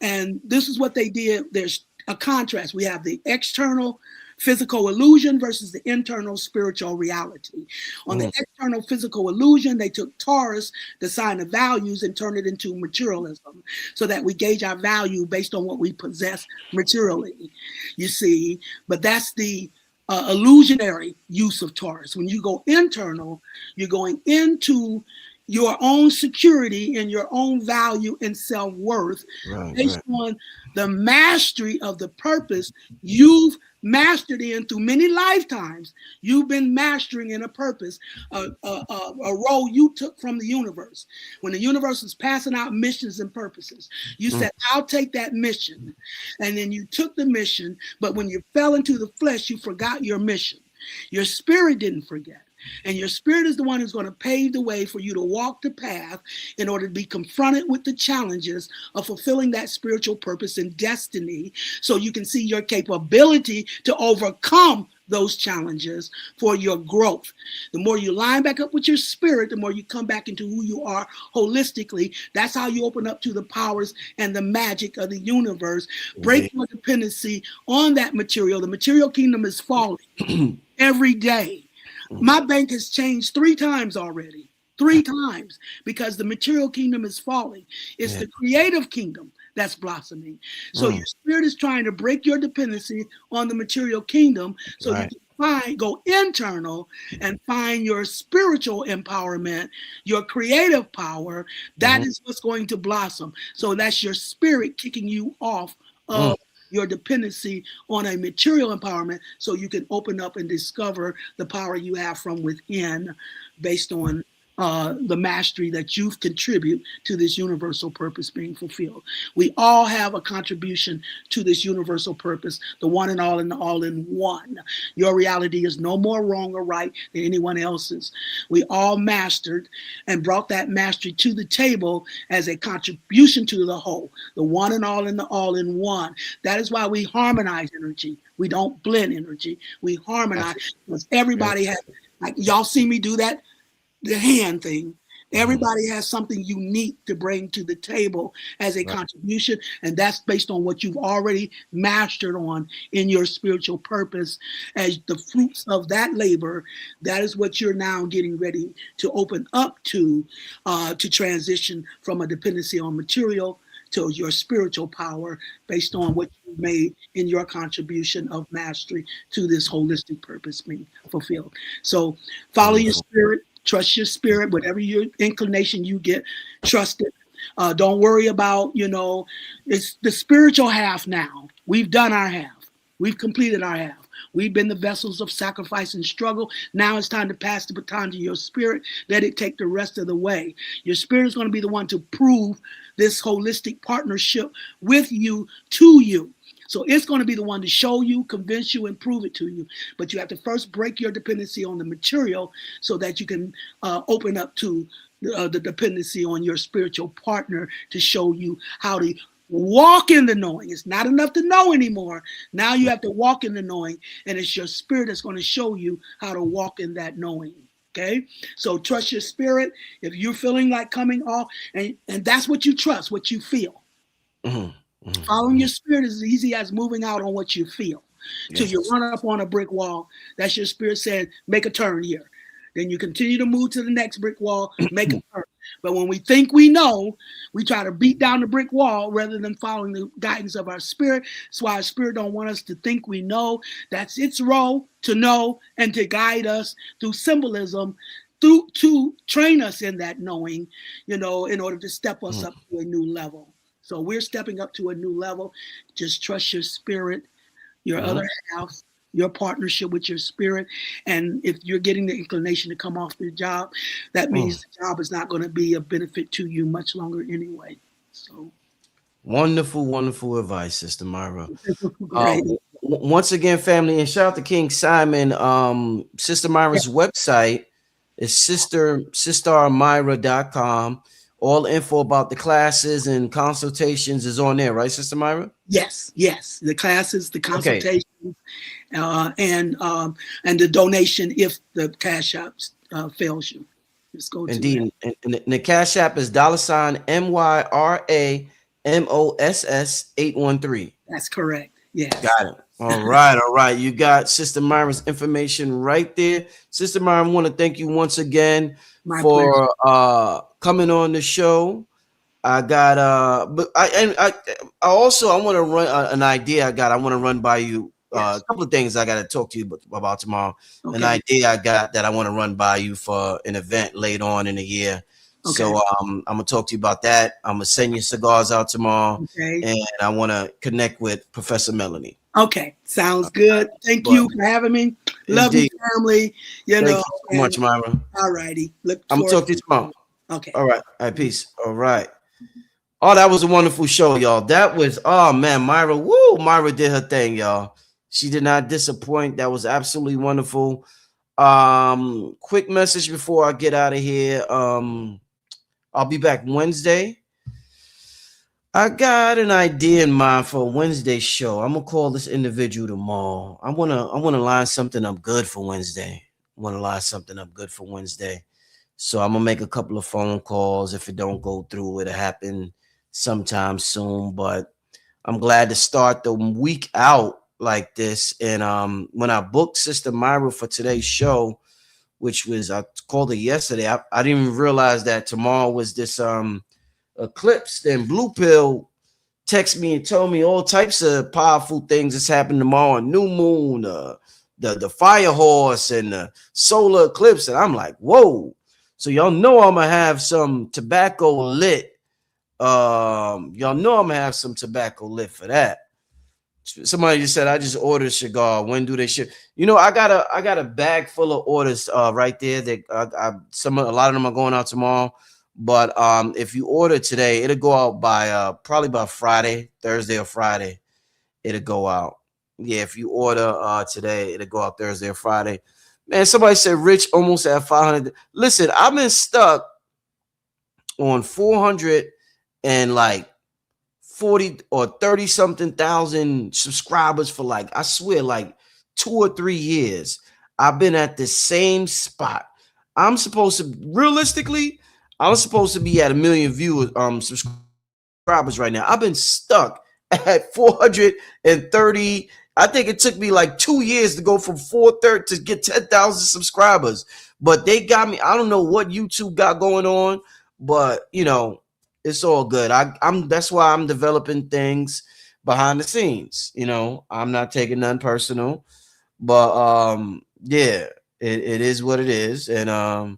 Speaker 3: And this is what they did. There's a contrast. We have the external physical illusion versus the internal spiritual reality. On the external physical illusion, they took Taurus, the sign of values, and turned it into materialism, so that we gauge our value based on what we possess materially, you see. But that's the illusionary use of Taurus. When you go internal, you're going into your own security and your own value and self-worth based on the mastery of the purpose you've mastered in through many lifetimes. You've been mastering in a purpose, a role you took from the universe. When the universe was passing out missions and purposes, you said, I'll take that mission. And then you took the mission, but when you fell into the flesh, you forgot your mission. Your spirit didn't forget. And your spirit is the one who's going to pave the way for you to walk the path in order to be confronted with the challenges of fulfilling that spiritual purpose and destiny, so you can see your capability to overcome those challenges for your growth. The more you line back up with your spirit, the more you come back into who you are holistically. That's how you open up to the powers and the magic of the universe. Break your dependency on that material. The material kingdom is falling every day. My bank has changed 3 times already. 3 times, because the material kingdom is falling. It's the creative kingdom that's blossoming. So your spirit is trying to break your dependency on the material kingdom so you can go internal and find your spiritual empowerment, your creative power. That is what's going to blossom. So that's your spirit kicking you off of your dependency on a material empowerment so you can open up and discover the power you have from within based on the mastery that you contribute to this universal purpose being fulfilled. We all have a contribution to this universal purpose, the one and the all in one. Your reality is no more wrong or right than anyone else's. We all mastered and brought that mastery to the table as a contribution to the whole, the one and the all in one. That is why we harmonize energy. We don't blend energy. We harmonize because everybody has, like y'all see me do that, the hand thing. Everybody has something unique to bring to the table as a contribution, and that's based on what you've already mastered on in your spiritual purpose. As the fruits of that labor, that is what you're now getting ready to open up to transition from a dependency on material to your spiritual power based on what you made in your contribution of mastery to this holistic purpose being fulfilled. So follow your spirit. Trust your spirit, whatever your inclination you get, trust it. Don't worry about, it's the spiritual half now. We've done our half. We've completed our half. We've been the vessels of sacrifice and struggle. Now it's time to pass the baton to your spirit. Let it take the rest of the way. Your spirit is going to be the one to prove this holistic partnership with you to you. So it's going to be the one to show you, convince you, and prove it to you. But you have to first break your dependency on the material so that you can open up to the dependency on your spiritual partner to show you how to walk in the knowing. It's not enough to know anymore. Now you have to walk in the knowing, and it's your spirit that's going to show you how to walk in that knowing. Okay, so trust your spirit. If you're feeling like coming off, and that's what you trust, what you feel. Following your spirit is as easy as moving out on what you feel. Till you run up on a brick wall, that's your spirit saying, make a turn here. Then you continue to move to the next brick wall, make a turn. But when we think we know, we try to beat down the brick wall rather than following the guidance of our spirit. That's why our spirit don't want us to think we know. That's its role, to know and to guide us through symbolism, to train us in that knowing, in order to step us up to a new level. So we're stepping up to a new level. Just trust your spirit, your other half, your partnership with your spirit. And if you're getting the inclination to come off the job, that means the job is not going to be a benefit to you much longer anyway. So
Speaker 2: wonderful, wonderful advice, Sister Myrah. Once again, family, and shout out to King Simon. Sister Myrah's website is sistarmyrah.com. All info about the classes and consultations is on there, right, Sister Myrah?
Speaker 3: Yes. The classes, the consultations, and the donation if the Cash App fails you. Just go to
Speaker 2: Indeed. And the Cash App is $MYRAMOSS813.
Speaker 3: That's correct. Yes.
Speaker 2: Got it. All right. You got Sister Myra's information right there. Sister Myra, I want to thank you once again for coming on the show. I got but I also want to run an idea I want to run by you. A couple of things I got to talk to you about tomorrow. Okay. An idea I got that I want to run by you for an event later on in the year. Okay. So I'm gonna talk to you about that. I'm gonna send you cigars out tomorrow, and I want to connect with Professor Melanie.
Speaker 3: Okay, sounds good. Thank you for having me. Love you, family.
Speaker 2: Thank you so much, Myra.
Speaker 3: All righty.
Speaker 2: I'm gonna talk to you tomorrow.
Speaker 3: Okay.
Speaker 2: All right. Peace. All right. Oh, that was a wonderful show, y'all. That was, Myra. Woo, Myra did her thing, y'all. She did not disappoint. That was absolutely wonderful. Quick message before I get out of here. I'll be back Wednesday. I got an idea in mind for a Wednesday show. I'm gonna call this individual tomorrow. I wanna line something up good for Wednesday. So I'm gonna make a couple of phone calls. If it don't go through, it'll happen sometime soon. But I'm glad to start the week out like this. And when I booked Sister Myrah for today's show, which was, I called it yesterday. I didn't even realize that tomorrow was this eclipse. Then Blue Pill texted me and told me all types of powerful things that's happening tomorrow. New moon, the fire horse, and the solar eclipse. And I'm like, whoa. So y'all know I'm gonna have some tobacco lit. Y'all know I'm gonna have some tobacco lit for that. Somebody just said I just ordered a cigar. When do they ship? You know, I got a bag full of orders right there. That a lot of them are going out tomorrow. But if you order today, it'll go out by probably by Friday, Thursday or Friday. It'll go out. Yeah, if you order today, it'll go out Thursday or Friday. Man, somebody said Rich almost at 500. Listen, I've been stuck on 400 and like 40 or 30 something thousand subscribers for like, I swear, like 2 or 3 years. I've been at the same spot. I'm supposed to, realistically, I'm supposed to be at 1 million viewers, subscribers right now. I've been stuck at 430. I think it took me like 2 years to go from 430 to get 10,000 subscribers. But they got me. I don't know what YouTube got going on, but you know, it's all good. I'm that's why I'm developing things behind the scenes. You know, I'm not taking none personal, but yeah, it is what it is, and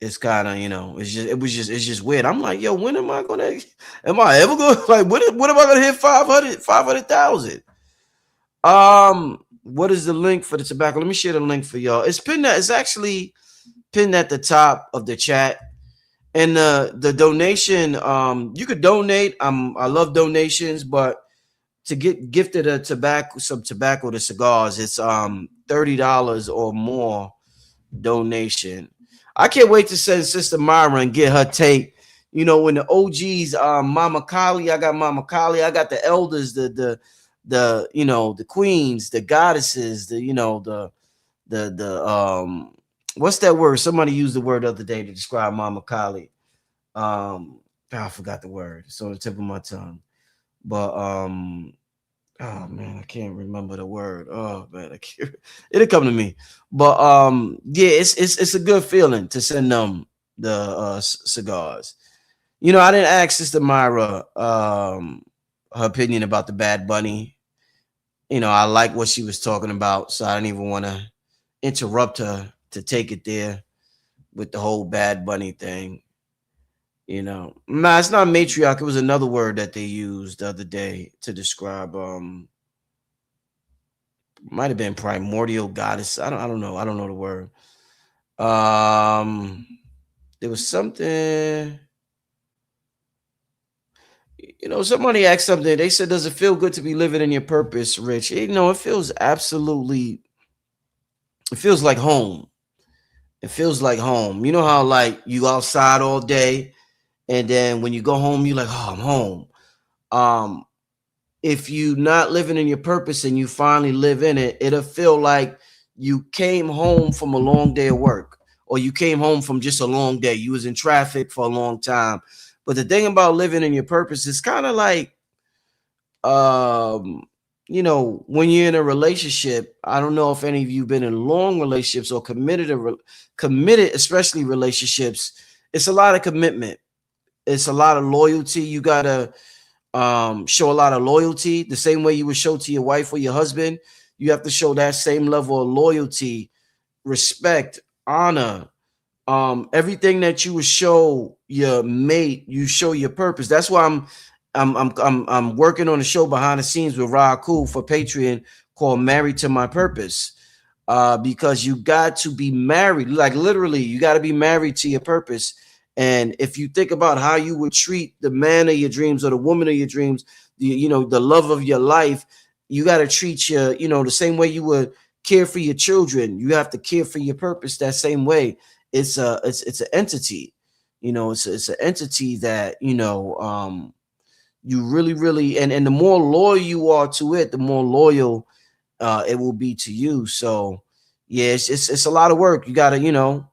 Speaker 2: it's kind of, you know, it's just weird. I'm like, yo, when am I ever gonna like when am I gonna hit 500,000? What is the link for the tobacco? Let me share the link for y'all. It's actually pinned at the top of the chat. And the donation, you could donate. I love donations, but to get gifted some tobacco to cigars, it's $30 or more donation. I can't wait to send Sister Myrah and get her take. You know, when the OGs, Mama Kali, I got Mama Kali, I got the elders, the you know, the queens, the goddesses, the, you know, the what's that word? Somebody used the word the other day to describe Mama Kali. I forgot the word. It's on the tip of my tongue. But oh man, I can't remember the word. Oh man, it'll come to me. But yeah, it's a good feeling to send them the cigars. You know, I didn't ask Sister Myrah her opinion about the Bad Bunny. You know, I like what she was talking about, so I didn't even want to interrupt her to take it there with the whole Bad Bunny thing. You know, nah, it's not matriarch. It was another word that they used the other day to describe. Might have been primordial goddess. I don't know. I don't know the word. There was something. You know, somebody asked something. They said, "Does it feel good to be living in your purpose, Rich?" You know, it feels absolutely. It feels like home. It feels like home. You know how like you outside all day, and then when you go home, you're like, "Oh, I'm home." If you not living in your purpose and you finally live in it, it'll feel like you came home from a long day of work, or you came home from just a long day. You was in traffic for a long time. But the thing about living in your purpose is kind of like, you know, when you're in a relationship, I don't know if any of you been in long relationships or committed, especially relationships. It's a lot of commitment. It's a lot of loyalty. You gotta show a lot of loyalty the same way you would show to your wife or your husband. You have to show that same level of loyalty, respect, honor, everything that you would show your mate. You show your purpose. That's why I'm working on a show behind the scenes with Ra Cool for Patreon called Married to My Purpose, because you got to be married, like literally you got to be married to your purpose. And if you think about how you would treat the man of your dreams or the woman of your dreams, you know, the love of your life, you got to treat your, you know, the same way you would care for your children. You have to care for your purpose that same way. It's an entity, you know, it's an entity that, you know, you really, and the more loyal you are to it, the more loyal it will be to you. So yeah, it's a lot of work. You got to, you know,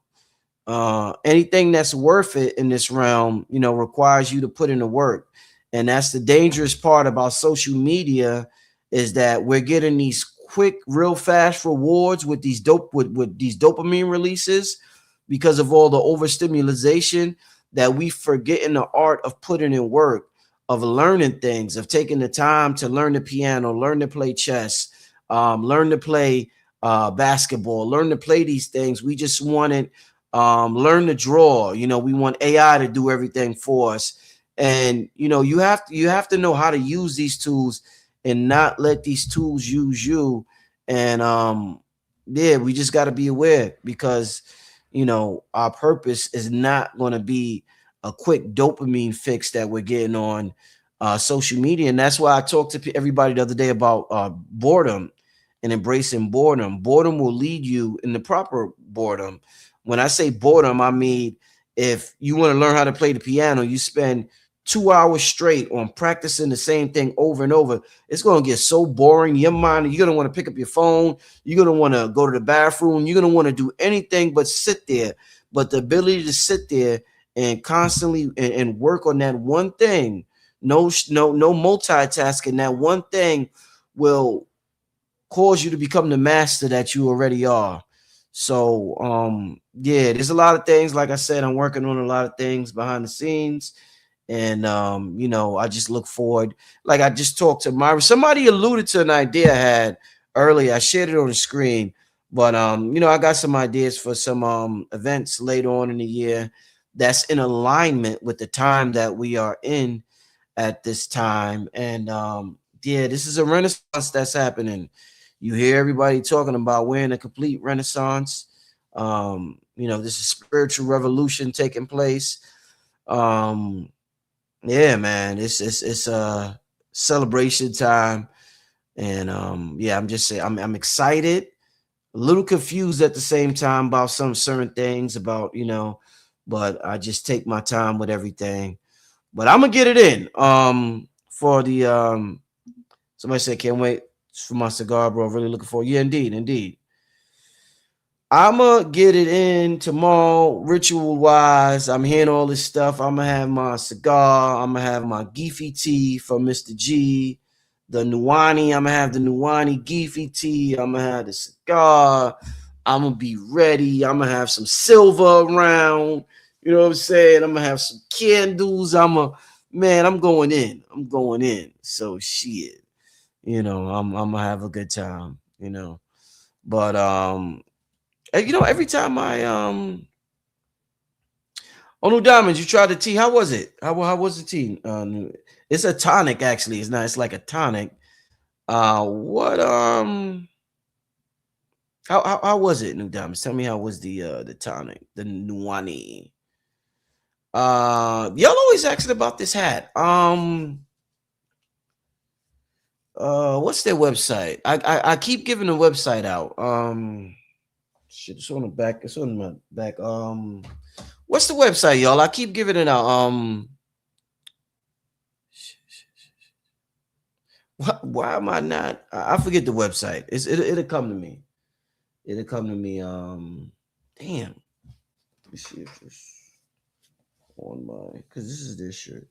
Speaker 2: anything that's worth it in this realm, you know, requires you to put in the work. And that's the dangerous part about social media, is that we're getting these quick, real fast rewards with these with these dopamine releases because of all the overstimulation, that we forget in the art of putting in work, of learning things, of taking the time to learn the piano, learn to play chess, learn to play basketball, learn to play these things. We just wanted learn to draw. You know, we want AI to do everything for us. And you have to know how to use these tools and not let these tools use you. And yeah, we just got to be aware, because our purpose is not going to be a quick dopamine fix that we're getting on social media. And that's why I talked to everybody the other day about boredom and embracing boredom. Boredom will lead you in the proper boredom. When I say boredom, I mean, if you want to learn how to play the piano, you spend 2 hours straight on practicing the same thing over and over. It's going to get so boring. Your mind, you're going to want to pick up your phone. You're going to want to go to the bathroom. You're going to want to do anything but sit there. But the ability to sit there and constantly and work on that one thing, no multitasking, that one thing will cause you to become the master that you already are. So yeah, there's a lot of things. Like I said, I'm working on a lot of things behind the scenes. And I just look forward. Like I just talked to Myrah. Somebody alluded to an idea I had earlier. I shared it on the screen, but I got some ideas for some events later on in the year that's in alignment with the time that we are in at this time. And yeah, this is a renaissance that's happening. You hear everybody talking about we're in a complete renaissance. This is spiritual revolution taking place. Yeah, man, it's a celebration time. And yeah, I'm just saying, I'm excited, a little confused at the same time about some certain things about, but I just take my time with everything. But I'm gonna get it in. For the somebody said can't wait for my cigar, bro. Really looking forward. Yeah, indeed. I'm gonna get it in tomorrow, ritual wise. I'm hearing all this stuff. I'm gonna have my cigar. I'm gonna have my Geefy tea from Mr. G, the Nuani. I'm gonna have the Nuani Geefy tea. I'm gonna have the cigar. I'm gonna be ready. I'm gonna have some silver around. You know what I'm saying? I'm gonna have some candles. I'm going in. I'm going in. So shit. I'm gonna have a good time. But every time I New Diamonds, you tried the tea. How was it? How was the tea? It's a tonic, actually. It's not. It's like a tonic. What How was it, New Diamonds? Tell me how was the tonic, the Nuani. Y'all always asking about this hat. What's their website? I keep giving the website out. Shit, it's on the back. It's on my back. What's the website, y'all? I keep giving it out. Why am I not? I forget the website. It'll come to me. It'll come to me. Damn. Let me see if it's on my, because this is their shirt.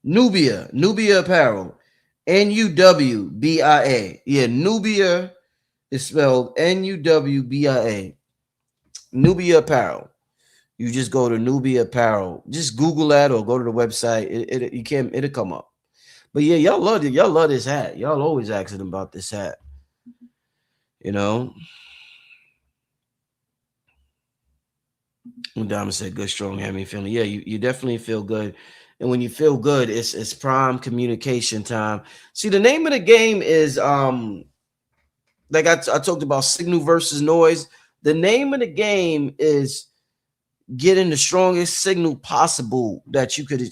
Speaker 2: Nubia Apparel. Nuwbia. Yeah, Nubia is spelled Nuwbia. Nubia Apparel. You just go to Nubia Apparel. Just Google that or go to the website. It'll come up. But yeah, y'all love it. Y'all love this hat. Y'all always asking about this hat. Diamond said, "Good, strong, having feeling." Yeah, you definitely feel good, and when you feel good, it's prime communication time. See, the name of the game is like I talked about signal versus noise. The name of the game is getting the strongest signal possible that you could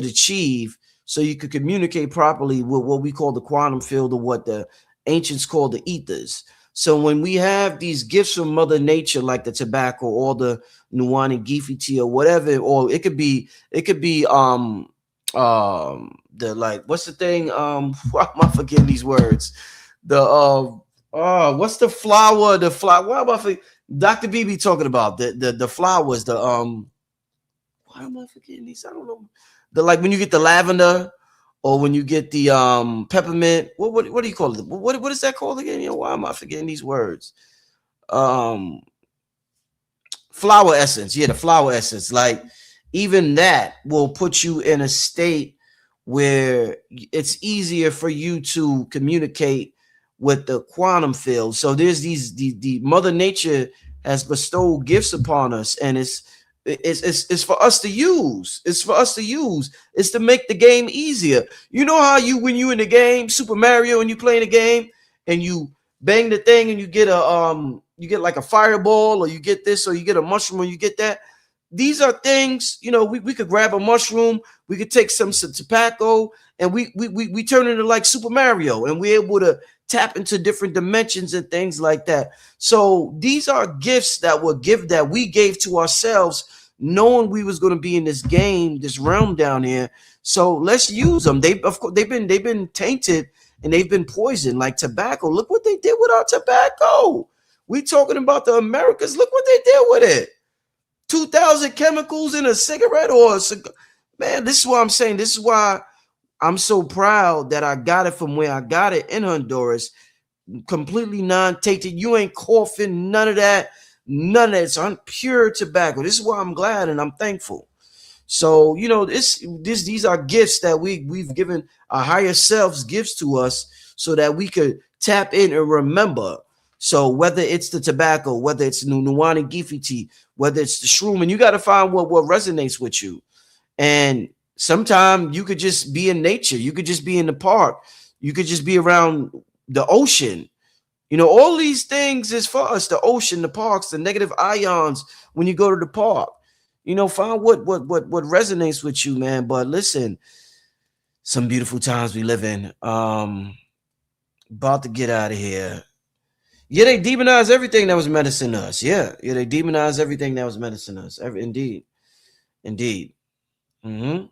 Speaker 2: achieve, so you could communicate properly with what we call the quantum field, or what the ancients call the ethers. So when we have these gifts from Mother Nature, like the tobacco or the Nuani Geefy tea or whatever, or it could be the, like, what's the thing? Why am I forgetting these words? The what's the flower? The flower. What am I forgetting? Dr. BB talking about the flowers. Why am I forgetting these? I don't know. Like when you get the lavender, or when you get the peppermint, what do you call it? What is that called again? Why am I forgetting these words? Um, Flower essence. Yeah, the flower essence. Like even that will put you in a state where it's easier for you to communicate with the quantum field. So there's the Mother Nature has bestowed gifts upon us, and it's for us to use. It's for us to use. It's to make the game easier. You know how when you in the game, Super Mario, and you playing a game and you bang the thing and you get you get like a fireball, or you get this, or you get a mushroom, or you get that. These are things, we could grab a mushroom, we could take some tobacco, and we turn into like Super Mario, and we're able to tap into different dimensions and things like that. So these are gifts that we gave to ourselves, knowing we was going to be in this game, this realm down here. So let's use them. Of course they've been tainted and they've been poisoned, like tobacco. Look what they did with our tobacco. We talking about the Americas. Look what they did with it. 2,000 chemicals in a cigarette or a cigar. Man, this is what I'm saying. This is why I'm so proud that I got it from where I got it in Honduras. Completely non-tainted. You ain't coughing, none of that. None of that. It's pure tobacco. This is why I'm glad and I'm thankful. So, these are gifts that we've given our higher selves, gifts to us, so that we could tap in and remember. So whether it's the tobacco, whether it's Nuwani Gifiti, whether it's the shroom, and you got to find what resonates with you. And sometimes you could just be in nature. You could just be in the park. You could just be around the ocean. All these things is for us: the ocean, the parks, the negative ions when you go to the park. Find what resonates with you, man. But listen, some beautiful times we live in. About to get out of here. Yeah, they demonize everything that was medicine to us. Yeah, they demonize everything that was medicine to us. Indeed. Mm-hmm.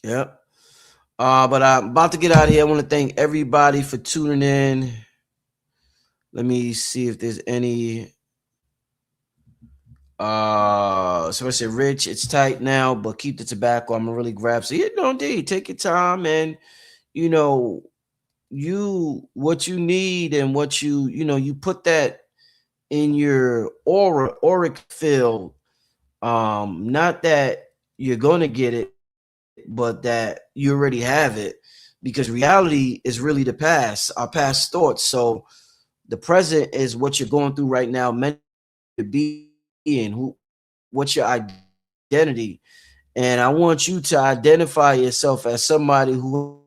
Speaker 2: Yep. But I'm about to get out of here. I want to thank everybody for tuning in. Let me see if there's any. So I said, Rich, it's tight now, but keep the tobacco. I'm gonna really grab. So indeed, take your time, and what you need and what you put that in your auric field. Not that you're gonna get it, but that you already have it, because reality is really the past, our past thoughts. So the present is what you're going through right now, meant to be in. What's your identity? And I want you to identify yourself as somebody who.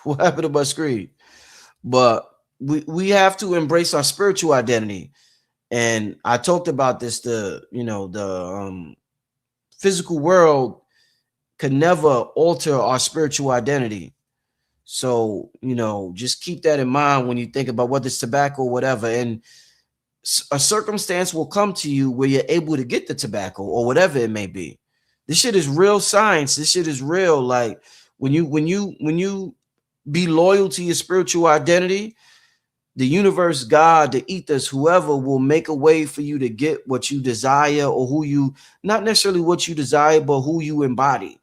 Speaker 2: What happened to my screen? But we have to embrace our spiritual identity. And I talked about this. The physical world could never alter our spiritual identity. So just keep that in mind when you think about whether it's tobacco or whatever. And a circumstance will come to you where you're able to get the tobacco or whatever it may be. This shit is real science. This shit is real. Like when you be loyal to your spiritual identity, the universe, God, the ethers, whoever will make a way for you to get what you desire, or who you, not necessarily what you desire, but who you embody.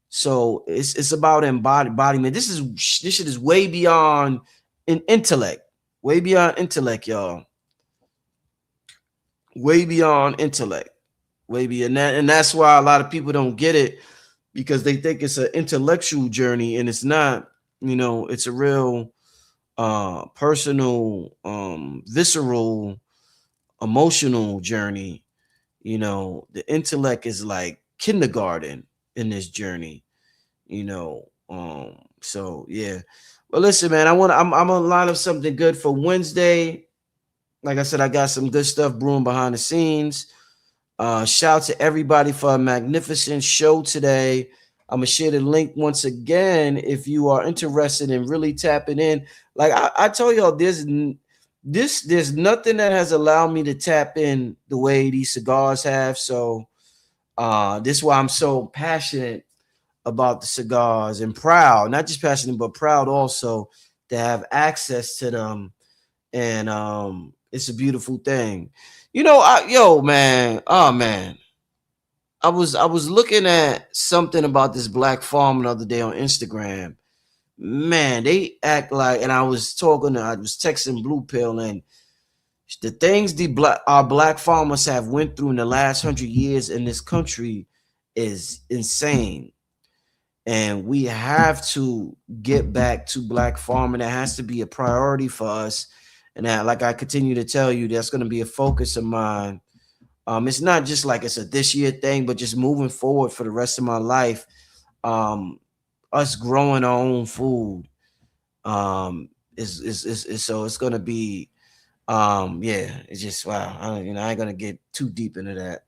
Speaker 2: So it's about embodiment. This shit is way beyond intellect, way beyond intellect, y'all. Way beyond intellect, way beyond that, and that's why a lot of people don't get it, because they think it's an intellectual journey, and it's not. It's a real personal, visceral, emotional journey. The intellect is like kindergarten in this journey. So yeah. Well, listen, man, I'm gonna line up something good for Wednesday. Like I said, I got some good stuff brewing behind the scenes. Shout out to everybody for a magnificent show today. I'm gonna share the link once again if you are interested in really tapping in. Like I told y'all, there's nothing that has allowed me to tap in the way these cigars have. So this is why I'm so passionate about the cigars, and proud, not just passionate, but proud also to have access to them. And it's a beautiful thing. Man. Oh man. I was looking at something about this black farmer the other day on Instagram. Man, they act like, and I was texting Blue Pill, and the things our black farmers have went through in the last 100 years in this country is insane. And we have to get back to black farming. That has to be a priority for us. And that, like I continue to tell you, that's going to be a focus of mine. It's not just like it's a this year thing, but just moving forward for the rest of my life. Us growing our own food is so it's going to be yeah, it's just wow. I ain't gonna get too deep into that.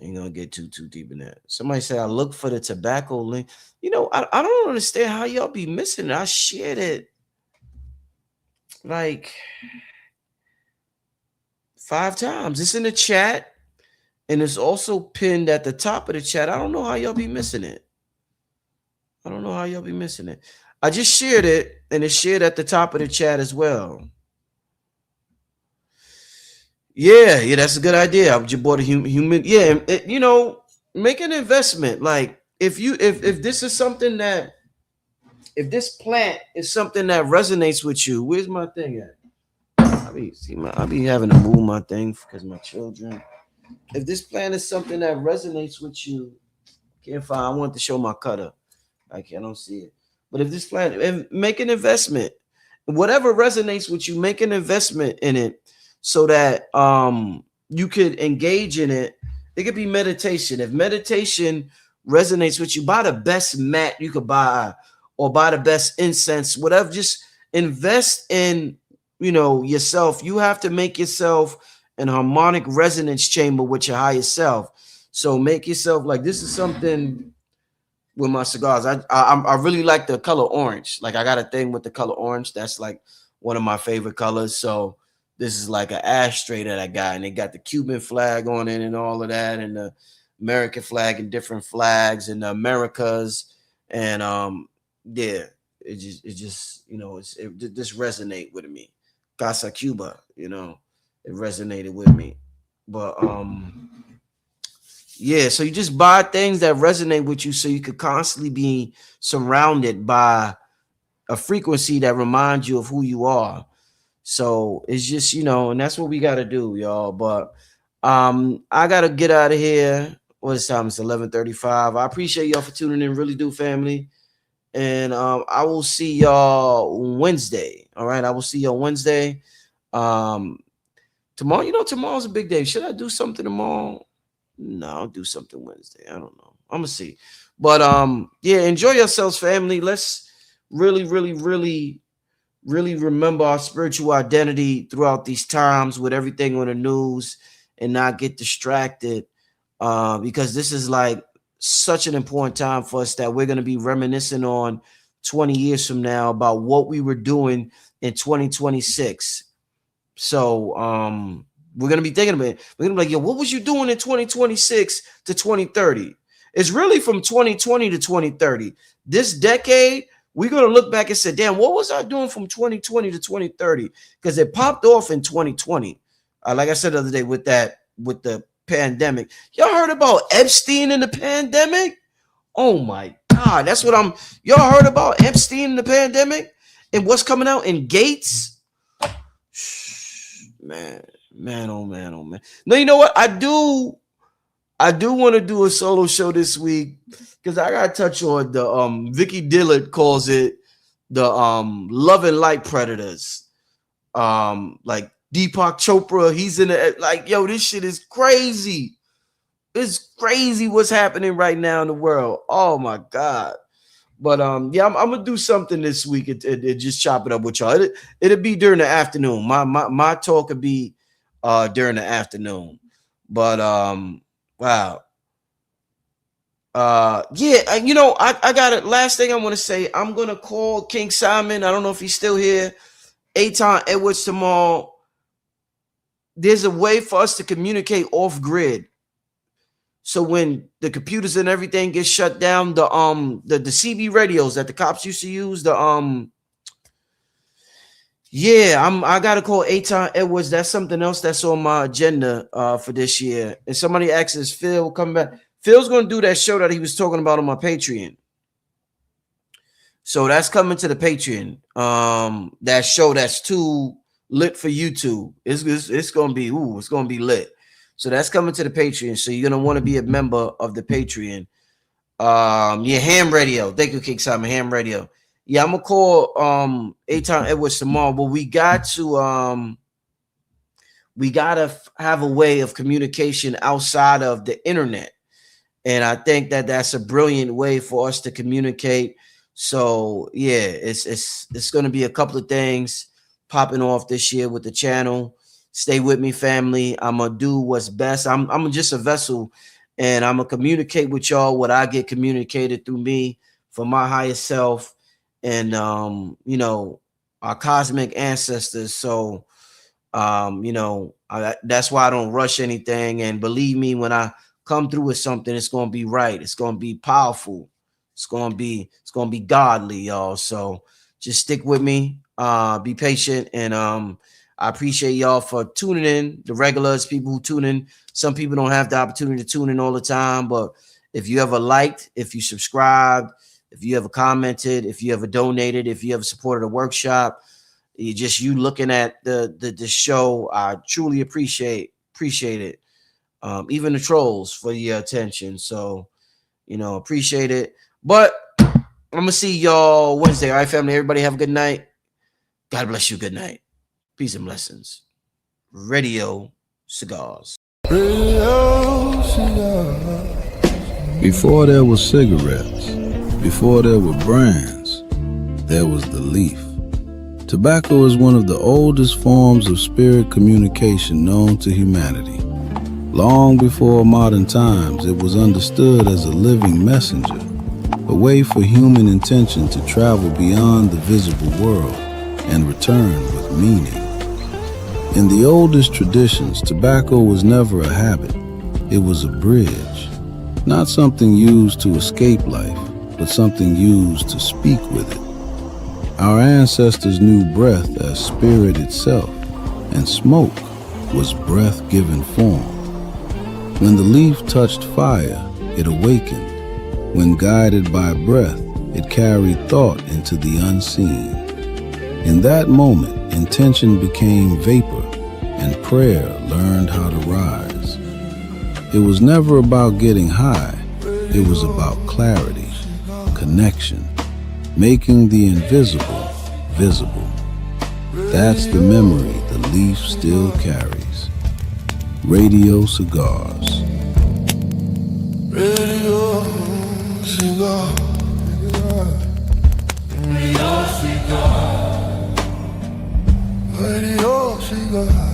Speaker 2: I ain't gonna get too deep in that. Somebody said I look for the tobacco link. I don't understand how y'all be missing it. I shared it like 5 times. It's in the chat, and it's also pinned at the top of the chat. I don't know how y'all be missing it. I just shared it, and it's shared at the top of the chat as well. Yeah, that's a good idea. I just bought a human. Yeah, make an investment. Like if this is something that, if this plant is something that resonates with you, where's my thing at? I be having to move my thing because my children. If this plant is something that resonates with you, can't find. I want to show my cutter. I don't see it. But if this plant, make an investment. Whatever resonates with you, make an investment in it. So that you could engage in it. It could be meditation. If meditation resonates with you, buy the best mat you could buy, or buy the best incense, whatever. Just invest in, yourself. You have to make yourself an harmonic resonance chamber with your higher self. So make yourself like, this is something with my cigars. I really like the color orange. Like I got a thing with the color orange. That's like one of my favorite colors. So this is like an ashtray that I got, and they got the Cuban flag on it and all of that, and the American flag and different flags and the Americas. And yeah, it just it just resonate with me. Casa Cuba, it resonated with me. But yeah, so you just buy things that resonate with you, so you could constantly be surrounded by a frequency that reminds you of who you are. So it's just, and that's what we got to do, y'all. But I got to get out of here. What time? It's 11:35. I appreciate y'all for tuning in. Really do, family. And I will see y'all Wednesday. All right. I will see y'all Wednesday. Tomorrow, tomorrow's a big day. Should I do something tomorrow? No, I'll do something Wednesday. I don't know. I'm going to see. But yeah, enjoy yourselves, family. Let's really, really, really remember our spiritual identity throughout these times with everything on the news, and not get distracted, because this is like such an important time for us that we're going to be reminiscing on 20 years from now about what we were doing in 2026. So we're going to be thinking about it. We're going to be like, yo, what was you doing in 2026 to 2030? It's really from 2020 to 2030. This decade, we're going to look back and say, damn, what was I doing from 2020 to 2030? Because it popped off in 2020. Like I said the other day with the pandemic. Y'all heard about Epstein and the pandemic? Oh my God. That's what y'all heard about Epstein and the pandemic and what's coming out in Gates? Man, oh man. No, you know what? I do want to do a solo show this week, because I gotta touch on the Vicky Dillard calls it the love and light predators. Like Deepak Chopra, he's in it. Like, yo, this shit is crazy. It's crazy what's happening right now in the world. Oh my God. But yeah, I'm gonna do something this week and just chop it up with y'all. It'll be during the afternoon. My talk could be during the afternoon. But wow. Yeah, I got it. Last thing I want to say, I'm gonna call King Simon. I don't know if he's still here. Aton Edwards tomorrow. There's a way for us to communicate off grid. So when the computers and everything get shut down, the CB radios that the cops used to use, Yeah, I gotta call Aton Edwards. That's something else that's on my agenda for this year. And somebody asks, is Phil coming back? Phil's gonna do that show that he was talking about on my Patreon. So that's coming to the Patreon. That show that's too lit for YouTube. It's gonna be it's gonna be lit. So that's coming to the Patreon. So you're gonna want to be a member of the Patreon. Yeah, Ham Radio. Thank you, King Simon. Ham Radio. Yeah, I'm gonna call Aton Edwards tomorrow, but we gotta have a way of communication outside of the internet. And I think that that's a brilliant way for us to communicate. So yeah, it's going to be a couple of things popping off this year with the channel. Stay with me, family. I'm gonna do what's best. I'm just a vessel, and I'm gonna communicate with y'all what I get communicated through me for my higher self, and you know, our cosmic ancestors. So you know, that's why I don't rush anything. And believe me, when I come through with something, it's gonna be right. It's gonna be powerful. It's gonna be godly, y'all. So just stick with me. Be patient, and I appreciate y'all for tuning in. The regulars, people who tune in. Some people don't have the opportunity to tune in all the time, but if you ever liked, if you subscribed, if you ever commented, if you ever donated, if you ever supported a workshop, you looking at the show, I truly appreciate it. Even the trolls for your attention. So, you know, appreciate it. But I'm gonna see y'all Wednesday. All right, family. Everybody have a good night. God bless you. Good night. Peace and blessings. Radio Cigars.
Speaker 1: Radio Cigars. Before there was cigarettes, before there were brands, there was the leaf. Tobacco is one of the oldest forms of spirit communication known to humanity. Long before modern times, it was understood as a living messenger, a way for human intention to travel beyond the visible world and return with meaning. In the oldest traditions, tobacco was never a habit. It was a bridge, not something used to escape life, but something used to speak with it. Our ancestors knew breath as spirit itself, and smoke was breath-given form. When the leaf touched fire, it awakened. When guided by breath, it carried thought into the unseen. In that moment, intention became vapor, and prayer learned how to rise. It was never about getting high. It was about clarity, connection, making the invisible visible. That's the memory the leaf still carries. Radio Cigars. Radio Cigars. Radio Cigars. Radio Cigars.